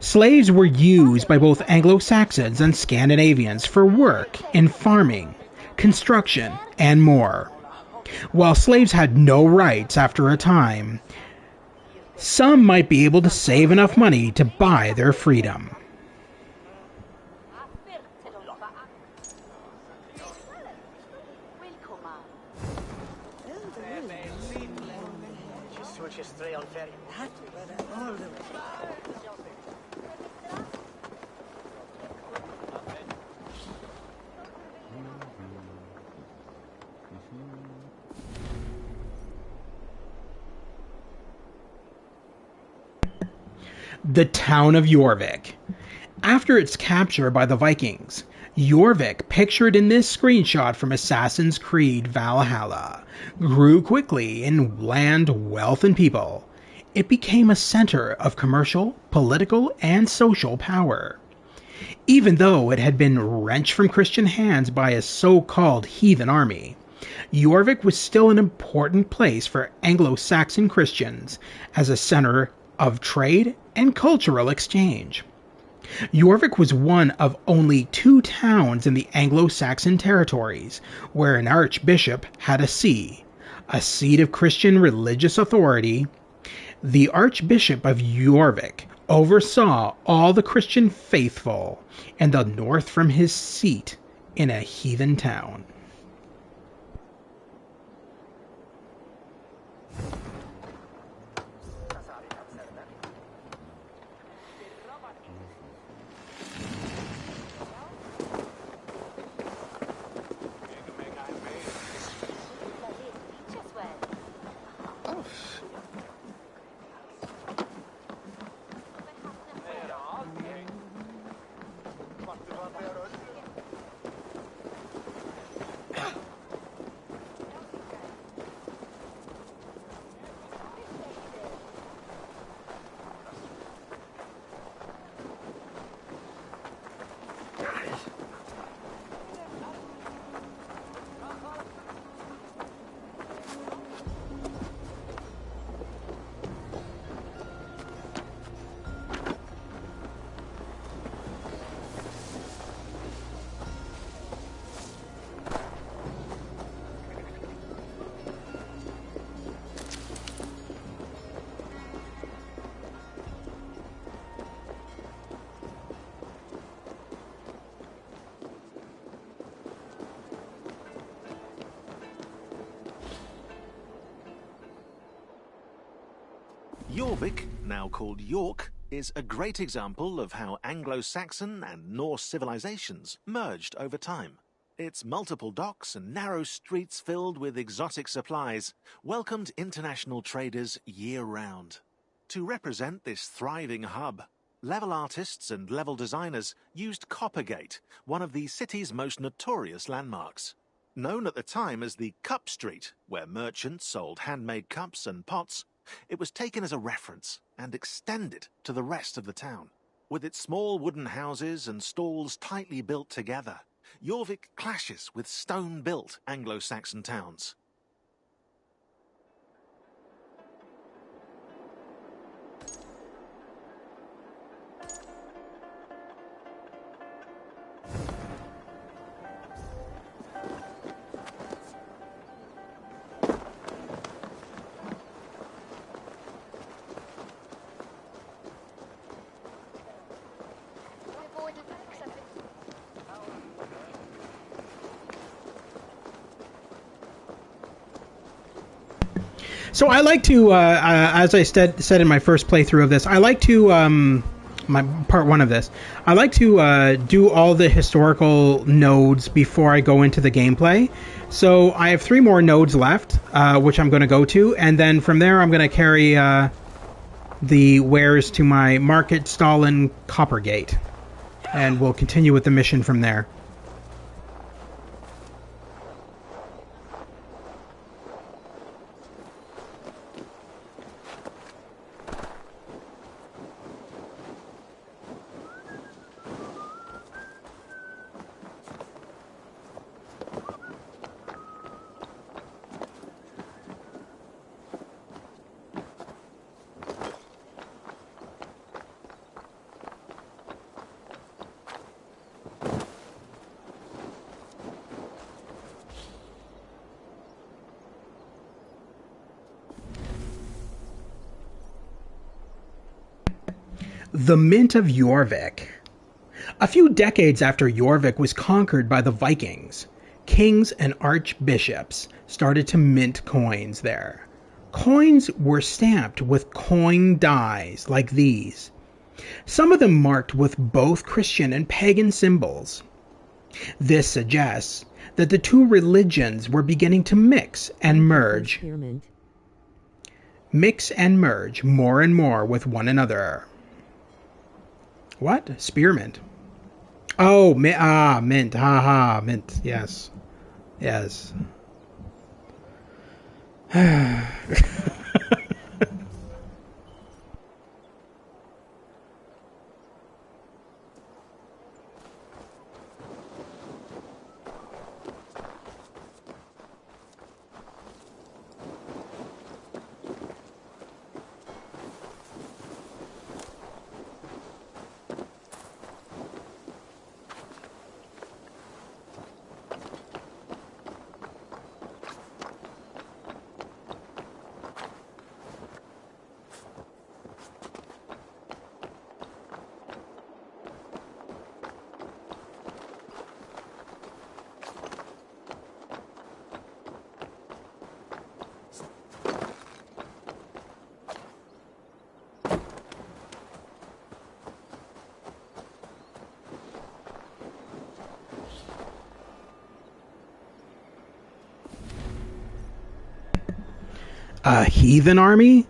Slaves were used by both Anglo-Saxons and Scandinavians for work in farming, construction, and more. While slaves had no rights after a time, some might be able to save enough money to buy their freedom. The town of Jorvik. After its capture by the Vikings, Jorvik, pictured in this screenshot from Assassin's Creed Valhalla, grew quickly in land, wealth, and people. It became a center of commercial, political, and social power. Even though it had been wrenched from Christian hands by a so-called heathen army, Jorvik was still an important place for Anglo-Saxon Christians as a center of trade and cultural exchange. Jorvik was one of only 2 towns in the Anglo-Saxon territories where an archbishop had a see, a seat of Christian religious authority. The Archbishop of Jorvik oversaw all the Christian faithful in the north from his seat in a heathen town. Jorvik, now called York, is a great example of how Anglo-Saxon and Norse civilizations merged over time. Its multiple docks and narrow streets filled with exotic supplies welcomed international traders year-round. To represent this thriving hub, level artists and level designers used Coppergate, one of the city's most notorious landmarks. Known at the time as the Cup Street, where merchants sold handmade cups and pots, it was taken as a reference and extended to the rest of the town. With its small wooden houses and stalls tightly built together, Jorvik clashes with stone-built Anglo-Saxon towns. So I like to, as I said in my first playthrough of this, I like to, my part 1 of this, I like to do all the historical nodes before I go into the gameplay. So I have 3 more nodes left, which I'm going to go to, and then from there I'm going to carry the wares to my market stall in Coppergate, and we'll continue with the mission from there. The Mint of Jorvik. A few decades after Jorvik was conquered by the Vikings, kings and archbishops started to mint coins there. Coins were stamped with coin dies like these, some of them marked with both Christian and pagan symbols. This suggests that the two religions were beginning to mix and merge more and more with one another. What? Spearmint. Oh, mint. Haha, mint. Yes. Yes. A heathen army?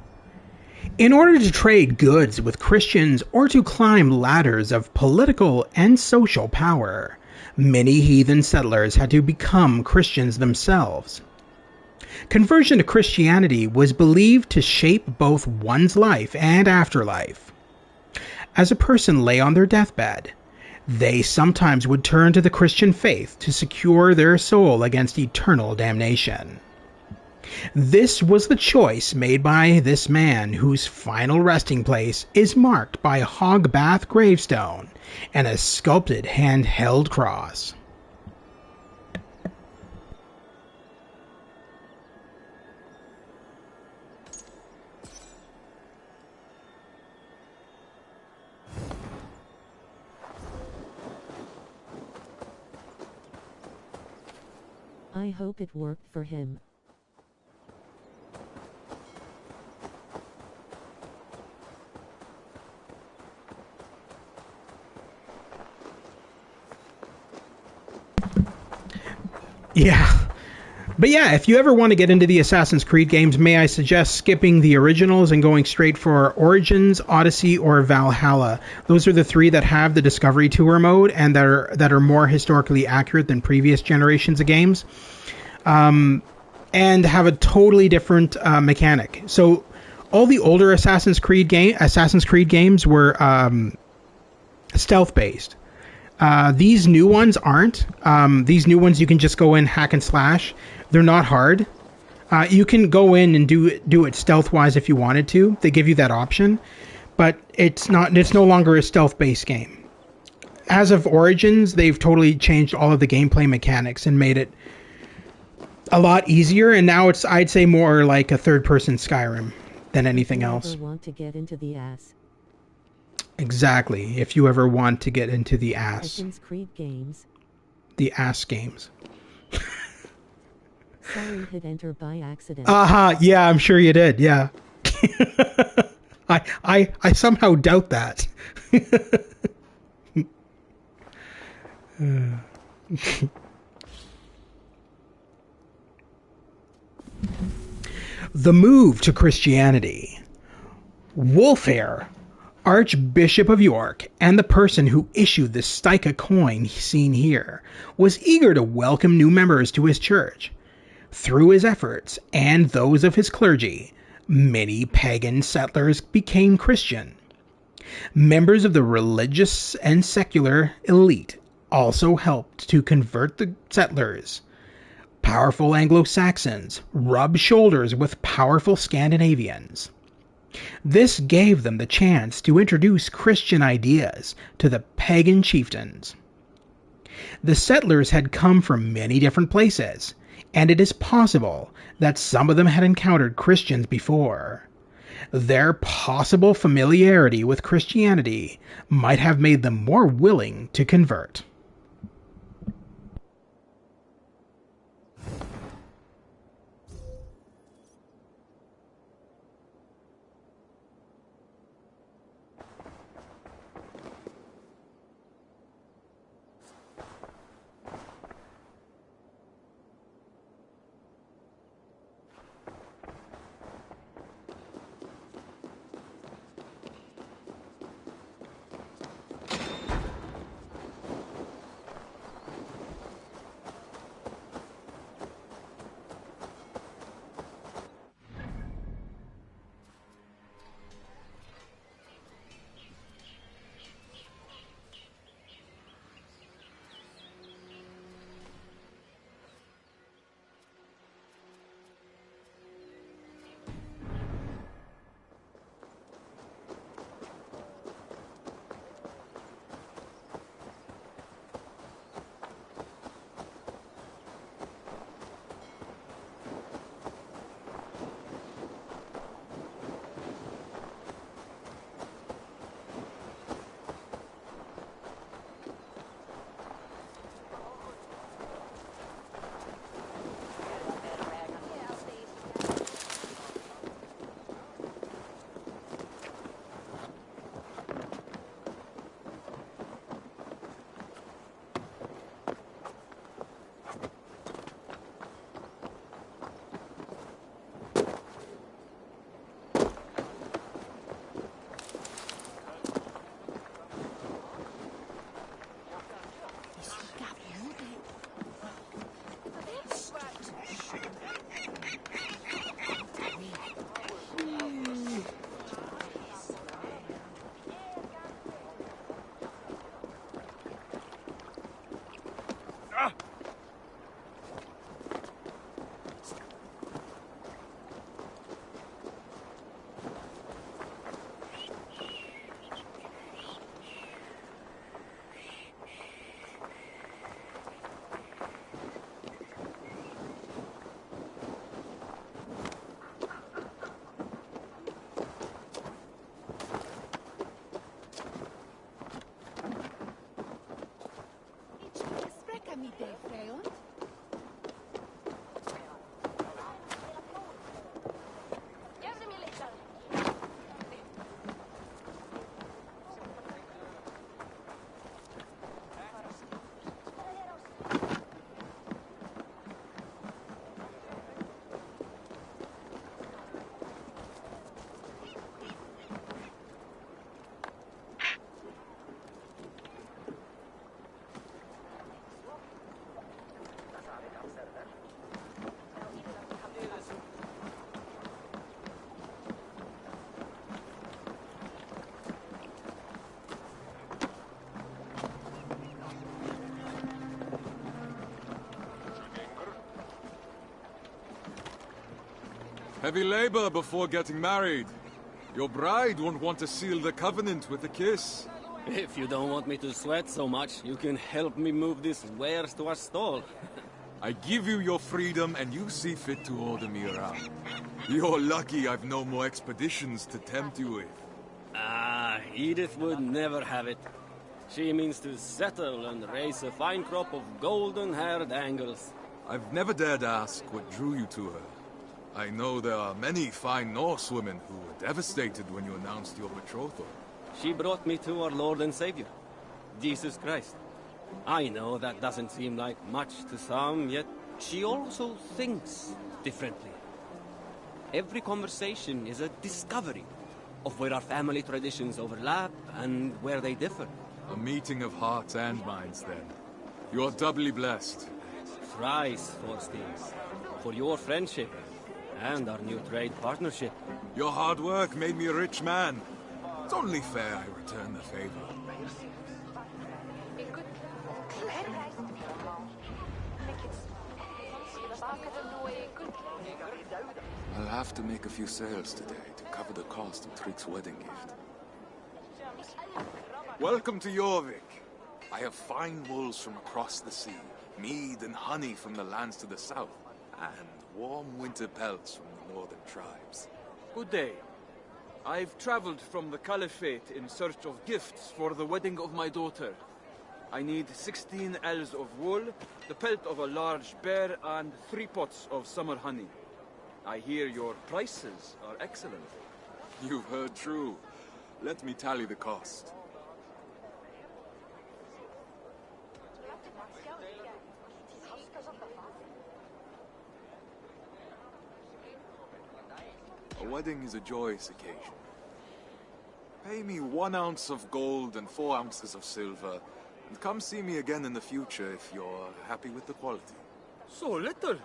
In order to trade goods with Christians or to climb ladders of political and social power, many heathen settlers had to become Christians themselves. Conversion to Christianity was believed to shape both one's life and afterlife. As a person lay on their deathbed, they sometimes would turn to the Christian faith to secure their soul against eternal damnation. This was the choice made by this man whose final resting place is marked by a hogbath gravestone and a sculpted hand-held cross. I hope it worked for him. Yeah. But yeah, if you ever want to get into the Assassin's Creed games, may I suggest skipping the originals and going straight for Origins, Odyssey, or Valhalla. Those are the three that have the Discovery Tour mode and that are more historically accurate than previous generations of games, and have a totally different mechanic. So all the older Assassin's Creed games were stealth based. These new ones aren't. These new ones you can just go in, hack and slash. They're not hard. You can go in and do it stealth-wise if you wanted to. They give you that option, but it's no longer a stealth-based game. As of Origins, they've totally changed all of the gameplay mechanics and made it a lot easier, and now it's, I'd say, more like a third-person Skyrim than anything else. Want to get into the ass. Exactly. If you ever want to get into the ass. Assassin's Creed games. The ass games. Sorry, hit enter by accident. Yeah, I'm sure you did. Yeah. I somehow doubt that. The move to Christianity. Wulfhere, Archbishop of York, and the person who issued the Styka coin seen here, was eager to welcome new members to his church. Through his efforts, and those of his clergy, many pagan settlers became Christian. Members of the religious and secular elite also helped to convert the settlers. Powerful Anglo-Saxons rubbed shoulders with powerful Scandinavians. This gave them the chance to introduce Christian ideas to the pagan chieftains. The settlers had come from many different places, and it is possible that some of them had encountered Christians before. Their possible familiarity with Christianity might have made them more willing to convert. Heavy labor before getting married. Your bride won't want to seal the covenant with a kiss. If you don't want me to sweat so much, you can help me move these wares to our stall. I give you your freedom and you see fit to order me around. You're lucky I've no more expeditions to tempt you with. Ah, Edith would never have it. She means to settle and raise a fine crop of golden-haired angles. I've never dared ask what drew you to her. I know there are many fine Norse women who were devastated when you announced your betrothal. She brought me to our Lord and Savior, Jesus Christ. I know that doesn't seem like much to some, yet she also thinks differently. Every conversation is a discovery of where our family traditions overlap and where they differ. A meeting of hearts and minds, then. You're doubly blessed. Thrice, Thorsteins, for your friendship and our new trade partnership. Your hard work made me a rich man. It's only fair I return the favor. I'll have to make a few sales today to cover the cost of Trick's wedding gift. Welcome to Jorvik. I have fine wools from across the sea, mead and honey from the lands to the south, and warm winter pelts from the northern tribes. Good day. I've traveled from the Caliphate in search of gifts for the wedding of my daughter. I need 16 ells of wool, the pelt of a large bear, and 3 pots of summer honey. I hear your prices are excellent. You've heard true. Let me tally the cost. A wedding is a joyous occasion. Pay me 1 ounce of gold and 4 ounces of silver, and come see me again in the future if you're happy with the quality. So little?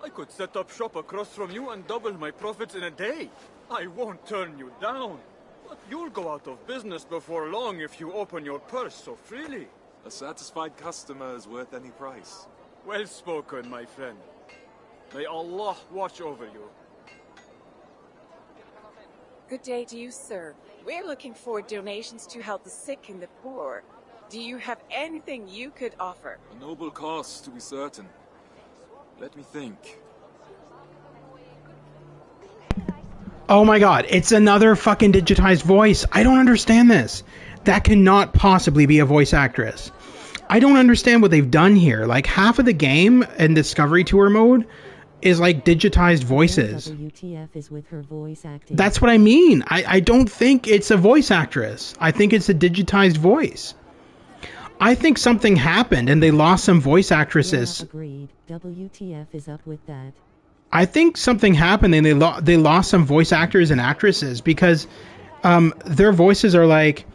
I could set up shop across from you and double my profits in a day. I won't turn you down. But you'll go out of business before long if you open your purse so freely. A satisfied customer is worth any price. Well spoken, my friend. May Allah watch over you. Good day to you, sir. We're looking for donations to help the sick and the poor. Do you have anything you could offer? A noble cause, to be certain. Let me think. Oh my god, it's another fucking digitized voice. I don't understand this. That cannot possibly be a voice actress. I don't understand what they've done here. Like, half of the game in Discovery Tour mode is like digitized voices. WTF is with her voice acting. That's what I mean. I don't think it's a voice actress. I think it's a digitized voice. I think something happened and they lost some voice actresses. Yeah, agreed. WTF is up with that. I think something happened and they lost some voice actors and actresses because their voices are like,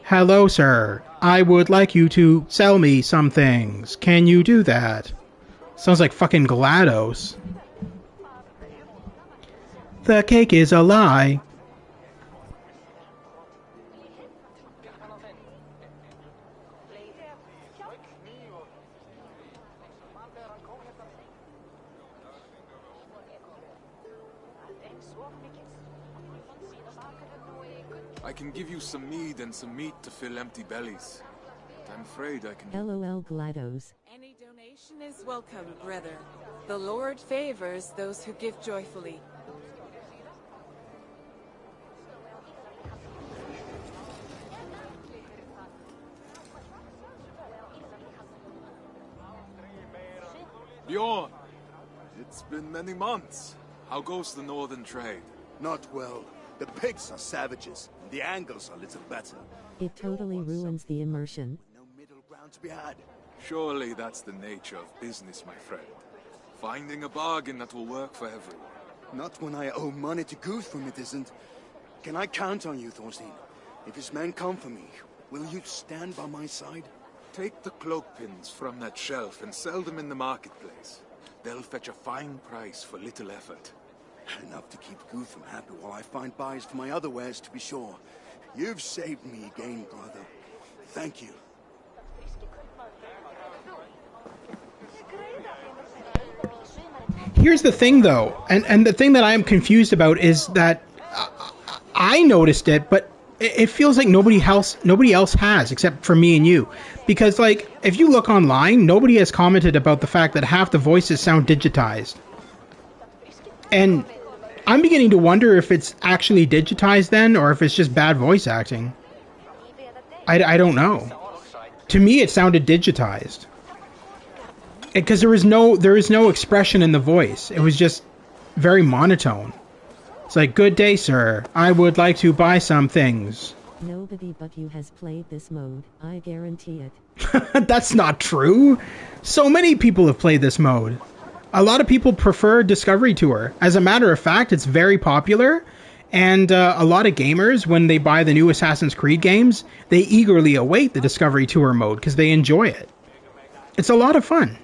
"Hello, sir. I would like you to sell me some things. Can you do that?" Sounds like fucking GLaDOS. The cake is a lie. I can give you some mead and some meat to fill empty bellies. But I'm afraid I can... LOL GLaDOS. Any donation is welcome, brother. The Lord favors those who give joyfully. Bjorn! It's been many months. How goes the northern trade? Not well. The pigs are savages, and the angles are little better. It totally ruins the immersion. No middle ground to be had. Surely that's the nature of business, my friend. Finding a bargain that will work for everyone. Not when I owe money to Guthrum, it isn't. Can I count on you, Thorstein? If his men come for me, will you stand by my side? Take the cloak pins from that shelf and sell them in the marketplace. They'll fetch a fine price for little effort. Enough to keep Guthrum happy while I find buyers for my other wares, to be sure. You've saved me again, brother. Thank you. Here's the thing, though, and the thing that I am confused about is that I noticed it, but it feels like nobody else has, except for me and you. Because, like, if you look online, nobody has commented about the fact that half the voices sound digitized. And I'm beginning to wonder if it's actually digitized then, or if it's just bad voice acting. I don't know. To me, it sounded digitized. Because there is no expression in the voice. It was just very monotone. It's like, "Good day, sir. I would like to buy some things." Nobody but you has played this mode. I guarantee it. That's not true. So many people have played this mode. A lot of people prefer Discovery Tour. As a matter of fact, it's very popular. And a lot of gamers, when they buy the new Assassin's Creed games, they eagerly await the Discovery Tour mode because they enjoy it. It's a lot of fun.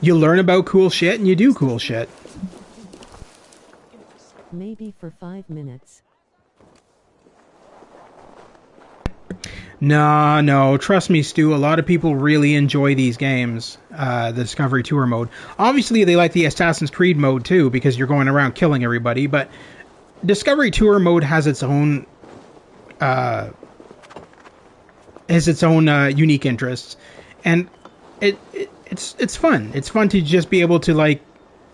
You learn about cool shit and you do cool shit. Maybe for 5 minutes. No, trust me, Stu, a lot of people really enjoy these games, the Discovery Tour mode. Obviously, they like the Assassin's Creed mode, too, because you're going around killing everybody, but Discovery Tour mode has its own unique interests, and it's fun. It's fun to just be able to, like,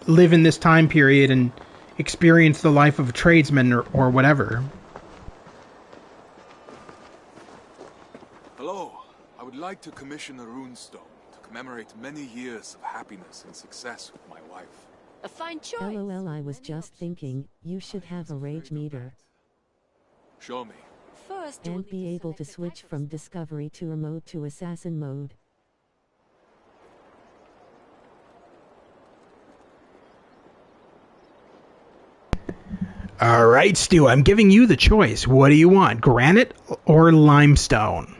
live in this time period and experience the life of a tradesman or whatever. Hello. I would like to commission a runestone to commemorate many years of happiness and success with my wife. A fine choice. LOL, I was just thinking, you should have a rage meter. Show me. First, And be able to switch from Discovery Tour mode to Assassin mode. Alright, Stu, I'm giving you the choice. What do you want, granite or limestone?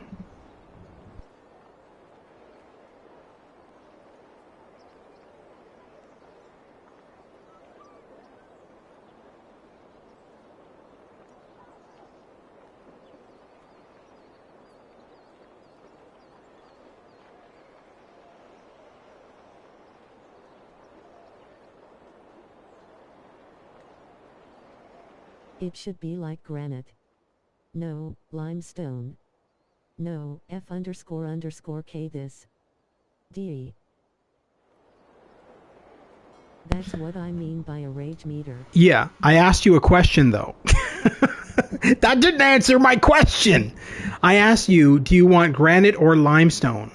It should be like granite. No, limestone. No, F__K this. D. That's what I mean by a rage meter. Yeah, I asked you a question, though. That didn't answer my question. I asked you, do you want granite or limestone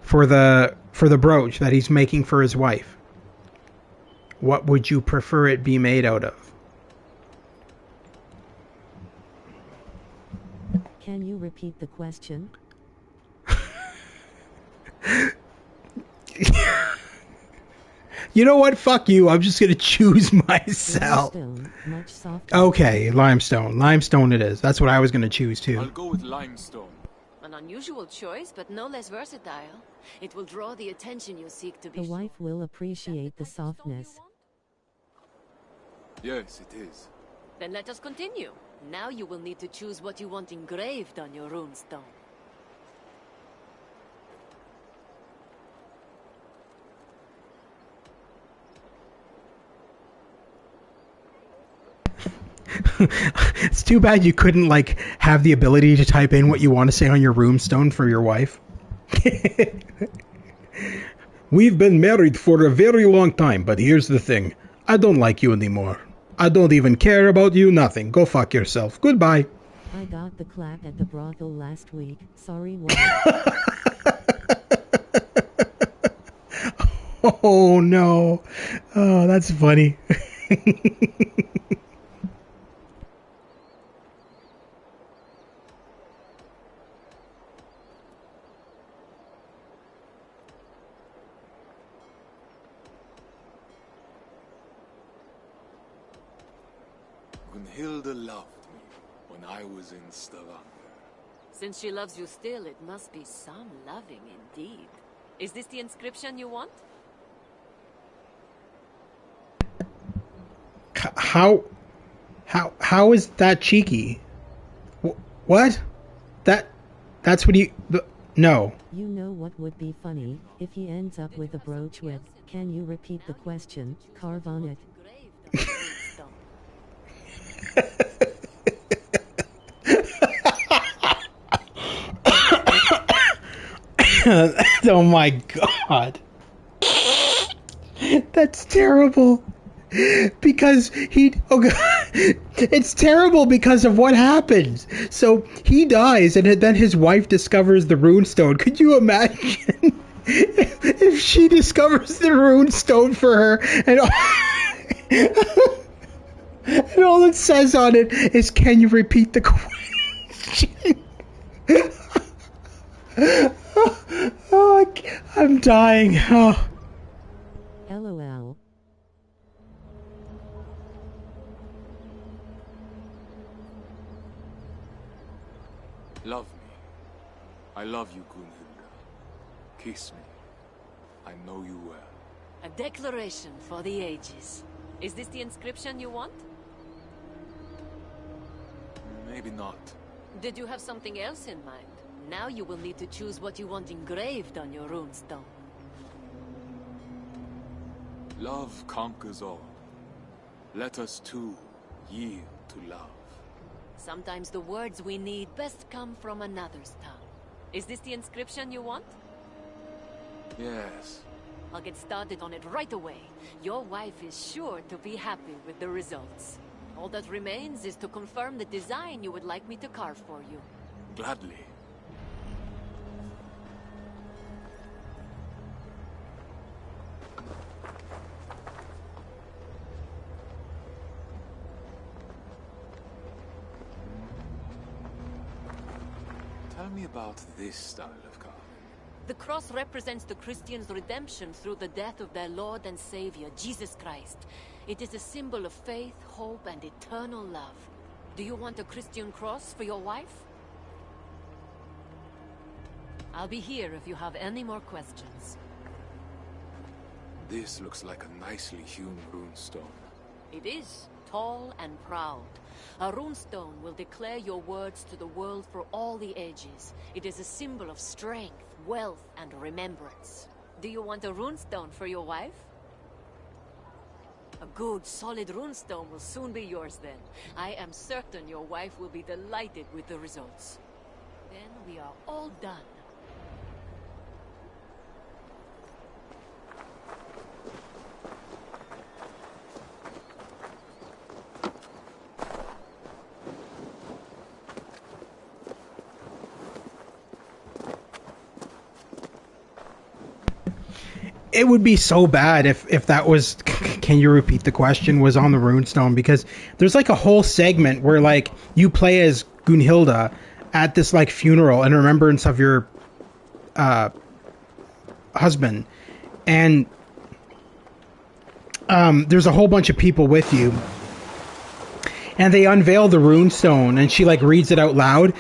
for the brooch that he's making for his wife? What would you prefer it be made out of? Can you repeat the question? You know what? Fuck you. I'm just going to choose myself. Limestone, much softer. Okay, limestone. Limestone it is. That's what I was going to choose, I'll too. go with limestone. An unusual choice, but no less versatile. It will draw the attention you seek to be. The wife will appreciate the softness. Yes, it is. Then let us continue. Now you will need to choose what you want engraved on your runestone. It's too bad you couldn't, like, have the ability to type in what you want to say on your runestone for your wife. We've been married for a very long time, but here's the thing. I don't like you anymore. I don't even care about you, nothing. Go fuck yourself. Goodbye. I got the clap at the brothel last week. Sorry, what? Oh, no. Oh, that's funny. Gunhilda loved me when I was in Stavanger. Since she loves you still, it must be some loving indeed. Is this the inscription you want? How is that cheeky? What? That's what no. You know what would be funny? If he ends up with a brooch with, can you repeat the question, carve on it. Oh my god. That's terrible. Because it's terrible because of what happens. So he dies and then his wife discovers the runestone. Could you imagine if she discovers the runestone for her and all it says on it is, can you repeat the question? Oh, I'm dying. Oh. LOL. Love me. I love you, Gunhilda. Kiss me. I know you well. A declaration for the ages. Is this the inscription you want? Maybe not. Did you have something else in mind? Now you will need to choose what you want engraved on your runestone. Love conquers all. Let us two yield to love. Sometimes the words we need best come from another's tongue. Is this the inscription you want? Yes. I'll get started on it right away. Your wife is sure to be happy with the results. All that remains is to confirm the design you would like me to carve for you. Gladly. Tell me about this style of carving. The cross represents the Christians' redemption through the death of their Lord and Savior, Jesus Christ. It is a symbol of faith, hope, and eternal love. Do you want a Christian cross for your wife? I'll be here if you have any more questions. This looks like a nicely hewn runestone. It is tall and proud. A runestone will declare your words to the world for all the ages. It is a symbol of strength, wealth, and remembrance. Do you want a runestone for your wife? A good, solid runestone will soon be yours then. I am certain your wife will be delighted with the results. Then we are all done. It would be so bad if that was, can you repeat the question, was on the runestone, because there's like a whole segment where like you play as Gunhilda at this like funeral in remembrance of your husband, and there's a whole bunch of people with you, and they unveil the runestone and she like reads it out loud.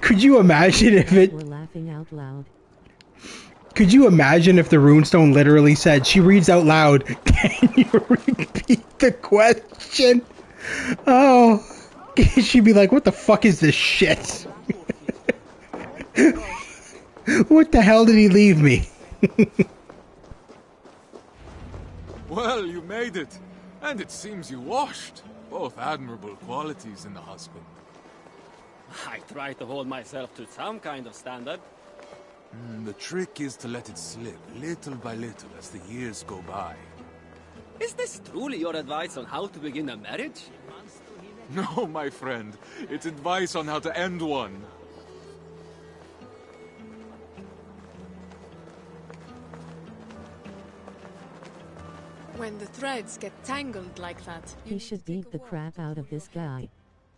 Could you imagine if it... We're laughing out loud. Could you imagine if the runestone literally said, she reads out loud, can you repeat the question? Oh, she'd be like, what the fuck is this shit? What the hell did he leave me? Well, you made it. And it seems you washed. Both admirable qualities in the husband. I try to hold myself to some kind of standard. The trick is to let it slip, little by little, as the years go by. Is this truly your advice on how to begin a marriage? No, my friend. It's advice on how to end one. When the threads get tangled like that, He should beat the crap out of this guy.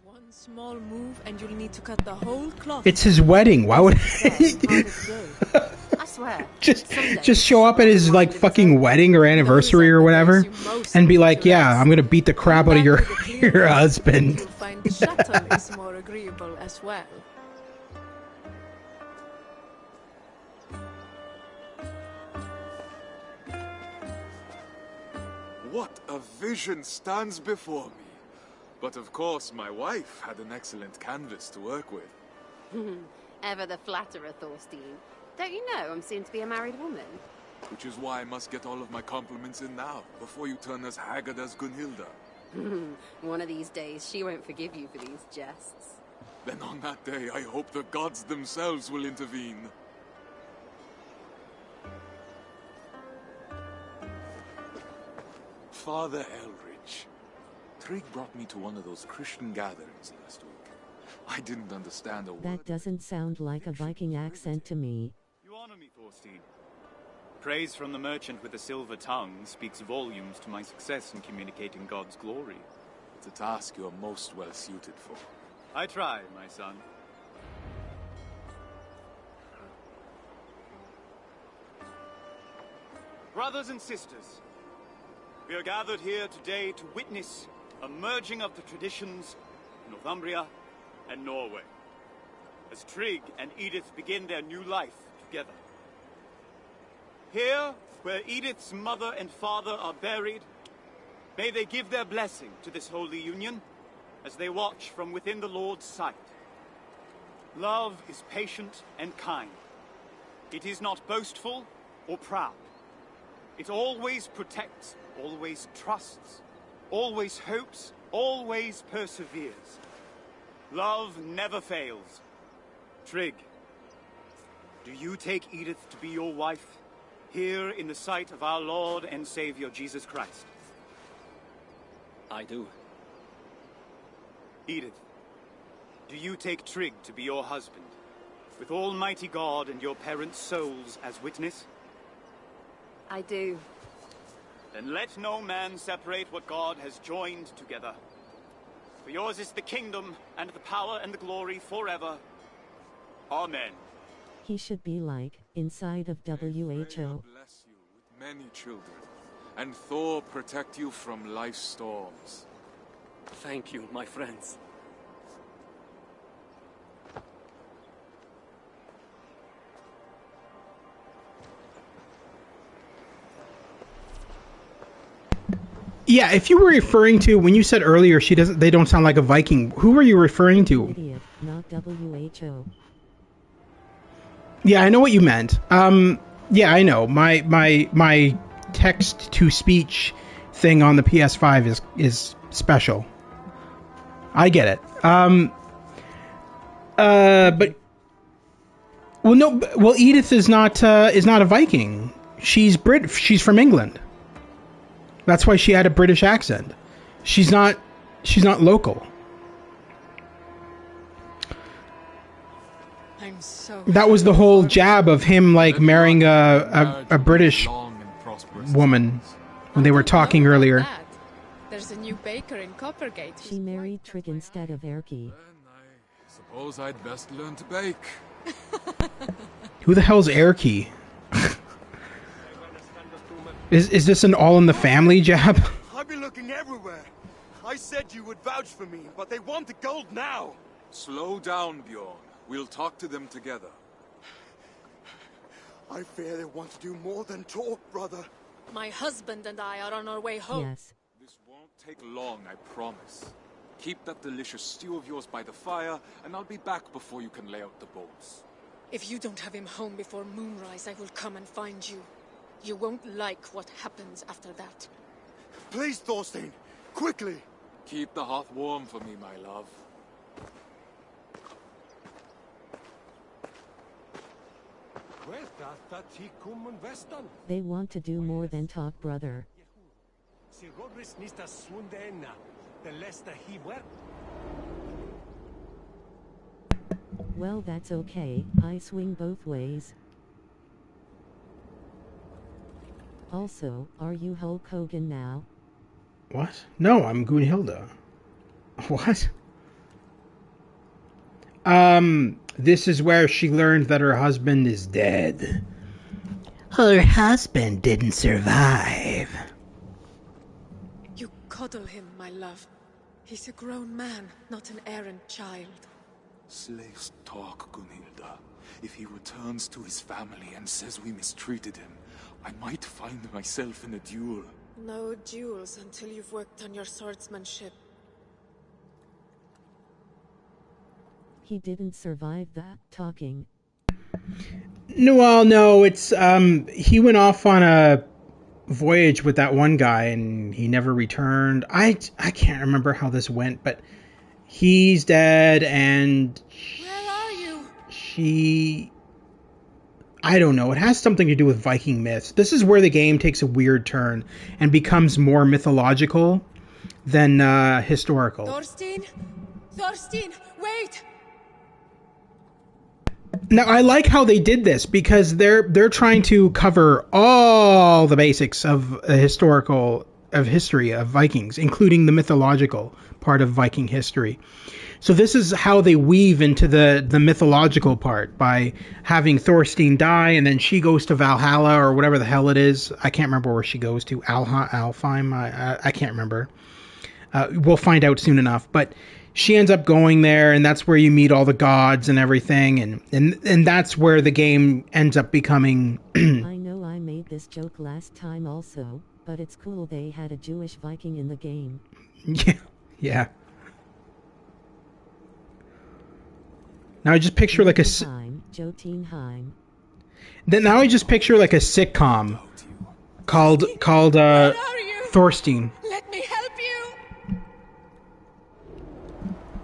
one small move and you'll need to cut the whole cloth. It's his wedding. Why would I swear. just show up at his like fucking wedding or anniversary or whatever and be like, yeah, I'm gonna beat the crap out of your husband. You'll find the shuttle is more agreeable as well. What a vision stands before me. But of course, my wife had an excellent canvas to work with. Ever the flatterer, Thorstein. Don't you know I'm soon to be a married woman? Which is why I must get all of my compliments in now, before you turn as haggard as Gunhilda. One of these days, she won't forgive you for these jests. Then on that day, I hope the gods themselves will intervene. Father Elrich. Trig brought me to one of those Christian gatherings last week. I didn't understand a word. That doesn't sound like a Viking accent to me. You honor me, Thorstein. Praise from the merchant with the silver tongue speaks volumes to my success in communicating God's glory. It's a task you're most well suited for. I try, my son. Brothers and sisters, we are gathered here today to witness a merging of the traditions of Northumbria and Norway, as Trig and Edith begin their new life together. Here, where Edith's mother and father are buried, may they give their blessing to this holy union as they watch from within the Lord's sight. Love is patient and kind. It is not boastful or proud. It always protects, always trusts, always hopes, always perseveres. Love never fails. Trig. Do you take Edith to be your wife, here in the sight of our Lord and Savior Jesus Christ? I do. Edith, do you take Trig to be your husband, with Almighty God and your parents' souls as witness? I do. Then let no man separate what God has joined together. For yours is the kingdom, and the power, and the glory forever. Amen. He should be like, inside of WHO. Bless you with many children, and Thor protect you from life's storms. Thank you, my friends. Yeah, if you were referring to, when you said earlier they don't sound like a Viking, who were you referring to? Idiot, not WHO. Yeah, I know what you meant. Yeah, I know. My text to speech thing on the PS5 is special. I get it. But Edith is not a Viking. She's from England. That's why she had a British accent. She's not local. I'm so That was the whole jab of him like marrying a British woman when they were talking earlier. There's a new baker in Coppergate. She married Trig instead of Erky. Suppose I'd best learn to bake. Who the hell's Erky? Is this an All in the Family jab? I've been looking everywhere. I said you would vouch for me, but they want the gold now. Slow down, Bjorn. We'll talk to them together. I fear they want to do more than talk, brother. My husband and I are on our way home. Yes. This won't take long, I promise. Keep that delicious stew of yours by the fire, and I'll be back before you can lay out the bolts. If you don't have him home before moonrise, I will come and find you. You won't like what happens after that. Please, Thorstein, quickly. Keep the hearth warm for me, my love. They want to do more than talk, brother. Well, that's okay. I swing both ways. Also, are you Hulk Hogan now? What? No, I'm Gunhilda. What? This is where she learned that her husband is dead. Her husband didn't survive. You coddle him, my love. He's a grown man, not an errant child. Slaves talk, Gunhilda. If he returns to his family and says we mistreated him, I might find myself in a duel. No duels until you've worked on your swordsmanship. He didn't survive that talking. No, well, no, it's he went off on a voyage with that one guy and he never returned. I can't remember how this went, but he's dead and where are you? I don't know. It has something to do with Viking myths. This is where the game takes a weird turn and becomes more mythological than historical. Thorstein, wait! Now, I like how they did this because they're trying to cover all the basics of history of Vikings, including the mythological part of Viking history. So this is how they weave into the mythological part by having Thorstein die and then she goes to Valhalla or whatever the hell it is. I can't remember where she goes to. Alfheim? I can't remember. We'll find out soon enough. But she ends up going there and that's where you meet all the gods and everything. And that's where the game ends up becoming... I know I made this joke last time also, but it's cool they had a Jewish Viking in the game. Yeah. Now I just picture like a Jotunheim. Then now I just picture like a sitcom called Thorstein. Let me help you.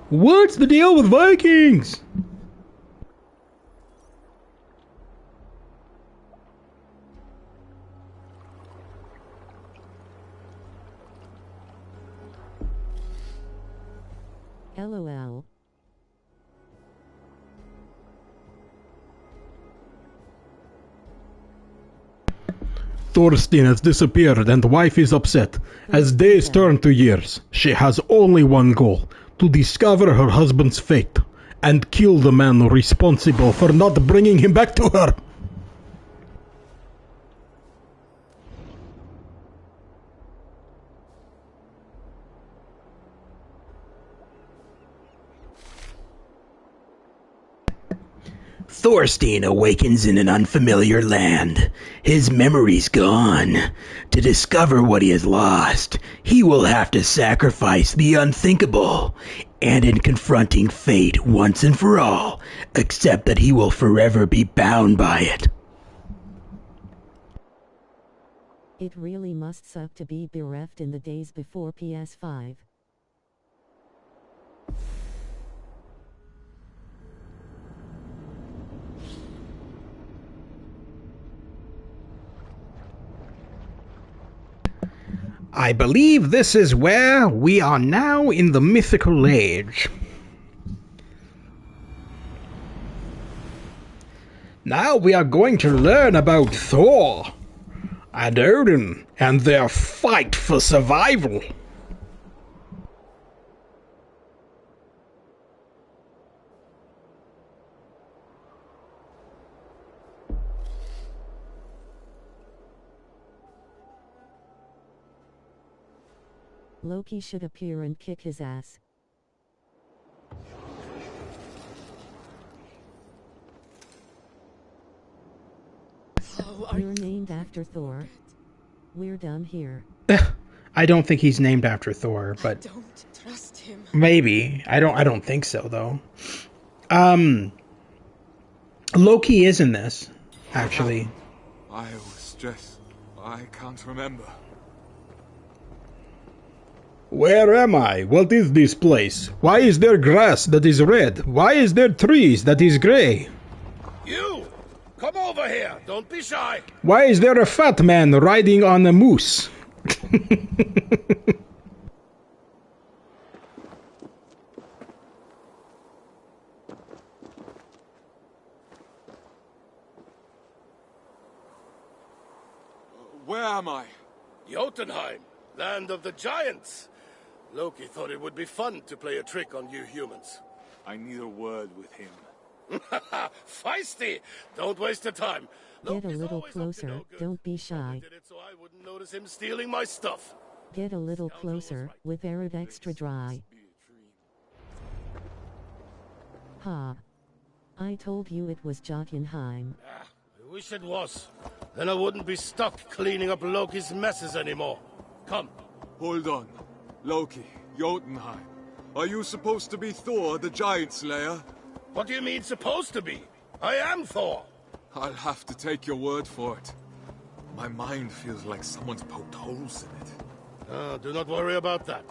What's the deal with Vikings? LOL. Thorstein has disappeared and wife is upset. As days turn to years, she has only one goal: to discover her husband's fate and kill the man responsible for not bringing him back to her. Thorstein awakens in an unfamiliar land. His memory's gone. To discover what he has lost, he will have to sacrifice the unthinkable. And in confronting fate once and for all, accept that he will forever be bound by it. It really must suck to be bereft in the days before PS5. I believe this is where we are now in the mythical age. Now we are going to learn about Thor and Odin and their fight for survival. Loki should appear and kick his ass. You're named after Thor. We're done here. I don't think he's named after Thor, but I don't trust him. Maybe. I don't think so though. Loki is in this, actually. I was just... I can't remember. Where am I? What is this place? Why is there grass that is red? Why is there trees that is grey? You! Come over here! Don't be shy! Why is there a fat man riding on a moose? Where am I? Jotunheim, land of the giants. Loki thought it would be fun to play a trick on you humans. I need a word with him. Feisty! Don't waste your time. Get a little closer, don't be shy. Did it so I wouldn't notice him stealing my stuff. Get a little closer, with Arid Extra Dry. Ha. I told you it was Jotunheim. I wish it was. Then I wouldn't be stuck cleaning up Loki's messes anymore. Come. Hold on. Loki, Jotunheim. Are you supposed to be Thor, the giant slayer? What do you mean supposed to be? I am Thor. I'll have to take your word for it. My mind feels like someone's poked holes in it. Do not worry about that.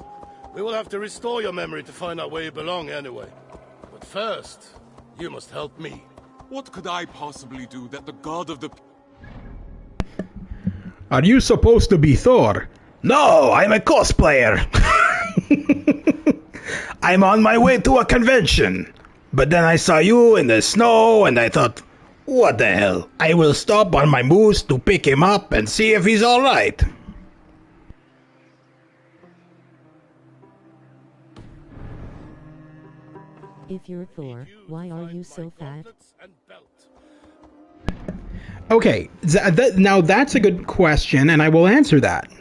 We will have to restore your memory to find out where you belong anyway. But first, you must help me. What could I possibly do that the god of the... Are you supposed to be Thor? No, I'm a cosplayer. I'm on my way to a convention. But then I saw you in the snow and I thought, what the hell? I will stop on my moose to pick him up and see if he's alright. If you're Thor, why are you so fat? Okay, now that's a good question, and I will answer that.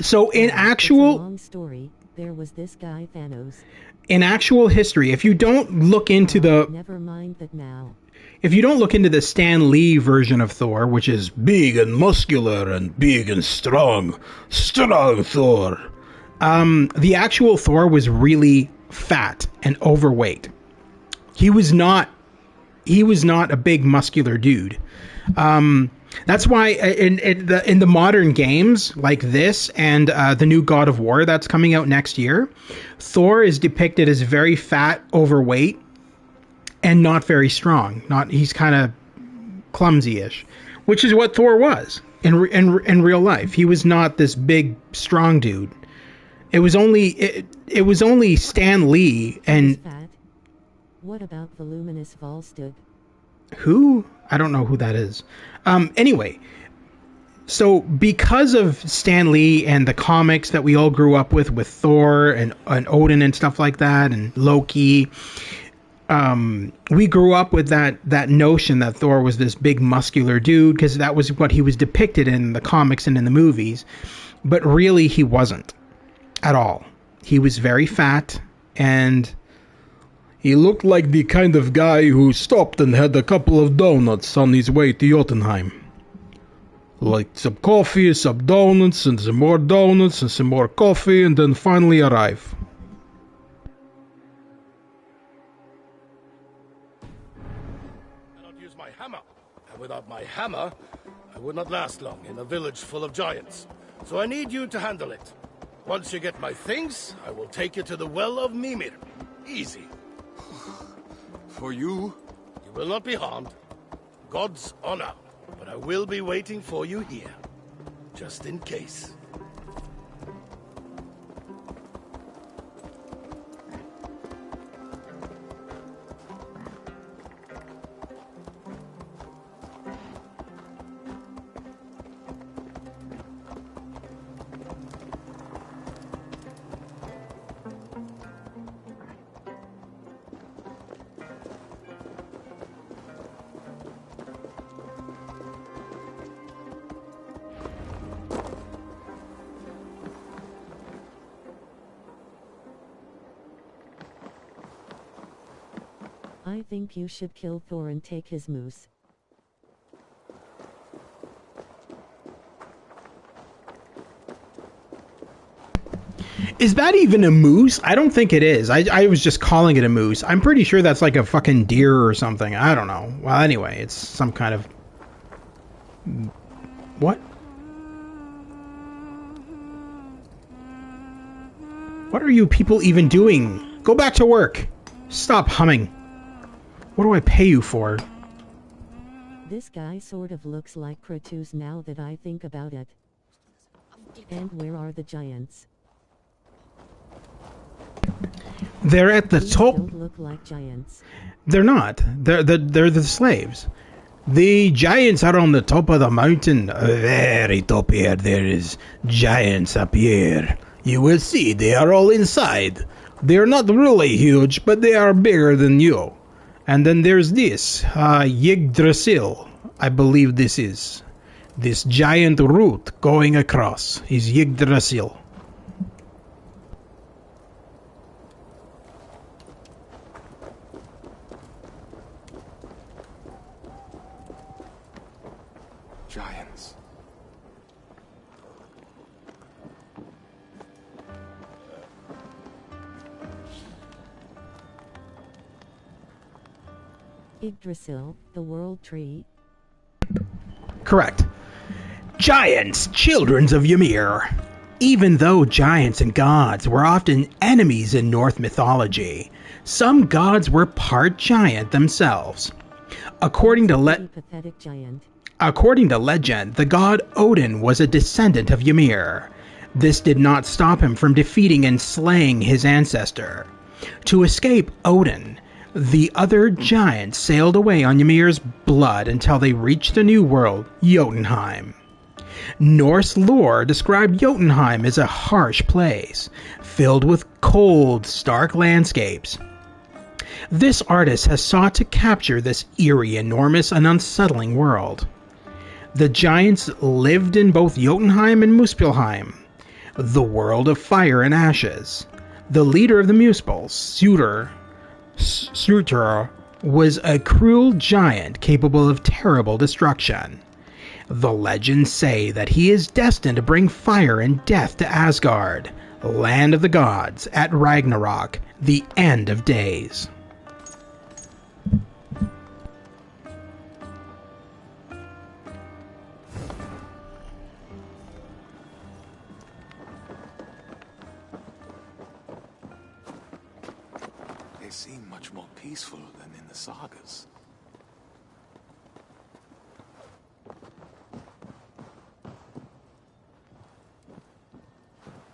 So in actual... Long story, there was this guy Thanos. In actual history, if you don't look into the... Never mind that now. If you don't look into the Stan Lee version of Thor, which is big and muscular and big and strong Thor, the actual Thor was really fat and overweight. He was not a big muscular dude. That's why in the modern games like this and the new God of War that's coming out next year, Thor is depicted as very fat, overweight, and not very strong. He's kind of clumsy-ish, which is what Thor was in real life. He was not this big, strong dude. It was only Stan Lee and What about Voluminous Volstagg? who? I don't know who that is. Anyway, so because of Stan Lee and the comics that we all grew up with Thor and Odin and stuff like that, and Loki, we grew up with that notion that Thor was this big muscular dude, because that was what he was depicted in the comics and in the movies. But really, he wasn't at all. He was very fat, and he looked like the kind of guy who stopped and had a couple of donuts on his way to Jotunheim. Like some coffee, some donuts, and some more donuts, and some more coffee, and then finally arrive. I cannot use my hammer. And without my hammer, I would not last long in a village full of giants. So I need you to handle it. Once you get my things, I will take you to the Well of Mimir. Easy. For you? You will not be harmed. God's honor. But I will be waiting for you here. Just in case. I think you should kill Thor and take his moose. Is that even a moose? I don't think it is. I was just calling it a moose. I'm pretty sure that's like a fucking deer or something. I don't know. Well, anyway, it's some kind of... What? What are you people even doing? Go back to work. Stop humming. What do I pay you for? This guy sort of looks like Kratos now that I think about it. And where are the giants? They're at the top. Don't look like giants. They're not. They're the slaves. The giants are on the top of the mountain. Very top here. There is giants up here. You will see they are all inside. They're not really huge, but they are bigger than you. And then there's this, Yggdrasil. I believe this is. This giant root going across is Yggdrasil. Giants. Yggdrasil, the world tree. Correct. Giants, children of Ymir. Even though giants and gods were often enemies in Norse mythology, some gods were part giant themselves. According to Pathetic giant. According to legend, the god Odin was a descendant of Ymir. This did not stop him from defeating and slaying his ancestor. To escape Odin, the other giants sailed away on Ymir's blood until they reached a new world, Jotunheim. Norse lore described Jotunheim as a harsh place, filled with cold, stark landscapes. This artist has sought to capture this eerie, enormous, and unsettling world. The giants lived in both Jotunheim and Muspelheim, the world of fire and ashes. The leader of the Muspels, Surtur, was a cruel giant capable of terrible destruction. The legends say that he is destined to bring fire and death to Asgard, land of the gods, at Ragnarok, the end of days. They seem much more peaceful than in the sagas.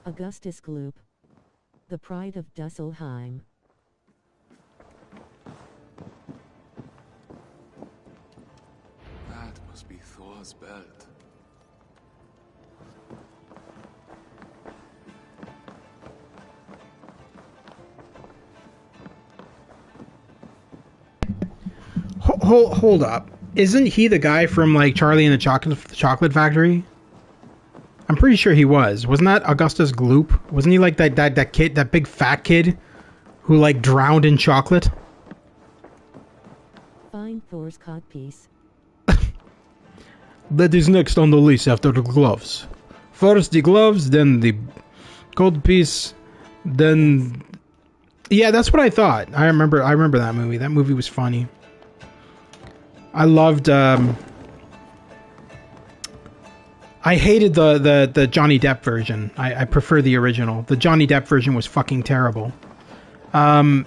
Augustus Gloop, The Pride of Dusselheim. That must be Thor's belt. Hold up. Isn't he the guy from like Charlie and the Chocolate Factory? I'm pretty sure he was. Wasn't that Augustus Gloop? Wasn't he like that kid, that big fat kid who like drowned in chocolate? Find Thor's codpiece. That is next on the list after the gloves. First the gloves, then the codpiece, then... Yeah, that's what I thought. I remember that movie. That movie was funny. I loved... I hated the Johnny Depp version. I prefer the original. The Johnny Depp version was fucking terrible. But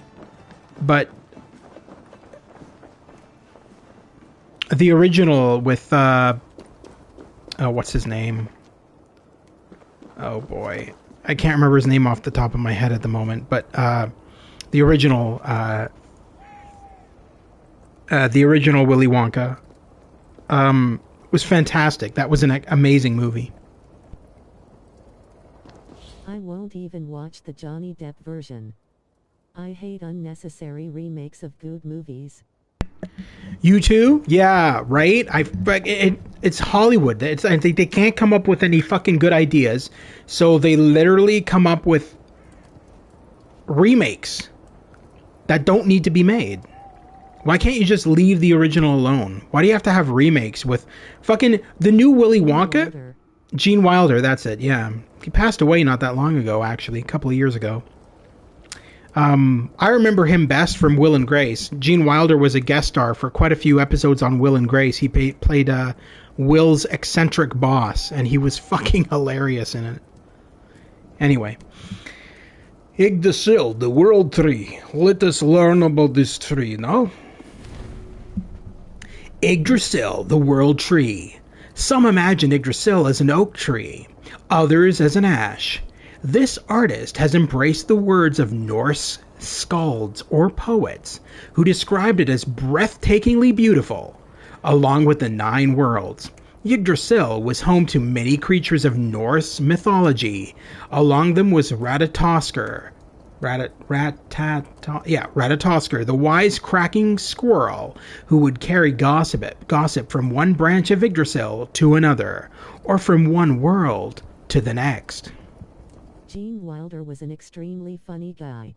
the original with what's his name? Oh boy, I can't remember his name off the top of my head at the moment. But the original Willy Wonka was fantastic. That was an amazing movie. I won't even watch the Johnny Depp version. I hate unnecessary remakes of good movies. You too? Yeah, right? It's Hollywood. I think they can't come up with any fucking good ideas, so they literally come up with remakes that don't need to be made. Why can't you just leave the original alone? Why do you have to have remakes with fucking the new Willy Wonka? Gene Wilder, that's it, yeah. He passed away not that long ago, actually, a couple of years ago. I remember him best from Will and Grace. Gene Wilder was a guest star for quite a few episodes on Will and Grace. He played Will's eccentric boss, and he was fucking hilarious in it. Anyway. Yggdrasil, the world tree. Let us learn about this tree now. Yggdrasil, the world tree. Some imagine Yggdrasil as an oak tree, others as an ash. This artist has embraced the words of Norse skalds or poets who described it as breathtakingly beautiful, along with the 9 worlds. Yggdrasil was home to many creatures of Norse mythology. Among them was Ratatoskr, the wise-cracking squirrel who would carry gossip from one branch of Yggdrasil to another, or from one world to the next. Gene Wilder was an extremely funny guy.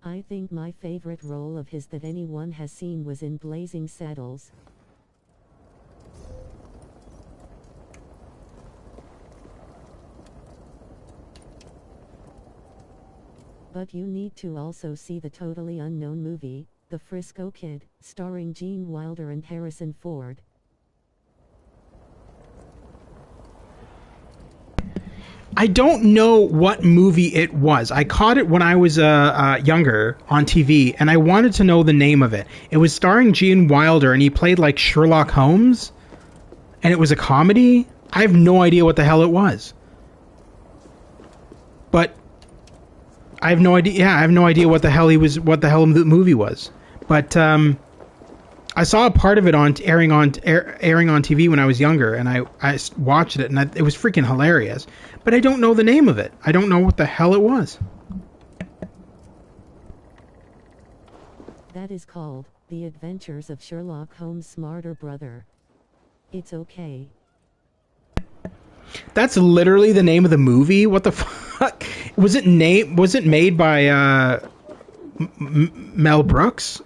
I think my favorite role of his that anyone has seen was in Blazing Saddles. But you need to also see the totally unknown movie, The Frisco Kid, starring Gene Wilder and Harrison Ford. I don't know what movie it was. I caught it when I was younger on TV, and I wanted to know the name of it. It was starring Gene Wilder, and he played like Sherlock Holmes, and it was a comedy. I have no idea what the hell it was. But I have no idea. Yeah, I have no idea what the hell the movie was. But I saw a part of it airing on TV when I was younger, and I watched it, and it was freaking hilarious. But I don't know the name of it. I don't know what the hell it was. That is called The Adventures of Sherlock Holmes' Smarter Brother. It's okay. That's literally the name of the movie? What the fuck? Was it made by Mel Brooks?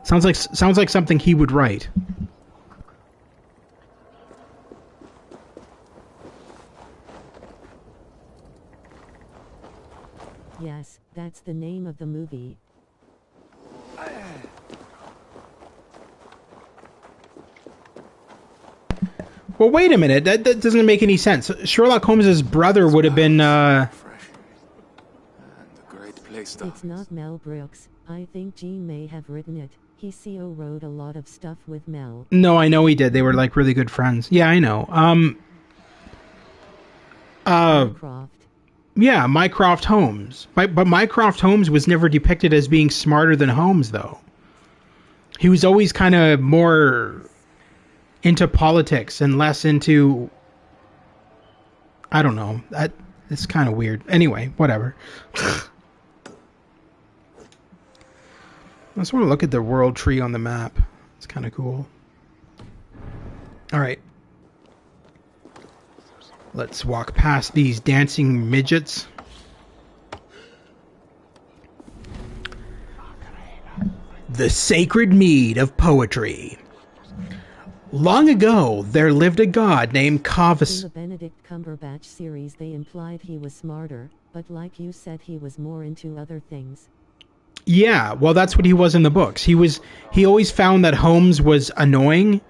Sounds like something he would write. Yes, that's the name of the movie. Well, wait a minute. That doesn't make any sense. Sherlock Holmes' brother would have been... It's not Mel Brooks. I think Gene may have written it. He wrote a lot of stuff with Mel. No, I know he did. They were like really good friends. Yeah, I know. Yeah, Mycroft Holmes. But Mycroft Holmes was never depicted as being smarter than Holmes, though. He was always kind of more into politics and less into... I don't know. It's kind of weird. Anyway, whatever. I just want to look at the world tree on the map. It's kind of cool. Alright. Let's walk past these dancing midgets. The sacred mead of poetry. Long ago, there lived a god named Cavus. In the Benedict Cumberbatch series, they implied he was smarter, but like you said, he was more into other things. Yeah, well, that's what he was in the books. He always found that Holmes was annoying.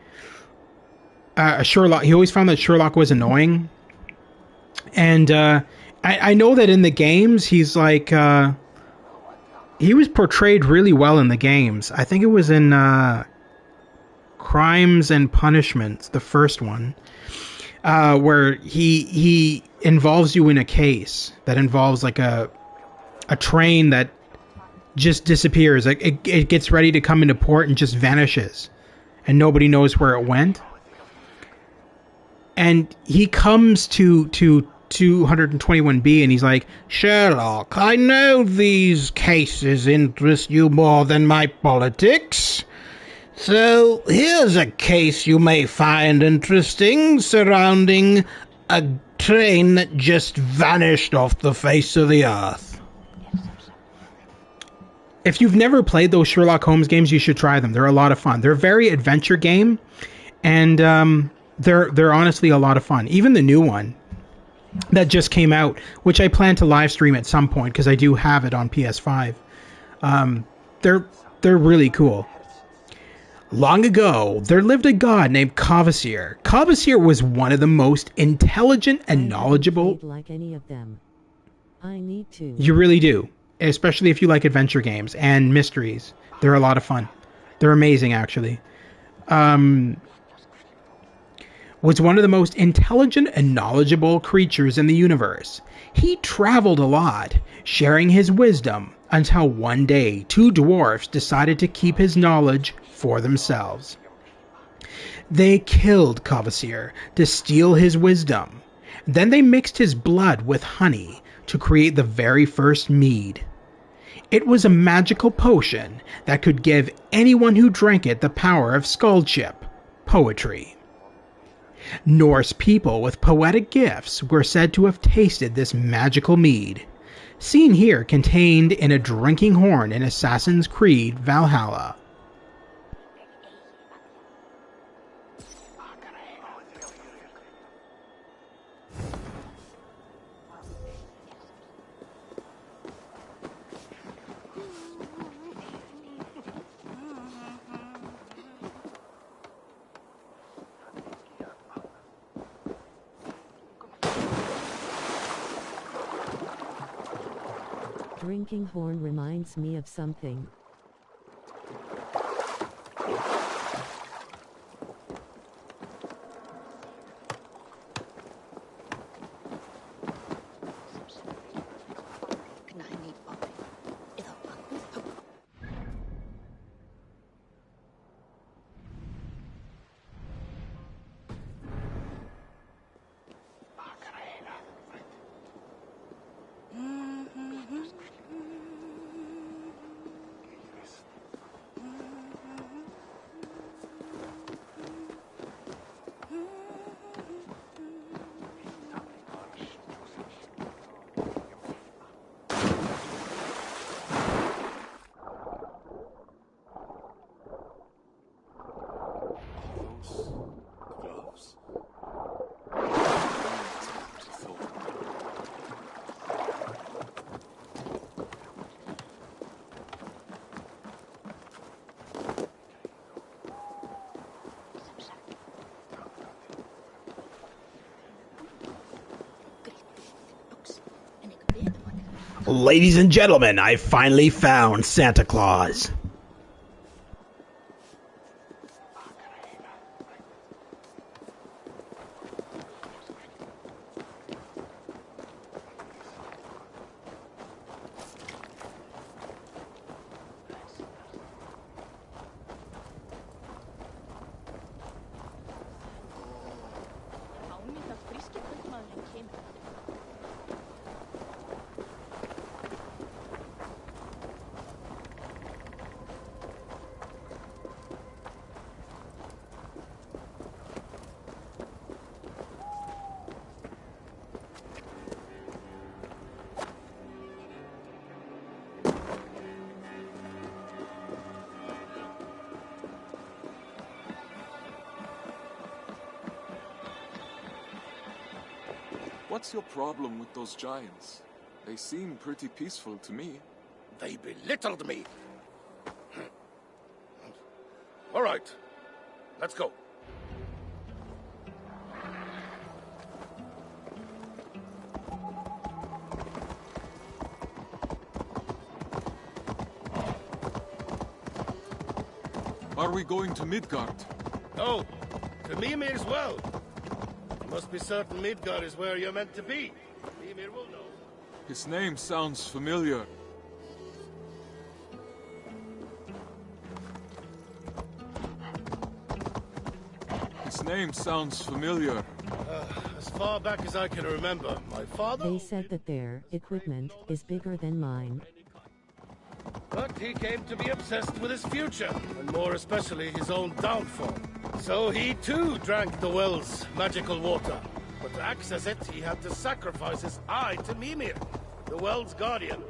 Sherlock. He always found that Sherlock was annoying. And I know that in the games, he's like... he was portrayed really well in the games. I think it was in Crimes and Punishments, the first one, where he involves you in a case that involves like a train that just disappears. Like it gets ready to come into port and just vanishes, and nobody knows where it went. And he comes to 221B and he's like, Sherlock, I know these cases interest you more than my politics. So here's a case you may find interesting surrounding a train that just vanished off the face of the earth. If you've never played those Sherlock Holmes games, you should try them. They're a lot of fun. They're a very adventure game, and they're honestly a lot of fun. Even the new one that just came out, which I plan to live stream at some point because I do have it on PS5. They're really cool. Long ago, there lived a god named Cavasier. Cavasier was one of the most intelligent and knowledgeable. Like any of them. I need to. You really do, especially if you like adventure games and mysteries. They're a lot of fun. They're amazing, actually. Was one of the most intelligent and knowledgeable creatures in the universe. He traveled a lot, sharing his wisdom, until one day two dwarfs decided to keep his knowledge for themselves. They killed Cavasier to steal his wisdom. Then they mixed his blood with honey to create the very first mead. It was a magical potion that could give anyone who drank it the power of scholarship, poetry. Norse people with poetic gifts were said to have tasted this magical mead, seen here contained in a drinking horn in Assassin's Creed Valhalla. Drinking horn reminds me of something. Ladies and gentlemen, I finally found Santa Claus. What's your problem with those giants? They seem pretty peaceful to me. They belittled me. All right, let's go. Are we going to Midgard? No, to Mimir as well. You must be certain Midgard is where you're meant to be. Mimir will know. His name sounds familiar. His name sounds familiar. As far back as I can remember, my father... They said that their equipment is bigger than mine. But he came to be obsessed with his future, and more especially his own downfall. So he too drank the well's magical water. But to access it, he had to sacrifice his eye to Mimir, the well's guardian.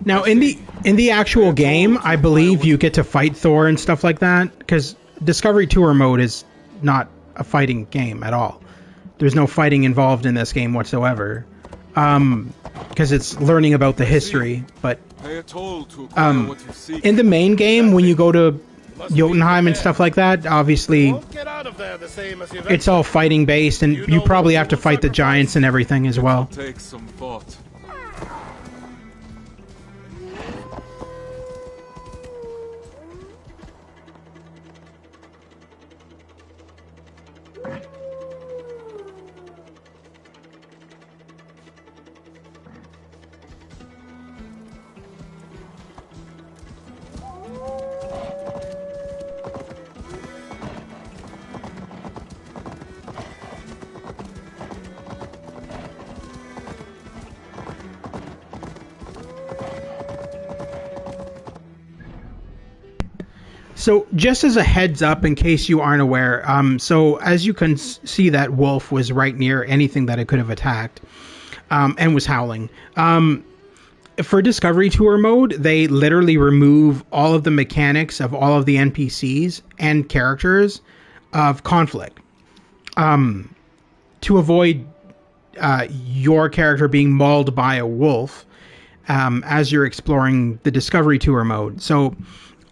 Now, in the actual game, I believe you get to fight Thor and stuff like that, because Discovery Tour mode is not a fighting game at all. There's no fighting involved in this game whatsoever, because it's learning about the history. But in the main game, when you go to Jotunheim and stuff like that, obviously it's all fighting based, and you probably have to fight the giants and everything as well. Take some thought. So just as a heads up, in case you aren't aware, so as you can see, that wolf was right near anything that it could have attacked, and was howling. For Discovery Tour mode, they literally remove all of the mechanics of all of the NPCs and characters of conflict, to avoid your character being mauled by a wolf as you're exploring the Discovery Tour mode. So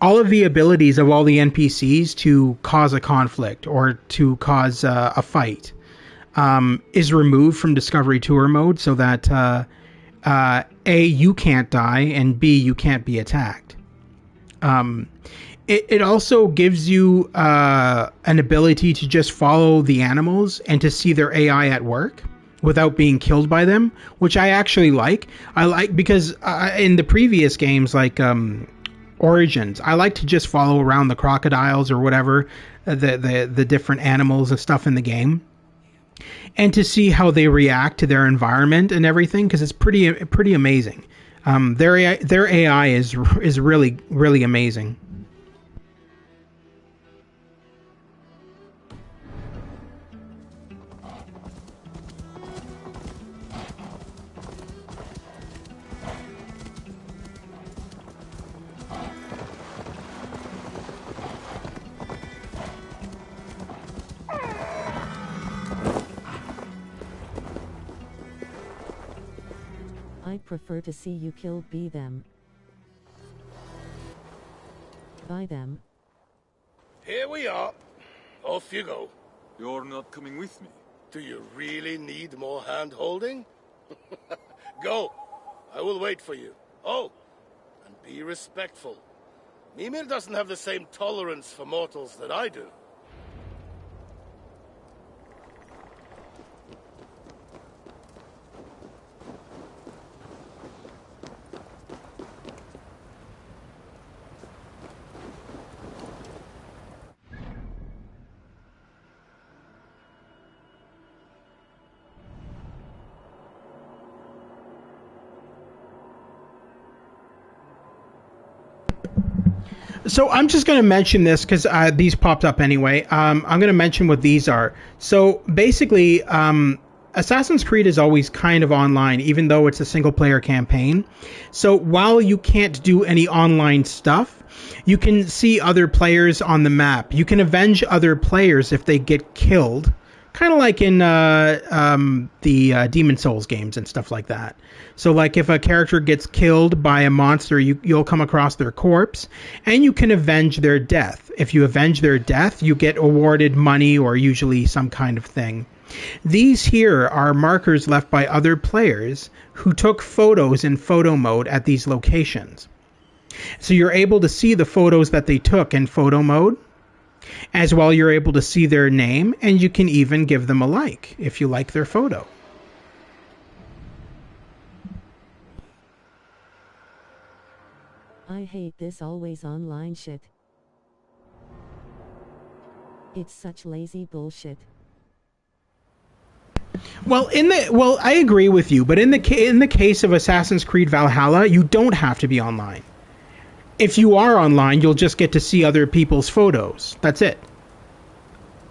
all of the abilities of all the NPCs to cause a conflict or to cause a fight is removed from Discovery Tour mode, so that A, you can't die, and B, you can't be attacked. It also gives you an ability to just follow the animals and to see their AI at work without being killed by them, which I actually like. I like because in the previous games, like Origins, I like to just follow around the crocodiles or whatever, the different animals and stuff in the game, and to see how they react to their environment and everything, because it's pretty amazing. Their AI is really amazing. I'd prefer to see you kill them. By them. Here we are. Off you go. You're not coming with me. Do you really need more hand-holding? Go. I will wait for you. Oh, and be respectful. Mimir doesn't have the same tolerance for mortals that I do. So I'm just going to mention this because these popped up anyway. I'm going to mention what these are. So basically, Assassin's Creed is always kind of online, even though it's a single-player campaign. So while you can't do any online stuff, you can see other players on the map. You can avenge other players if they get killed, kind of like in the Demon Souls games and stuff like that. So like if a character gets killed by a monster, you'll come across their corpse, and you can avenge their death. If you avenge their death, you get awarded money or usually some kind of thing. These here are markers left by other players who took photos in photo mode at these locations. So you're able to see the photos that they took in photo mode, as well you're able to see their name, and you can even give them a like if you like their photo. I hate this always online shit. It's such lazy bullshit. Well, I agree with you, but in the case of Assassin's Creed Valhalla, you don't have to be online. If you are online, you'll just get to see other people's photos. That's it.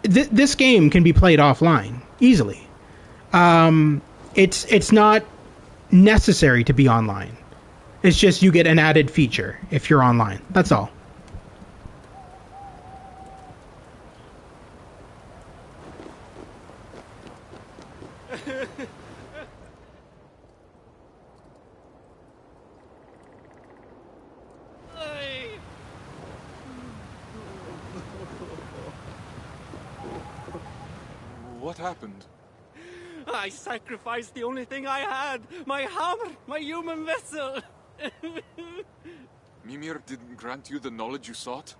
This game can be played offline easily. It's not necessary to be online. It's just you get an added feature if you're online. That's all. What happened? I sacrificed the only thing I had, my hammer, my human vessel. Mimir didn't grant you the knowledge you sought?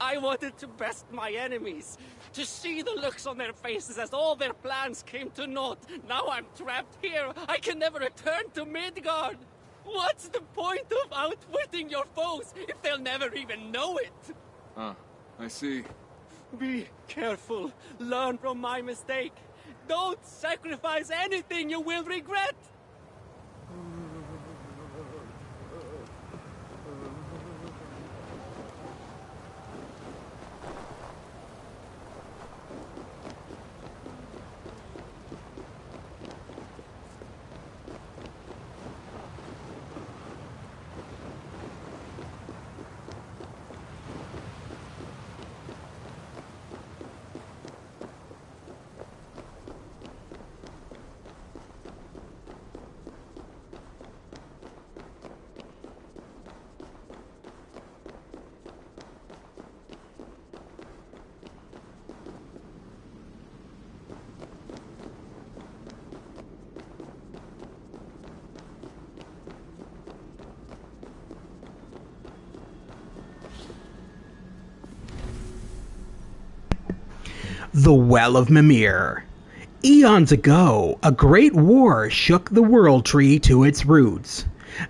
I wanted to best my enemies, to see the looks on their faces as all their plans came to naught. Now I'm trapped here. I can never return to Midgard. What's the point of outwitting your foes if they'll never even know it? Ah, I see. Be careful. Learn from my mistake. Don't sacrifice anything you will regret. The Well of Mimir. Eons ago, a great war shook the world tree to its roots.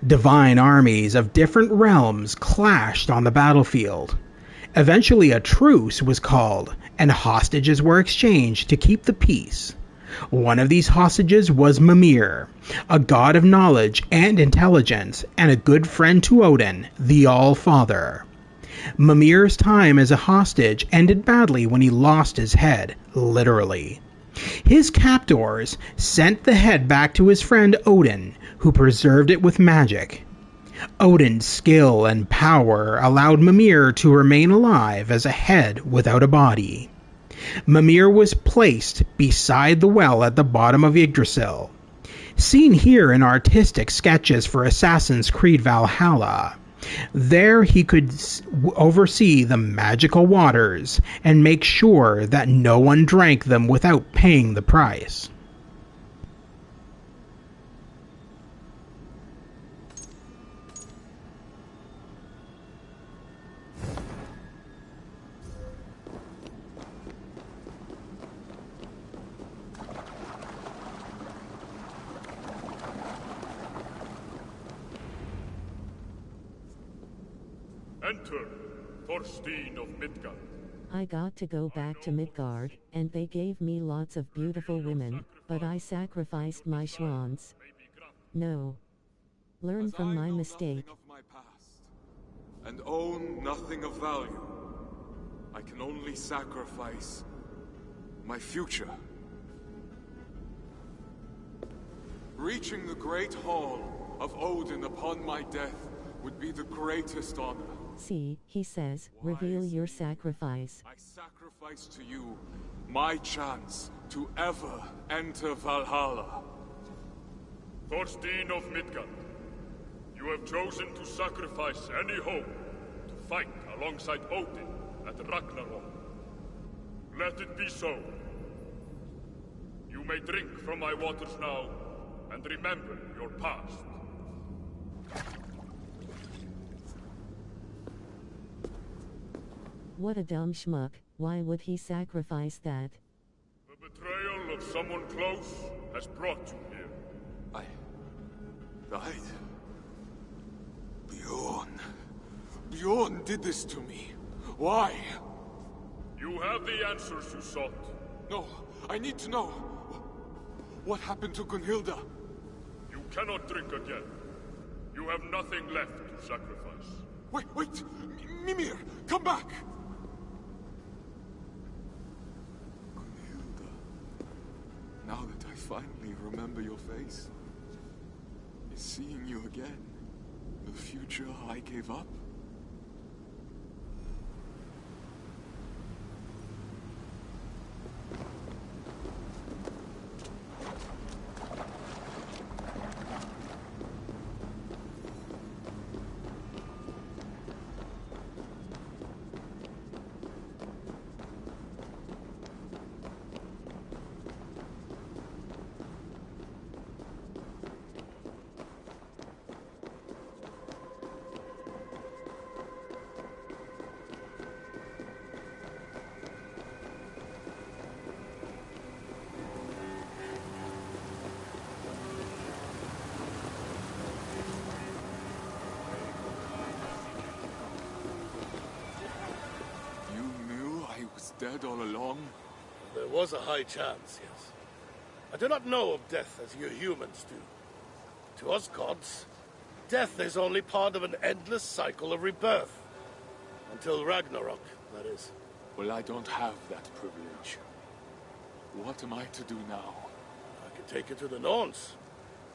Divine armies of different realms clashed on the battlefield. Eventually a truce was called, and hostages were exchanged to keep the peace. One of these hostages was Mimir, a god of knowledge and intelligence, and a good friend to Odin, the All-Father. Mimir's time as a hostage ended badly when he lost his head, literally. His captors sent the head back to his friend Odin, who preserved it with magic. Odin's skill and power allowed Mimir to remain alive as a head without a body. Mimir was placed beside the well at the bottom of Yggdrasil. Seen here in artistic sketches for Assassin's Creed Valhalla. There he could oversee the magical waters and make sure that no one drank them without paying the price. Enter, Thorstein of Midgard. I got to go back to Midgard, and they gave me lots of beautiful women, but I sacrificed my schwans. No. Learn from my mistake. And own nothing of value. I can only sacrifice my future. Reaching the great hall of Odin upon my death would be the greatest honor. See, he says, reveal your sacrifice. I sacrifice to you my chance to ever enter Valhalla. Thorstein of Midgard, you have chosen to sacrifice any hope to fight alongside Odin at Ragnarok. Let it be so. You may drink from my waters now, and remember your past. What a dumb schmuck, why would he sacrifice that? The betrayal of someone close has brought you here. I died. Bjorn did this to me. Why? You have the answers you sought. No, I need to know. What happened to Gunhilda? You cannot drink again. You have nothing left to sacrifice. Wait! Mimir, come back! Gunhilda, now that I finally remember your face, is seeing you again the future I gave up? Dead all along? There was a high chance, yes. I do not know of death as you humans do. To us gods, death is only part of an endless cycle of rebirth. Until Ragnarok, that is. Well, I don't have that privilege. What am I to do now? I can take you to the Norns.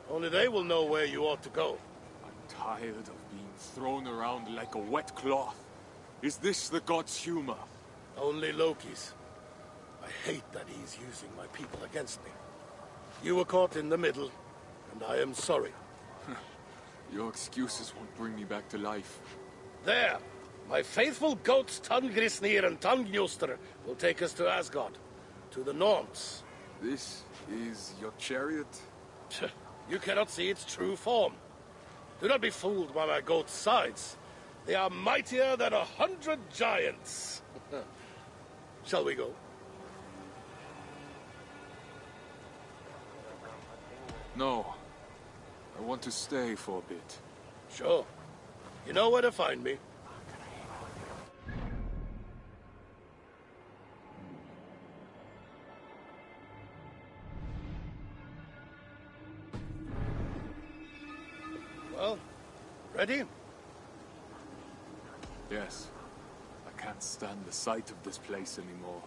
Only they will know where you ought to go. I'm tired of being thrown around like a wet cloth. Is this the god's humor? Only Loki's. I hate that he's using my people against me. You were caught in the middle, and I am sorry. Your excuses won't bring me back to life. There! My faithful goats Tangrisnir and Tangnjoster will take us to Asgard, to the Norns. This is your chariot? You cannot see its true form. Do not be fooled by my goats' sides. They are mightier than 100 giants. Shall we go? No. I want to stay for a bit. Sure. You know where to find me. Well, ready? Yes. I can't stand the sight of this place anymore.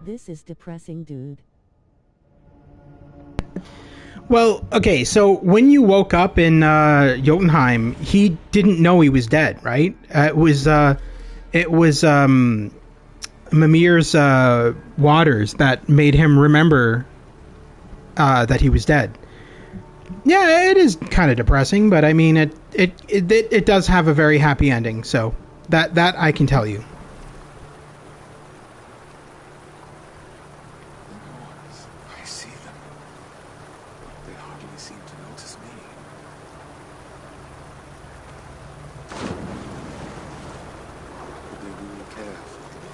This is depressing, dude. Well, okay, so when you woke up in Jotunheim, he didn't know he was dead, right? It was Mimir's waters that made him remember that he was dead. Yeah, it is kind of depressing, but I mean, it does have a very happy ending, so that I can tell you. I see them. They hardly seem to notice me. But they really care for me.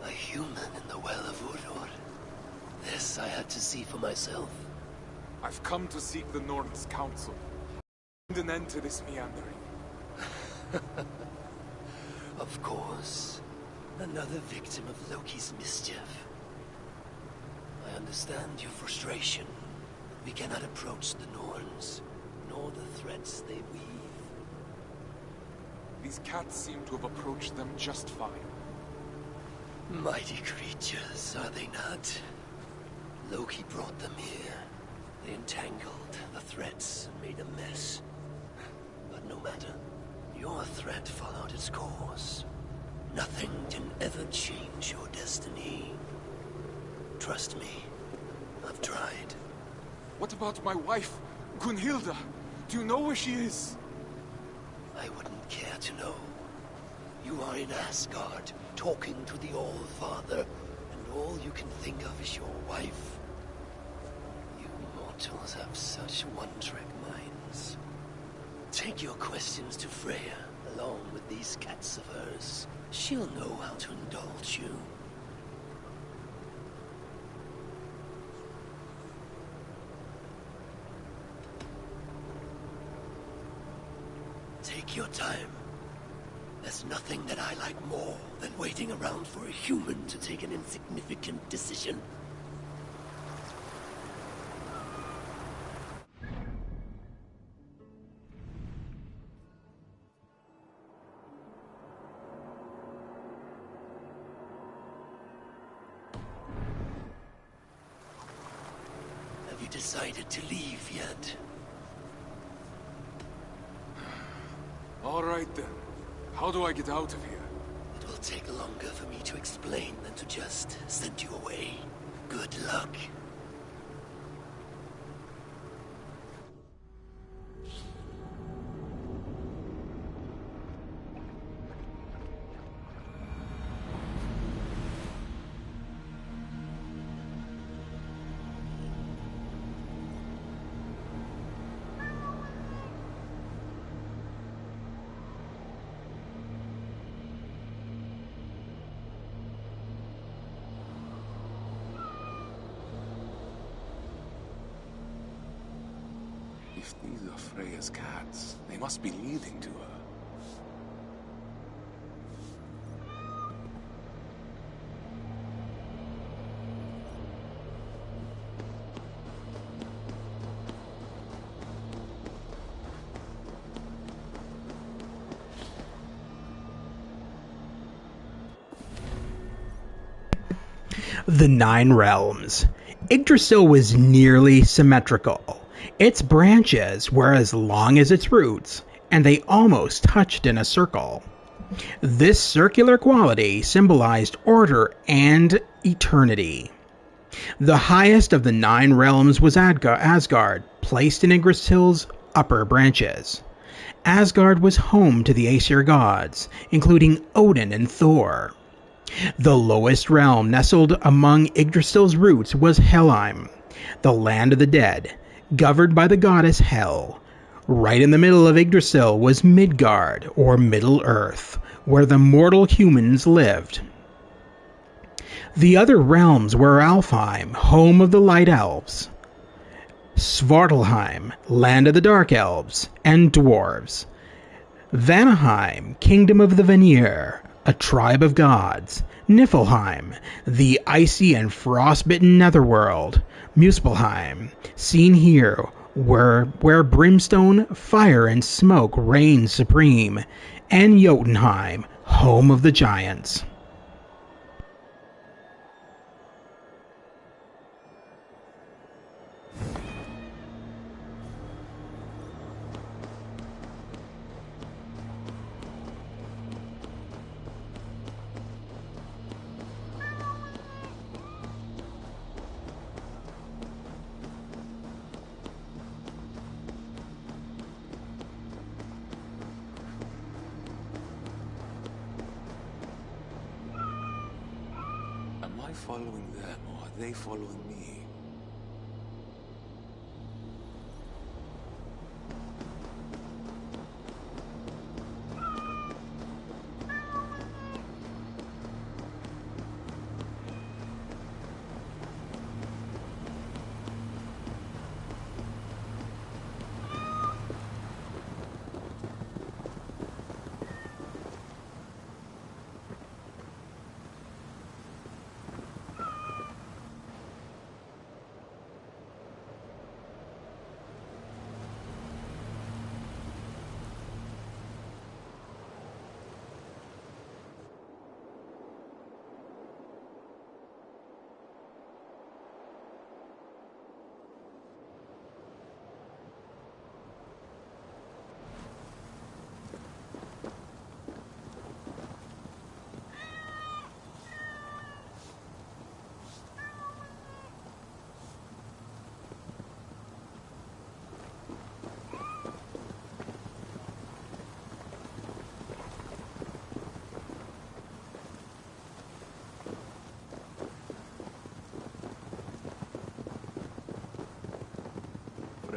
A human in the Well of Urur. This I had to see for myself. I've come to seek the Norns' counsel. And an end to this meandering. Of course. Another victim of Loki's mischief. I understand your frustration. We cannot approach the Norns, nor the threats they weave. These cats seem to have approached them just fine. Mighty creatures, are they not? Loki brought them here. They entangled the threats and made a mess. But no matter. Your threat followed its course. Nothing can ever change your destiny. Trust me, I've tried. What about my wife, Gunhilda? Do you know where she is? I wouldn't care to know. You are in Asgard, talking to the All-Father, and all you can think of is your wife. You mortals have such one-trick minds. Take your questions to Freya, along with these cats of hers. She'll know how to indulge you. Take your time. There's nothing that I like more than waiting around for a human to take an insignificant decision. Have you decided to leave yet? All right then. How do I get out of here? It will take longer for me to explain than to just send you away. Good luck. If these are Freya's cats, they must be leading to her. The Nine Realms. Yggdrasil was nearly symmetrical. Its branches were as long as its roots, and they almost touched in a circle. This circular quality symbolized order and eternity. The highest of the Nine Realms was Asgard, placed in Yggdrasil's upper branches. Asgard was home to the Aesir gods, including Odin and Thor. The lowest realm nestled among Yggdrasil's roots was Helheim, the land of the dead, governed by the goddess Hel. Right in the middle of Yggdrasil was Midgard, or Middle Earth, where the mortal humans lived. The other realms were Alfheim, home of the Light Elves, Svartalheim, land of the Dark Elves and Dwarves, Vanaheim, kingdom of the Vanir, a tribe of gods, Niflheim, the icy and frostbitten netherworld, Muspelheim, seen here, where brimstone, fire, and smoke reign supreme, and Jotunheim, home of the giants. Am I following them, or are they following me?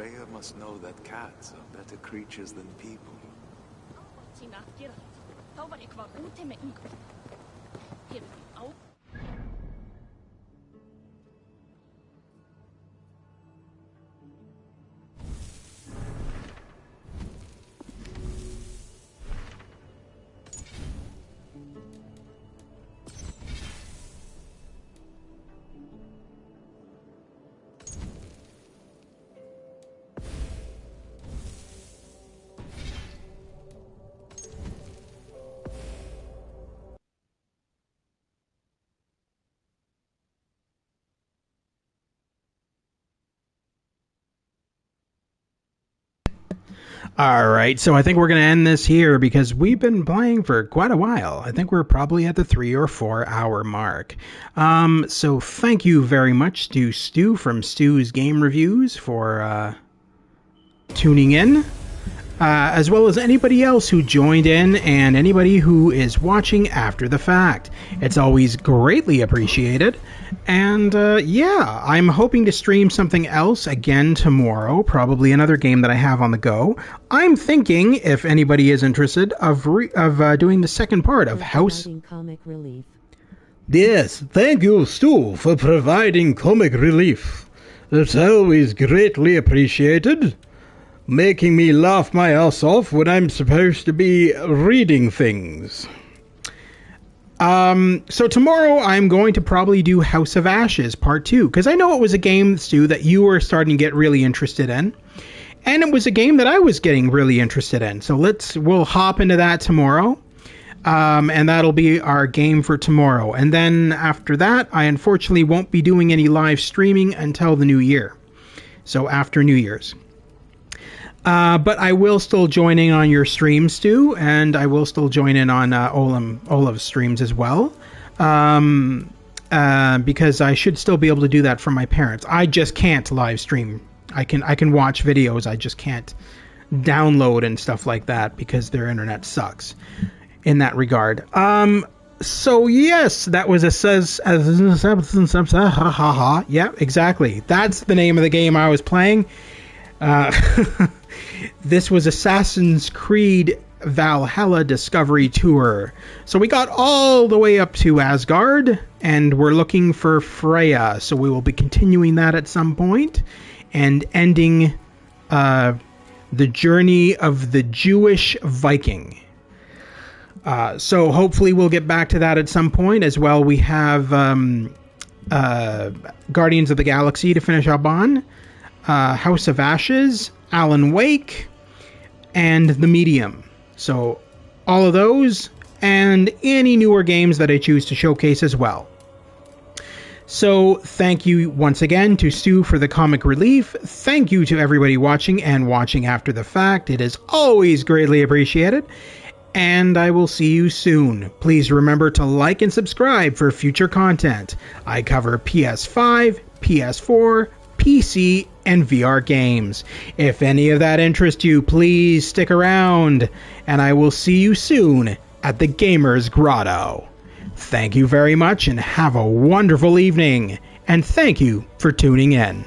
Freya must know that cats are better creatures than people. All right, so I think we're going to end this here because we've been playing for quite a while. I think we're probably at the 3 or 4 hour mark. So thank you very much to Stu from Stu's Game Reviews for tuning in, as well as anybody else who joined in and anybody who is watching after the fact. It's always greatly appreciated. And yeah, I'm hoping to stream something else again tomorrow, probably another game that I have on the go. I'm thinking, if anybody is interested, of doing the second part of House... Comic relief. Yes, thank you, Stu, for providing comic relief. It's always greatly appreciated. Making me laugh my ass off when I'm supposed to be reading things. So tomorrow I'm going to probably do House of Ashes Part 2, because I know it was a game, Stu, that you were starting to get really interested in. And it was a game that I was getting really interested in. So we'll hop into that tomorrow. And that'll be our game for tomorrow. And then after that, I unfortunately won't be doing any live streaming until the new year. So after New Year's. But I will still join in on your streams, Stu, and I will still join in on Olav's streams as well, because I should still be able to do that for my parents. I just can't live stream. I can watch videos. I just can't download and stuff like that because their internet sucks in that regard. So yes, that was yeah, exactly. That's the name of the game I was playing. This was Assassin's Creed Valhalla Discovery Tour. So we got all the way up to Asgard, and we're looking for Freya. So we will be continuing that at some point, and ending the journey of the Jewish Viking. So hopefully we'll get back to that at some point as well. We have Guardians of the Galaxy to finish up on, House of Ashes, Alan Wake, and The Medium. So all of those and any newer games that I choose to showcase as well. So thank you once again to Stu for the comic relief. Thank you to everybody watching and watching after the fact. It is always greatly appreciated. And I will see you soon. Please remember to like and subscribe for future content. I cover PS5, PS4, PC, and VR games. If any of that interests you, please stick around, and I will see you soon at the Gamer's Grotto. Thank you very much, and have a wonderful evening, and thank you for tuning in.